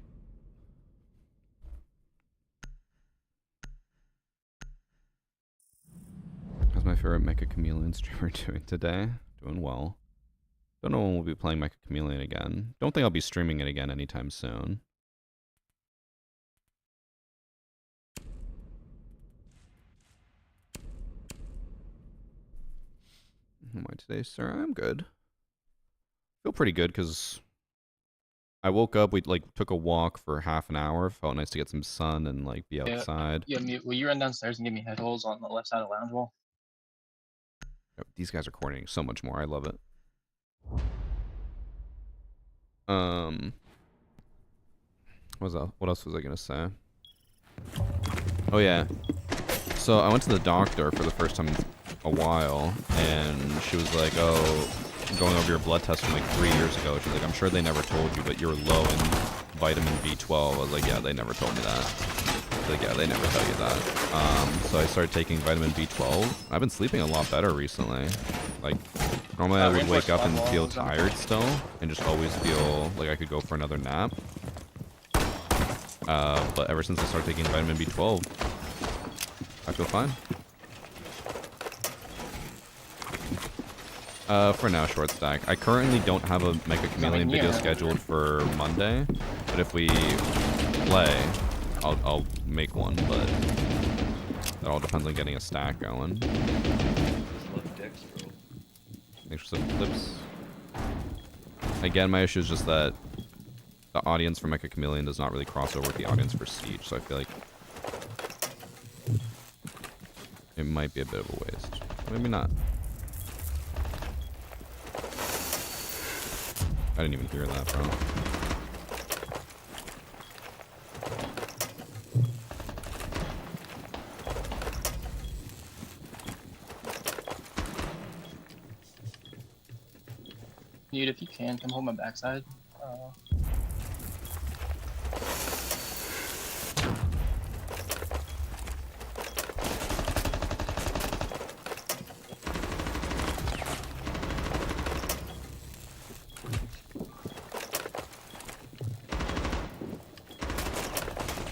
How's my favorite Mecha Chameleon streamer doing today? Doing well. Don't know when we'll be playing Mecha Chameleon again. Don't think I'll be streaming it again anytime soon. How am I today, sir? I'm good. Feel pretty good because I woke up. We like took a walk for half an hour. Felt nice to get some sun and like be outside. Yeah, will you run downstairs and give me head holes on the left side of the lounge wall? These guys are coordinating so much more. I love it. What else was I gonna say? Oh yeah. So I went to the doctor for the first time in a while, and she was like, "Oh, going over your blood test from like 3 years ago." She's like, "I'm sure they never told you, but you're low in vitamin B12." I was like, "Yeah, they never told me that." She's like, "Yeah, they never tell you that." So I started taking vitamin B12. I've been sleeping a lot better recently. Like, normally I would wake up and feel tired still, and just always feel like I could go for another nap. But ever since I started taking vitamin B12, I feel fine. For now, short stack. I currently don't have a Mecha Chameleon video scheduled for Monday, but if we play, I'll make one, but that all depends on getting a stack going. Love dicks, bro. Thanks for some clips. Again, my issue is just that the audience for Mecha Chameleon does not really cross over with the audience for Siege, so I feel like it might be a bit of a waste. Maybe not. I didn't even hear that, bro. Dude, if you can, come hold my backside.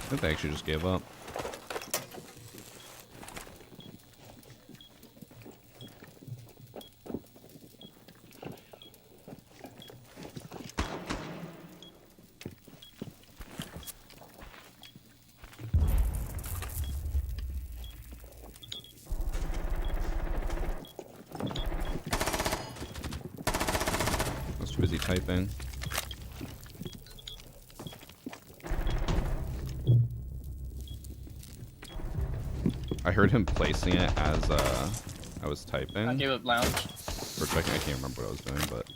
I think they actually just gave up. I was too busy typing. I heard him placing it as I was typing. I gave up lounge. For a second, I can't remember what I was doing, but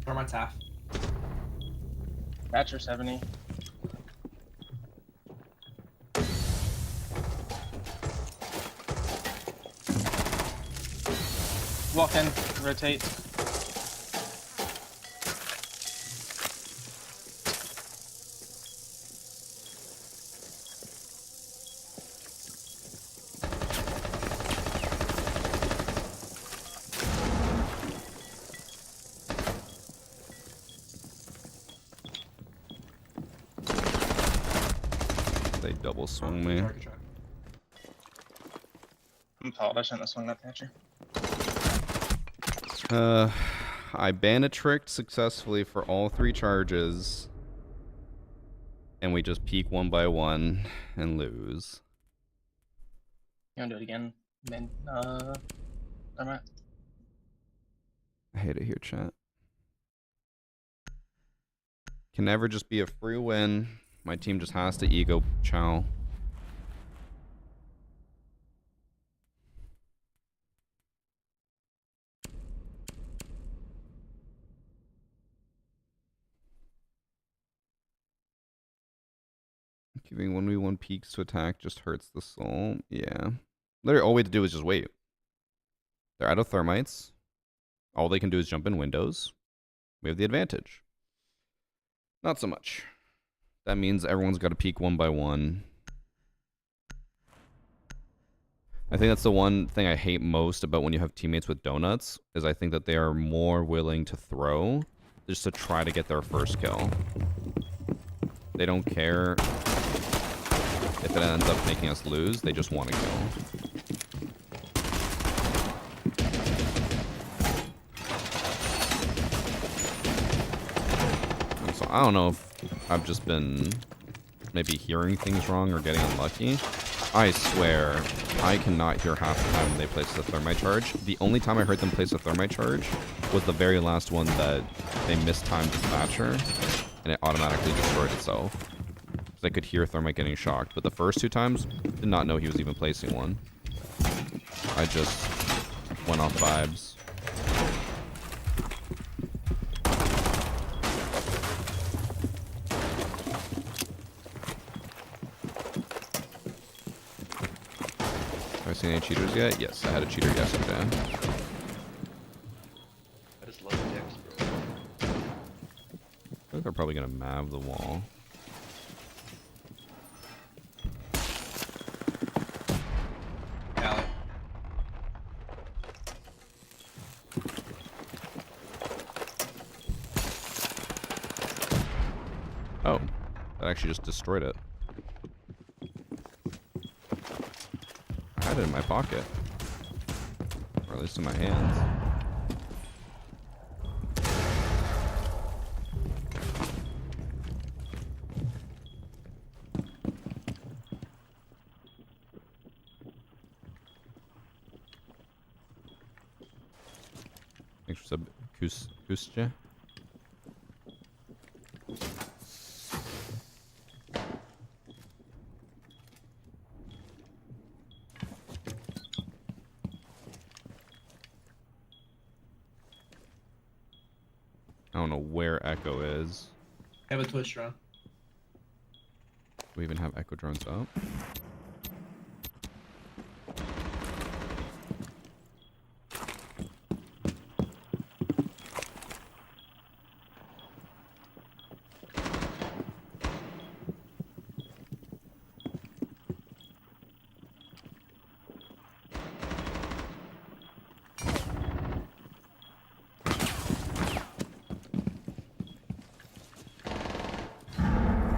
Where my taff? Thatcher 70. Walk in, rotate. They double swung me. Good try. I'm fault. I shouldn't have swung that at you. I Bandit-tricked successfully for all 3 charges. And we just peek 1 by 1 and lose. You wanna do it again? Then, alright. I hate it here, chat. Can never just be a free win. My team just has to ego chow. Giving 1v1 peeks to attack just hurts the soul. Yeah. Literally, all we have to do is just wait. They're out of thermites. All they can do is jump in windows. We have the advantage. Not so much. That means everyone's got to peek 1 by 1. I think that's the one thing I hate most about when you have teammates with donuts, is I think that they are more willing to throw just to try to get their first kill. They don't care if it ends up making us lose, they just want to kill. And so I don't know if I've just been maybe hearing things wrong or getting unlucky. I swear, I cannot hear half the time when they place the thermite charge. The only time I heard them place a thermite charge was the very last one that they mistimed Thatcher, and it automatically destroyed itself. Because I could hear thermite getting shocked, but the first 2 times, did not know he was even placing one. I just went off vibes. Have I seen any cheaters yet? Yes, I had a cheater yesterday. I just love dicks, bro. I think they're probably gonna mav the wall. Alley. Oh, that actually just destroyed it. I had it in my pocket. Or at least in my hands. Thanks for sub Kusja. I don't know where Echo is. Have a Twitch drone. Do we even have Echo drones up?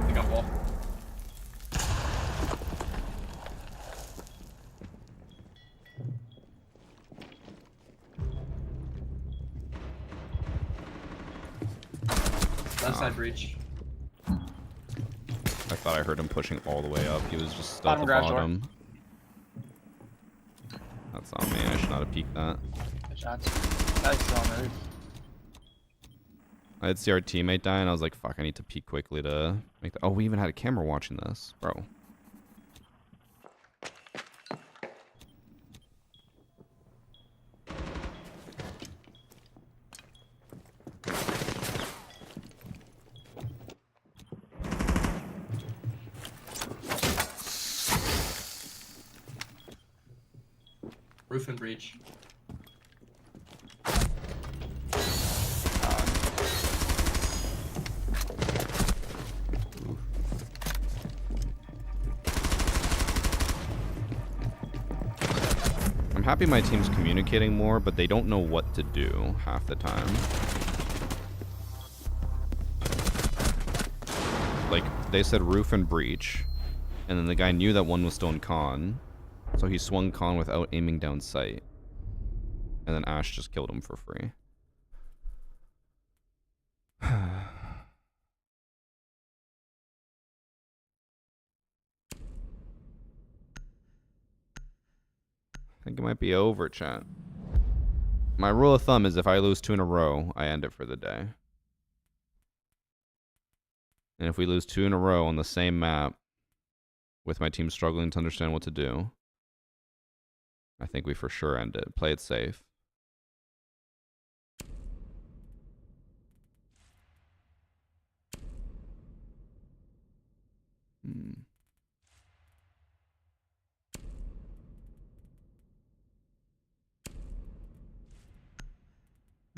They got wall. Left side breach. I thought I heard him pushing all the way up. He was just still at Bottom the garage door. bottom. That's on me. I should not have peeked that. Good shots. Guy's still on the roof. I did see our teammate die, and I was like, fuck, I need to peek quickly to make the... Oh, we even had a camera watching this. Bro. Roof and breach. I'm happy my team's communicating more, but they don't know what to do half the time. Like, they said roof and breach, And then the guy knew that one was still in con, so he swung con without aiming down sight. And then Ash just killed him for free. I think it might be over, chat. My rule of thumb is if I lose 2 in a row, I end it for the day. And if we lose 2 in a row on the same map, with my team struggling to understand what to do, I think we for sure end it. Play it safe.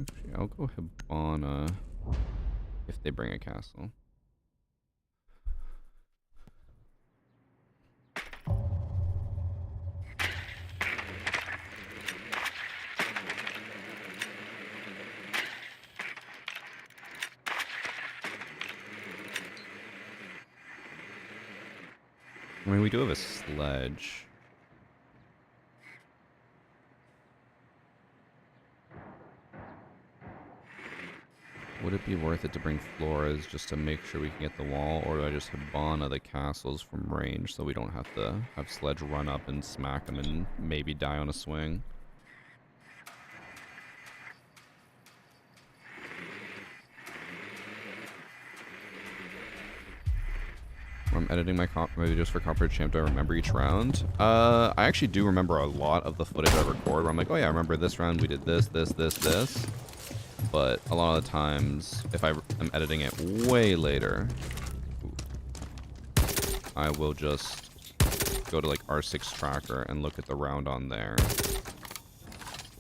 Actually, I'll go Hibana if they bring a castle. I mean, we do have a sledge. Would it be worth it to bring Flores just to make sure we can get the wall, or do I just Hibana the castles from range so we don't have to have Sledge run up and smack them and maybe die on a swing? I'm editing my videos for Copper Champ. Do I remember each round? I actually do remember a lot of the footage I record where I'm like, oh yeah, I remember this round we did this. But a lot of the times, if I am editing it way later, I will just go to like R6 tracker and look at the round on there,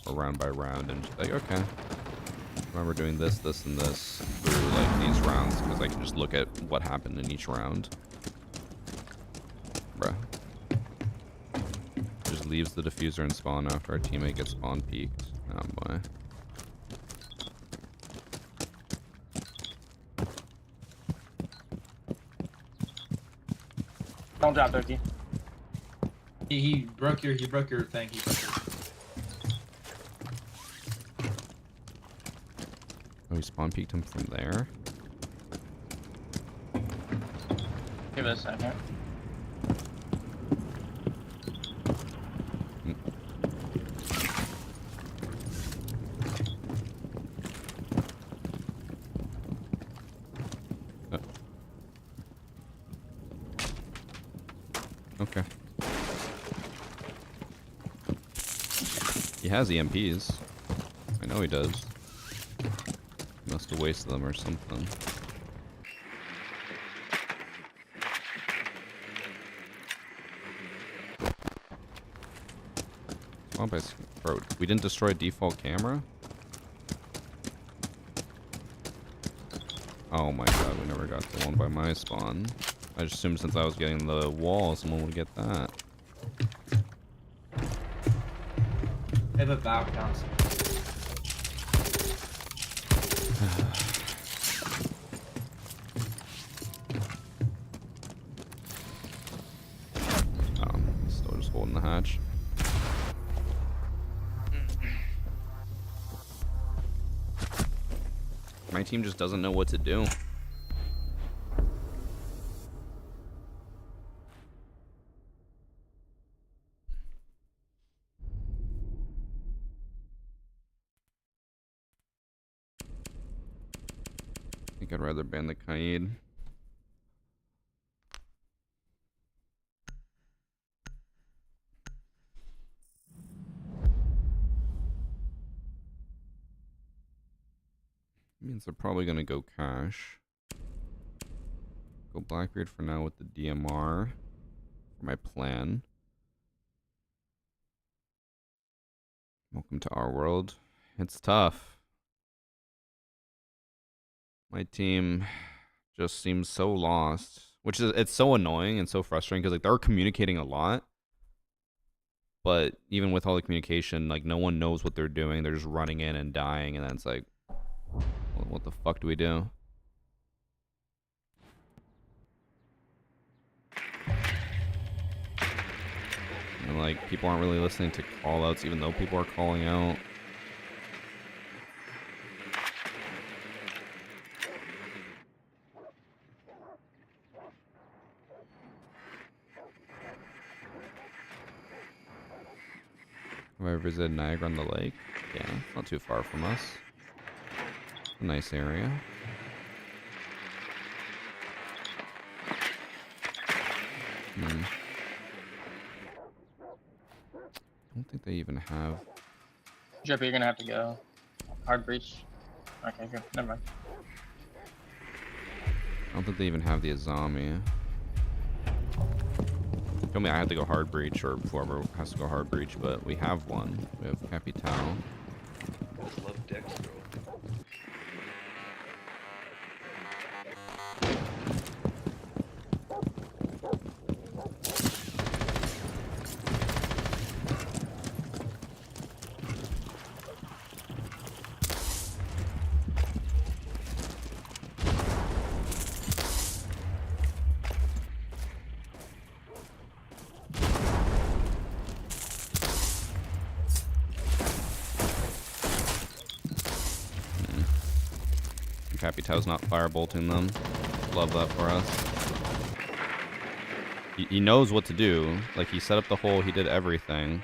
or round by round, and just like, okay, I remember doing this, and this through like these rounds, because I can just look at what happened in each round. Bruh. Just leaves the diffuser and spawn after our teammate gets spawn peeked. Oh boy. Don't drop, Turkey. He broke your thing. He broke your... Oh, he spawn peeked him from there? Give it a second. Okay. He has EMPs. I know he does. He must have wasted them or something. Oh, bro, we didn't destroy a default camera? Oh my god, we never got the one by my spawn. I just assumed since I was getting the wall, someone would get that. I have a bow council. Oh, still just holding the hatch. My team just doesn't know what to do. I think I'd rather ban the Kaid. Means they're probably gonna go cash. Go Blackbeard for now with the DMR for my plan. Welcome to our world. It's tough. My team just seems so lost, which is, it's so annoying and so frustrating because like they're communicating a lot, but even with all the communication, like no one knows what they're doing. They're just running in and dying, and then it's like, what the fuck do we do? like people aren't really listening to call outs even though people are calling out. Have I visited Niagara on the Lake? Yeah, not too far from us. A nice area. I don't think they even have. Drippy, you're gonna have to go. Hard breach. Okay, good. Never mind. I don't think they even have the Azami. Told me I had to go hard breach, or whoever has to go hard breach, but we have one. We have Capital. I just love decks, bro. Capital's not firebolting them. Love that for us. He knows what to do. Like, he set up the hole, he did everything.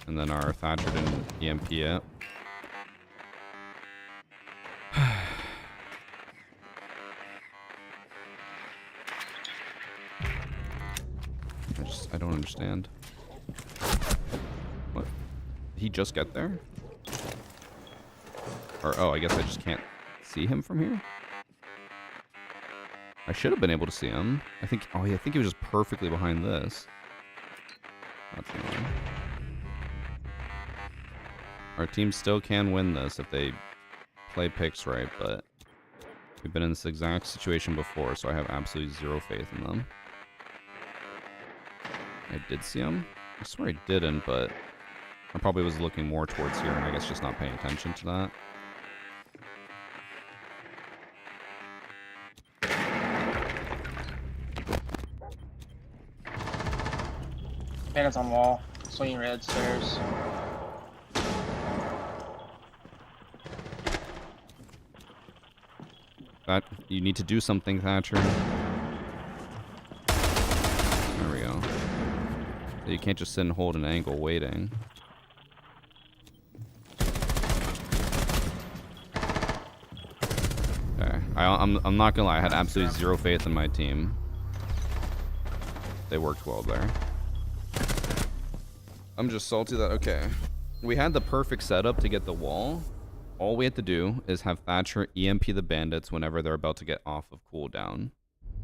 And then our Thatcher didn't EMP it. I don't understand. What? Did he just get there? Or, oh, I guess I just can't see him from here? I should have been able to see him. I think, oh yeah, I think he was just perfectly behind this. That's annoying. Our team still can win this if they play picks right, but we've been in this exact situation before, so I have absolutely zero faith in them. I did see him? I swear I didn't, but I probably was looking more towards here and I guess just not paying attention to that. Bandits on wall. Swinging red stairs. That you need to do something, Thatcher. There we go. So you can't just sit and hold an angle waiting. Okay. I'm not gonna lie, I had absolutely zero faith in my team. They worked well there. I'm just salty that, okay. We had the perfect setup to get the wall. All we had to do is have Thatcher EMP the bandits whenever they're about to get off of cooldown.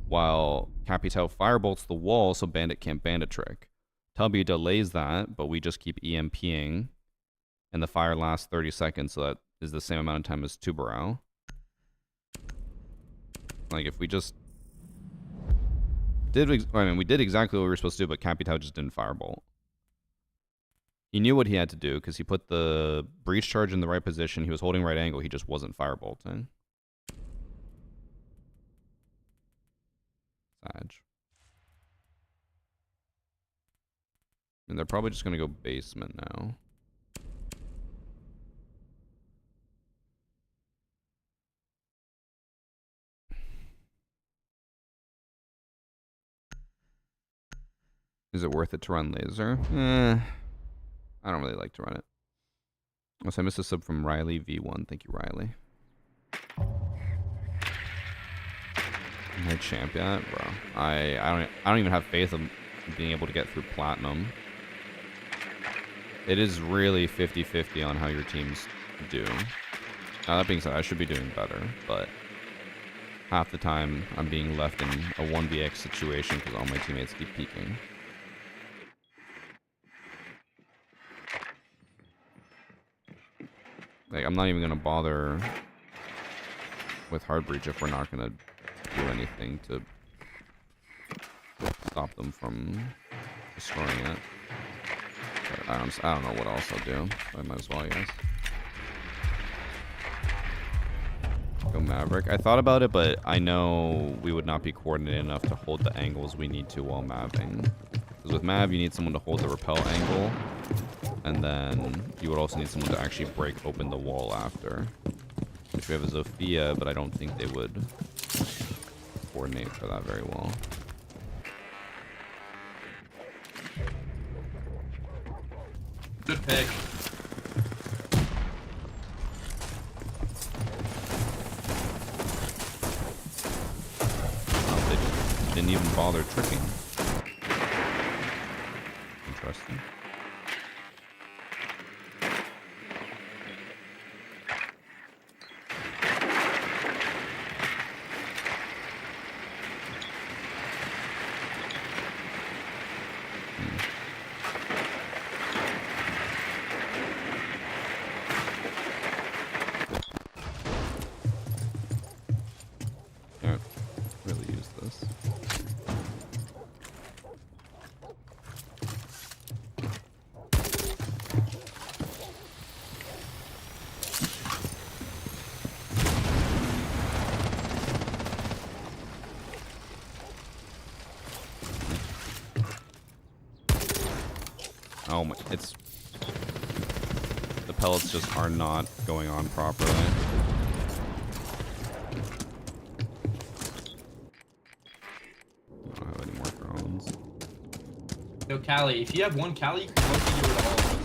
While Capital firebolts the wall so bandit can't bandit trick. Tubby delays that, but we just keep EMPing. And the fire lasts 30 seconds, so that is the same amount of time as Tubarão. Like, if we just did, we did exactly what we were supposed to do, but Capital just didn't firebolt. He knew what he had to do because he put the breach charge in the right position. He was holding right angle. He just wasn't firebolting. Sag. And they're probably just going to go basement now. Is it worth it to run laser? I don't really like to run it. Unless I missed a sub from Riley V1. Thank you, Riley. My champ yet, bro. I don't even have faith of being able to get through platinum. It is really 50-50 on how your teams do. Now that being said, I should be doing better, but half the time I'm being left in a 1vx situation because all my teammates keep peeking. Like, I'm not even gonna bother with hard breach if we're not gonna do anything to stop them from destroying it. But I don't know what else I'll do. So I might as well, I guess. Go Maverick. I thought about it, but I know we would not be coordinated enough to hold the angles we need to while mapping. Because with Mav, you need someone to hold the rappel angle. And then you would also need someone to actually break open the wall after. Which we have a Zofia, but I don't think they would coordinate for that very well. Good pick. Oh, they didn't even bother tricking. Interesting. Can't really use this. Oh my, it's... The pellets just are not going on properly. I don't have any more drones. Yo, Callie, if you have one Callie, you can mostly get rid of all of them.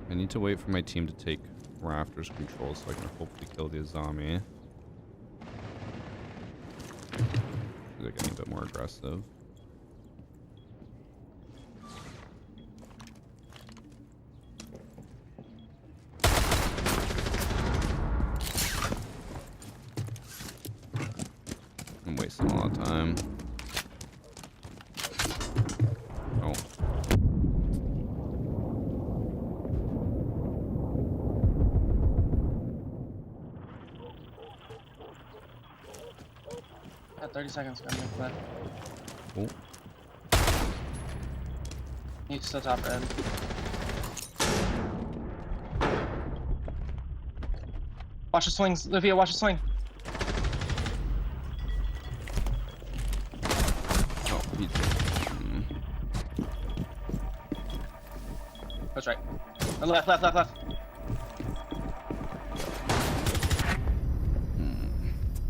I need to wait for my team to take rafters control so I can hopefully kill the Azami. They're getting a bit more aggressive. I'm wasting a lot of time. Oh. Got 30 seconds. Go make that. Oh. You still top red. Watch the swings, Livia. Watch the swing. Oh, he did. That's right. Left, left, left, left.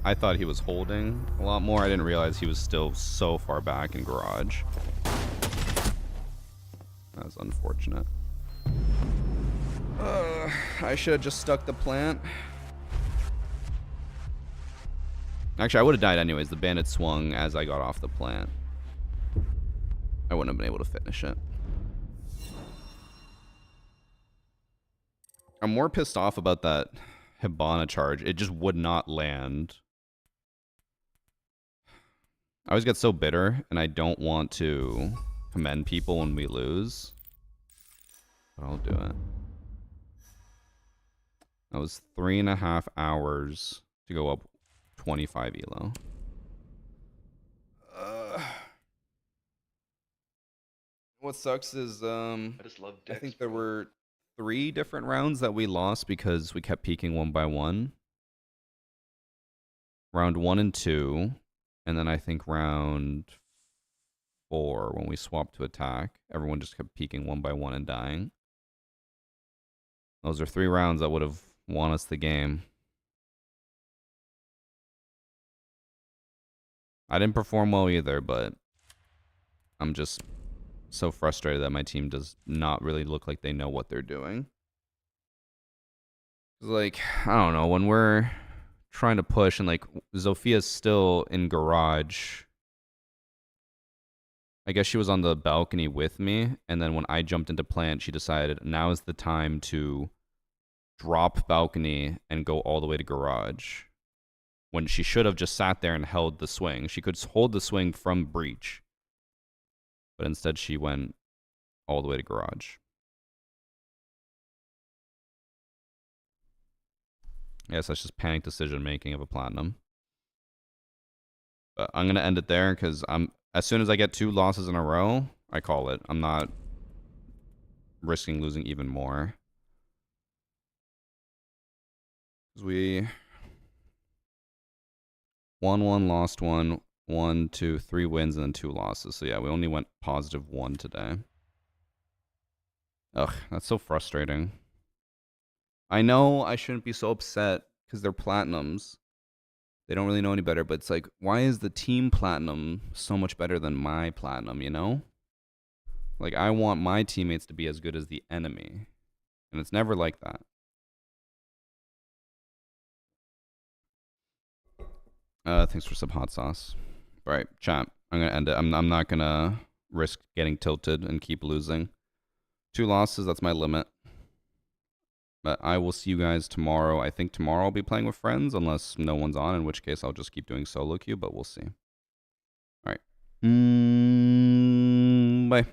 I thought he was holding a lot more. I didn't realize he was still so far back in garage. That's unfortunate. I should have just stuck the plant. Actually, I would have died anyways. The bandit swung as I got off the plant. I wouldn't have been able to finish it. I'm more pissed off about that Hibana charge. It just would not land. I always get so bitter, and I don't want to commend people when we lose. But I'll do it. That was 3.5 hours to go up 25 elo. What sucks is I just love I dicks, think there bro. were 3 different rounds that we lost because we kept peeking one by one. Round 1 and 2. And then I think round 4, when we swapped to attack, everyone just kept peeking one by one and dying. Those are 3 rounds that would have won us the game. I didn't perform well either, but I'm just so frustrated that my team does not really look like they know what they're doing. Like, I don't know, when we're trying to push and like Zofia's still in garage. I guess she was on the balcony with me, and then when I jumped into plant, she decided now is the time to drop balcony and go all the way to garage. When she should have just sat there and held the swing. She could hold the swing from breach. But instead she went all the way to garage. Yes, that's just panic decision making of a platinum. But I'm gonna end it there because as soon as I get 2 losses in a row, I call it. I'm not risking losing even more. 'Cause we won one, lost one, 1, 2, 3 wins, and then 2 losses. So yeah, we only went +1 today. Ugh, that's so frustrating. I know I shouldn't be so upset because they're platinums. They don't really know any better, but it's like, why is the team platinum so much better than my platinum, you know? Like, I want my teammates to be as good as the enemy. And it's never like that. Thanks for some hot sauce. All right, chat. I'm gonna end it. I'm not gonna risk getting tilted and keep losing. 2 losses, that's my limit. But I will see you guys tomorrow. I think tomorrow I'll be playing with friends, unless no one's on, in which case I'll just keep doing solo queue, but we'll see. All right. Bye.